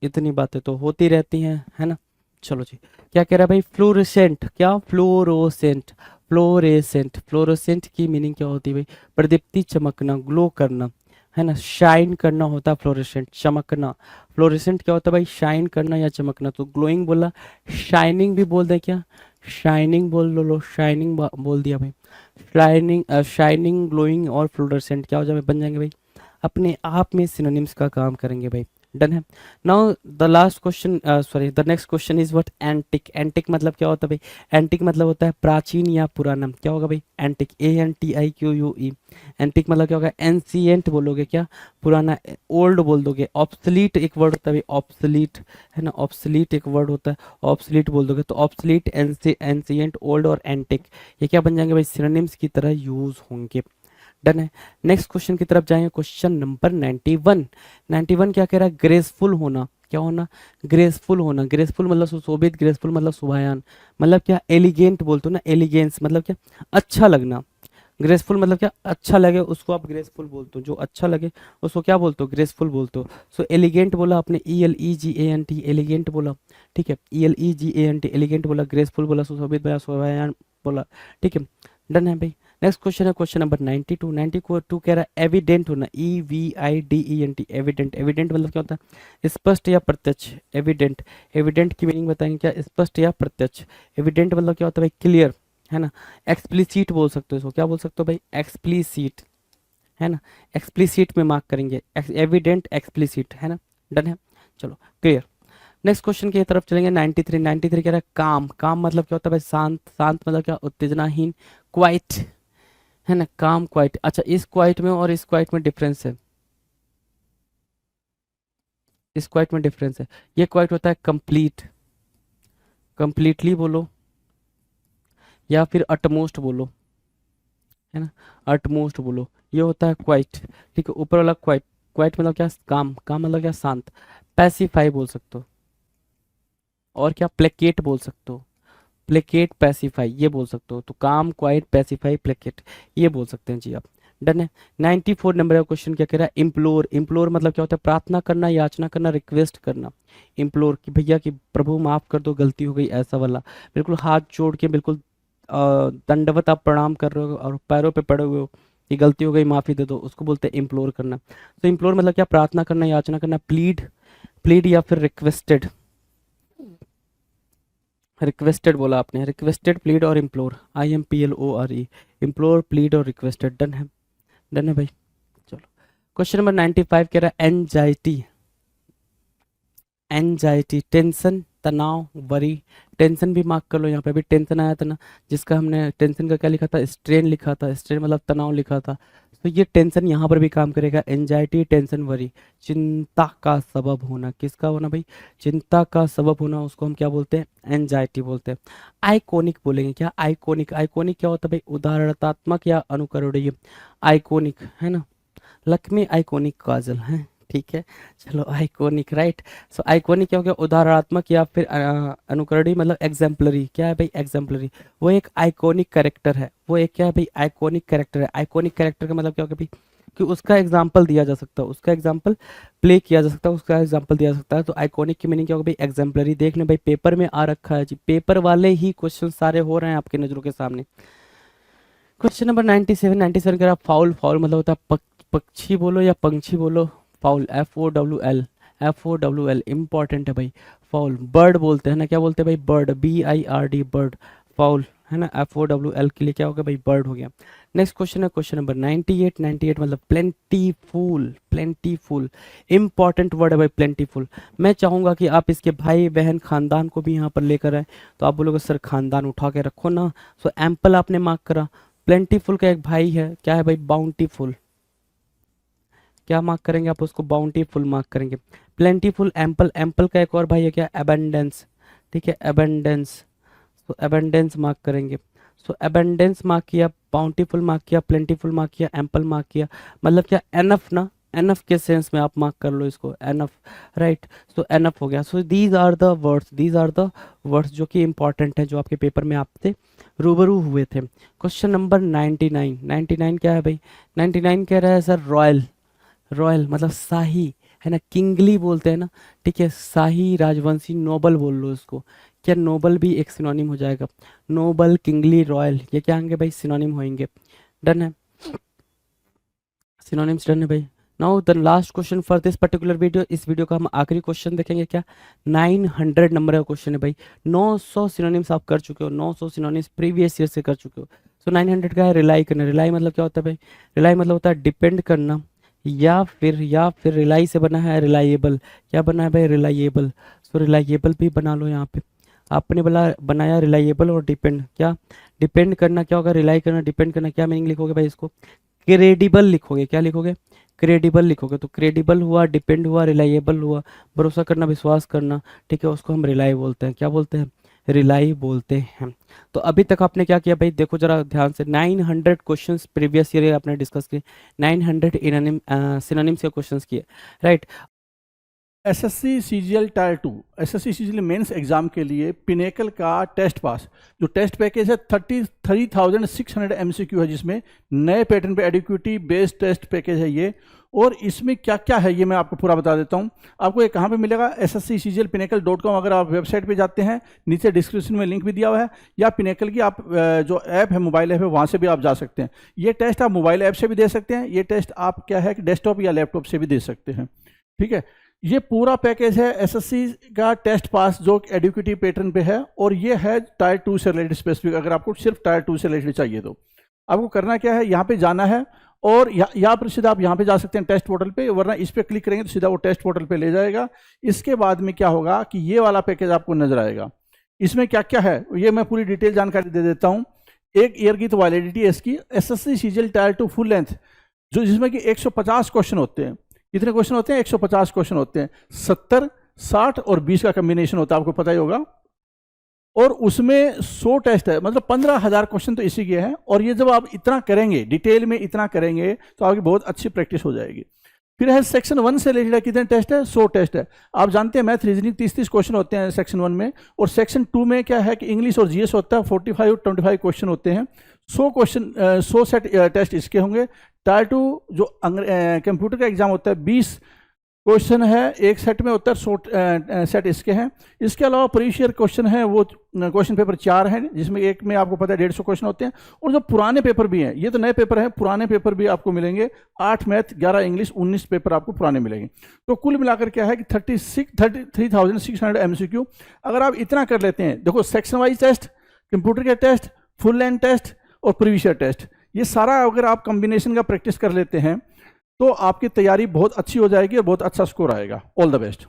इतनी बातें तो होती रहती हैं, है ना। चलो जी, क्या कह रहा है भाई? फ्लोरेसेंट। क्या? फ्लोरोसेंट। फ्लोरेसेंट, फ्लोरोसेंट की मीनिंग क्या होती है भाई? प्रदीप्ति, चमकना, ग्लो करना, है ना, शाइन करना होता है फ्लोरेसेंट, चमकना। फ्लोरेसेंट क्या होता है भाई? शाइन करना या चमकना। तो ग्लोइंग बोला, शाइनिंग भी बोल दे क्या? शाइनिंग बोल लो, शाइनिंग बोल दिया भाई। शाइनिंग, शाइनिंग, ग्लोइंग और फ्लोरेसेंट क्या हो जाए? बन जाएंगे भाई, अपने आप में सिनोनिम्स का काम करेंगे भाई। डन है। Now the last question, sorry, the next question is what? Antique. Antique मतलब क्या होता है भाई? एंटिक मतलब होता है प्राचीन या पुराना। क्या होगा भाई? Antique, ANTIQUE। एंटिक मतलब क्या होगा? एंसियंट बोलोगे क्या? पुराना। ओल्ड बोल दोगे। ऑब्सलीट एक वर्ड होता है भाई, ऑब्सलीट, है ना, ऑब्सलीट एक वर्ड होता है, ऑब्सलीट बोल दोगे। तो ऑब्सलीट, एंसियंट, ओल्ड और एंटिक, ये क्या बन जाएंगे भाई? सिनोनिम्स की तरह यूज होंगे। डन है। नेक्स्ट क्वेश्चन की तरफ जाएंगे, क्वेश्चन नंबर 91। 91 क्या कह रहा है? ग्रेसफुल होना। क्या होना? ग्रेसफुल होना। ग्रेसफुल मतलब सुशोभित, ग्रेसफुल मतलब शोभायान, मतलब क्या? एलिगेंट बोलते हो ना, एलिगेंस मतलब क्या? अच्छा लगना। ग्रेसफुल मतलब क्या? अच्छा लगे उसको आप ग्रेसफुल बोलते हो, जो अच्छा लगे उसको क्या बोलते हो? ग्रेसफुल बोलते हो। सो एलिगेंट बोला आपने, ELEGANT, एलिगेंट बोला, ठीक है, ELEGANT, एलिगेंट बोला, ग्रेसफुल बोला, सुशोभित बोला, शोभायान बोला, ठीक है। डन है भाई। नेक्स्ट क्वेश्चन है क्वेश्चन नंबर 92। 92 कह रहा है एविडेंट होना, EVIDENT, एविडेंट। एविडेंट मतलब क्या होता है? स्पष्ट या प्रत्यक्ष। एविडेंट, एविडेंट की मीनिंग बताएंगे क्या? स्पष्ट या प्रत्यक्ष। एविडेंट मतलब क्या होता है भाई? क्लियर, है ना। एक्सप्लिसिट बोल सकते हो इसको, क्या बोल सकते हो भाई? एक्सप्लिसिट, है ना। एक्सप्लिसिट में मार्क करेंगे, एविडेंट, एक्सप्लिसिट, है ना। डन है। चलो क्लियर। नेक्स्ट क्वेश्चन की तरफ चलेंगे। 93। 93 कह रहा है काम। काम मतलब क्या होता है भाई? शांत। शांत मतलब क्या? उत्तेजनाहीन। क्वाइट, है ना, काम, क्वाइट। अच्छा, इस क्वाइट में और इस क्वाइट में डिफरेंस है। इस क्वाइट में डिफरेंस है। ये क्वाइट होता है कंप्लीट, कंप्लीटली बोलो, या फिर अटमोस्ट बोलो, है ना, अटमोस्ट बोलो। ये होता है क्वाइट, ठीक है। ऊपर वाला क्वाइट, क्वाइट मतलब क्या? काम। काम मतलब क्या? शांत। पैसिफाई बोल सकते हो, और क्या? प्लेकेट बोल सकते हो। प्लेकेट, पैसिफाई, ये बोल सकते हो। तो काम, क्वाइट, पैसिफाई, प्लेकेट, ये बोल सकते हैं जी आप। डन है। 94 नंबर का क्वेश्चन क्या कह रहा है? इम्प्लोर। इम्प्लोर मतलब क्या होता है? प्रार्थना करना, याचना करना, रिक्वेस्ट करना। इम्प्लोर कि भैया कि प्रभु माफ कर दो, गलती हो गई, ऐसा वाला। बिल्कुल हाथ जोड़ के, बिल्कुल दंडवत आप प्रणाम कर रहे हो और पैरों पे पड़े हुए हो कि गलती हो गई, माफी दे दो, उसको बोलते हैं इम्प्लोर करना। तो इम्प्लोर मतलब क्या? प्रार्थना करना, याचना करना। प्लीड, प्लीड या फिर रिक्वेस्टेड। रिक्वेस्टेड बोला आपने, रिक्वेस्टेड, प्लीड और इम्प्लोर, IMPLORE। इम्प्लोर, प्लीड और रिक्वेस्टेड। डन है। डन है भाई। चलो क्वेश्चन नंबर 95 कह रहा है एंजाइटी। एंजाइटी, टेंशन, तनाव, वरी। टेंशन भी मार्क कर लो, यहाँ पे भी टेंशन आया था ना, जिसका हमने टेंशन का क्या लिखा था? स्ट्रेन लिखा था। स्ट्रेन मतलब तनाव लिखा था। तो ये टेंशन यहाँ पर भी काम करेगा। एंजाइटी, टेंशन, वरी, चिंता का सबब होना, किसका होना भाई, चिंता का सबब होना, उसको हम क्या बोलते हैं, एंजाइटी बोलते हैं। आइकॉनिक बोलेंगे, क्या आइकॉनिक, आइकॉनिक क्या होता है भाई, उदाहरणात्मक या अनुकरणीय, आइकॉनिक है ना, लक्ष्मी आइकॉनिक काजल है, ठीक है, चलो आइकॉनिक, राइट। सो आइकॉनिक क्या हो गया, उदाहरणात्मक या फिर अनुकरणीय, मतलब एग्जाम्पलरी, क्या है भाई, एग्जाम्पलरी, वो एक आइकॉनिक कैरेक्टर है, वो एक क्या है भाई, आइकॉनिक कैरेक्टर है। आइकॉनिक कैरेक्टर का मतलब क्या हो गया भाई, कि उसका एग्जाम्पल दिया जा सकता है, उसका एग्जाम्पल प्ले किया जा सकता है, उसका एग्जाम्पल दिया जा सकता है। तो आइकॉनिक की मीनिंग क्या होगा भाई, एग्जाम्पलरी। देख लें भाई, पेपर में आ रखा है जी, पेपर वाले ही क्वेश्चन सारे हो रहे हैं आपकी नजरों के सामने। क्वेश्चन नंबर 97, 97 कह रहा फाउल, फाउल मतलब होता है पक्षी बोलो या पंछी बोलो, फाउल, FOWL, FOWL इंपॉर्टेंट है भाई। फाउल, बर्ड बोलते हैं ना, क्या बोलते हैं भाई, बर्ड, BIRD, बर्ड, फाउल है ना, FOWL के लिए क्या होगा भाई, बर्ड हो गया। नेक्स्ट क्वेश्चन है क्वेश्चन नंबर 98, 98 मतलब प्लेंटीफुल, प्लेंटीफुल इंपॉर्टेंट वर्ड है भाई, प्लेंटीफुल। मैं चाहूंगा कि आप इसके भाई बहन खानदान को भी यहाँ पर लेकर आए, तो आप बोलोगे सर खानदान उठा के रखो ना। सो एम्पल आपने मार्क करा, प्लेंटीफुल का एक भाई है, क्या है भाई, बाउंटीफुल, क्या मार्क करेंगे आप उसको, बाउंटीफुल मार्क करेंगे। प्लेंटीफुल, एम्पल, एम्पल का एक और भाई है क्या, एबंडेंस, ठीक है, एबंडेंस, तो एबंडेंस मार्क करेंगे। सो एबंडेंस मार्क किया, बाउंटीफुल मार्क किया, प्लेंटीफुल मार्क किया, एम्पल मार्क किया, मतलब क्या, एनफ ना, एनफ के सेंस में आप मार्क कर लो इसको, एनफ, राइट। सो एनफ हो गया। So these are the words, these are the words जो कि इंपॉर्टेंट हैं, जो आपके पेपर में आपसे रूबरू हुए थे। क्वेश्चन नंबर 99, 99 क्या है भाई, 99 कह रहा है सर रॉयल, रॉयल मतलब शाही है ना, किंगली बोलते हैं ना, ठीक है, शाही, राजवंशी, नोबल बोल लो इसको। क्या नोबल भी एक सिनोनिम हो जाएगा, नोबल, किंगली, रॉयल, ये क्या होंगे भाई, सिनोनिम होंगे। डन है, सिनोनिम्स डन है भाई। Now the last question for this particular video, इस वीडियो का हम आखिरी क्वेश्चन देखेंगे। क्या 900 नंबर का क्वेश्चन है भाई, 900 सिनोनिम्स आप कर चुके हो, 900 सिनोनिम्स प्रीवियस ईयर से कर चुके हो। सो 900 का है रिलाई करना, रिलाई मतलब क्या होता है भाई, रिलाई मतलब होता है डिपेंड करना, या फिर रिलाई से बना है रिलायबल, क्या बना है भाई, रिलायबल। सो रिलायबल भी बना लो यहाँ पे, आपने बनाया रिलायबल और डिपेंड, क्या डिपेंड करना क्या होगा, रिलाई करना, डिपेंड करना, क्या मीनिंग लिखोगे भाई इसको, क्रेडिबल लिखोगे, क्या लिखोगे, क्रेडिबल लिखोगे। तो क्रेडिबल हुआ, डिपेंड हुआ, रिलायबल हुआ, भरोसा करना, विश्वास करना, ठीक है, उसको हम रिलाई बोलते हैं, क्या बोलते हैं, रिलाई बोलते हैं। तो अभी तक आपने क्या किया भाई, देखो जरा ध्यान से, 900 क्वेश्चंस प्रीवियस ईयर आपने डिस्कस किए, 900 सिनोनिम्स के क्वेश्चंस किए, right. SSC CGL tier 2, SSC CGL mains exam के लिए पिनेकल का टेस्ट पास, जो टेस्ट पैकेज है 33,600 एमसीक्यू है, जिसमें नए पैटर्न पे एडिक्विटी बेस्ड टेस्ट पैकेज है ये। और इसमें क्या क्या है ये मैं आपको पूरा बता देता हूँ। आपको ये कहाँ पे मिलेगा, ssccglpinnacle.com, अगर आप वेबसाइट पे जाते हैं, नीचे डिस्क्रिप्शन में लिंक भी दिया हुआ है, या पिनेकल की आप जो ऐप है, मोबाइल ऐप है, वहाँ से भी आप जा सकते हैं। ये टेस्ट आप मोबाइल ऐप से भी दे सकते हैं, ये टेस्ट आप क्या है कि डेस्कटॉप या लैपटॉप से भी दे सकते हैं, ठीक है। ये पूरा पैकेज है एसएससी का टेस्ट पास, जो एडिक्विटी पैटर्न पे है, और ये है टायर 2 से रिलेटेड स्पेसिफिक। अगर आपको सिर्फ टायर 2 से रिलेटेड चाहिए तो आपको करना क्या है, यहाँ पे जाना है, और यहाँ पर सीधा आप यहाँ पे जा सकते हैं टेस्ट पोर्टल पे, वरना इस पर क्लिक करेंगे तो सीधा वो टेस्ट पोर्टल पे ले जाएगा। इसके बाद में क्या होगा कि ये वाला पैकेज आपको नजर आएगा। इसमें क्या क्या है ये मैं पूरी डिटेल जानकारी दे देता हूँ। 1 ईयर की तो वैलिडिटी है इसकी, SSC CGL tier 2 full length, जो जिसमें कि 150 क्वेश्चन होते हैं। कितने क्वेश्चन होते हैं, 150 क्वेश्चन होते हैं, 70, 60 और 20 का कम्बिनेशन होता है, आपको पता ही होगा। और उसमें 100 टेस्ट है, मतलब 15,000 क्वेश्चन तो इसी के हैं। और ये जब आप इतना करेंगे, डिटेल में इतना करेंगे, तो आपकी बहुत अच्छी प्रैक्टिस हो जाएगी। फिर है सेक्शन 1 से रिलेटेड कितने टेस्ट है, 100 टेस्ट है। आप जानते हैं मैथ रीजनिंग 30-30 क्वेश्चन होते हैं सेक्शन 1 में, और सेक्शन 2 में क्या है कि इंग्लिश और जीएस होता है, 45-25 क्वेश्चन होते हैं। 100 क्वेश्चन, 100 सेट टेस्ट इसके होंगे। टायर 2 जो कंप्यूटर का एग्जाम होता है, 20 क्वेश्चन है एक सेट में, होता है 100 सेट इसके हैं। इसके अलावा प्रीवियस ईयर क्वेश्चन है, वो क्वेश्चन पेपर 4 हैं, जिसमें एक में आपको पता है 150 क्वेश्चन होते हैं। और जो पुराने पेपर भी हैं, ये तो नए पेपर हैं, पुराने पेपर भी आपको मिलेंगे, 8 मैथ, 11 इंग्लिश, 19 पेपर आपको पुराने मिलेंगे। तो कुल मिलाकर क्या है कि 33,600 एमसीक्यू। अगर आप इतना कर लेते हैं, देखो सेक्शन वाइज टेस्ट, कंप्यूटर के टेस्ट, फुल लेंथ टेस्ट और प्रीवियस ईयर टेस्ट, ये सारा अगर आप कॉम्बिनेशन का प्रैक्टिस कर लेते हैं, तो आपकी तैयारी बहुत अच्छी हो जाएगी और बहुत अच्छा स्कोर आएगा। All the best.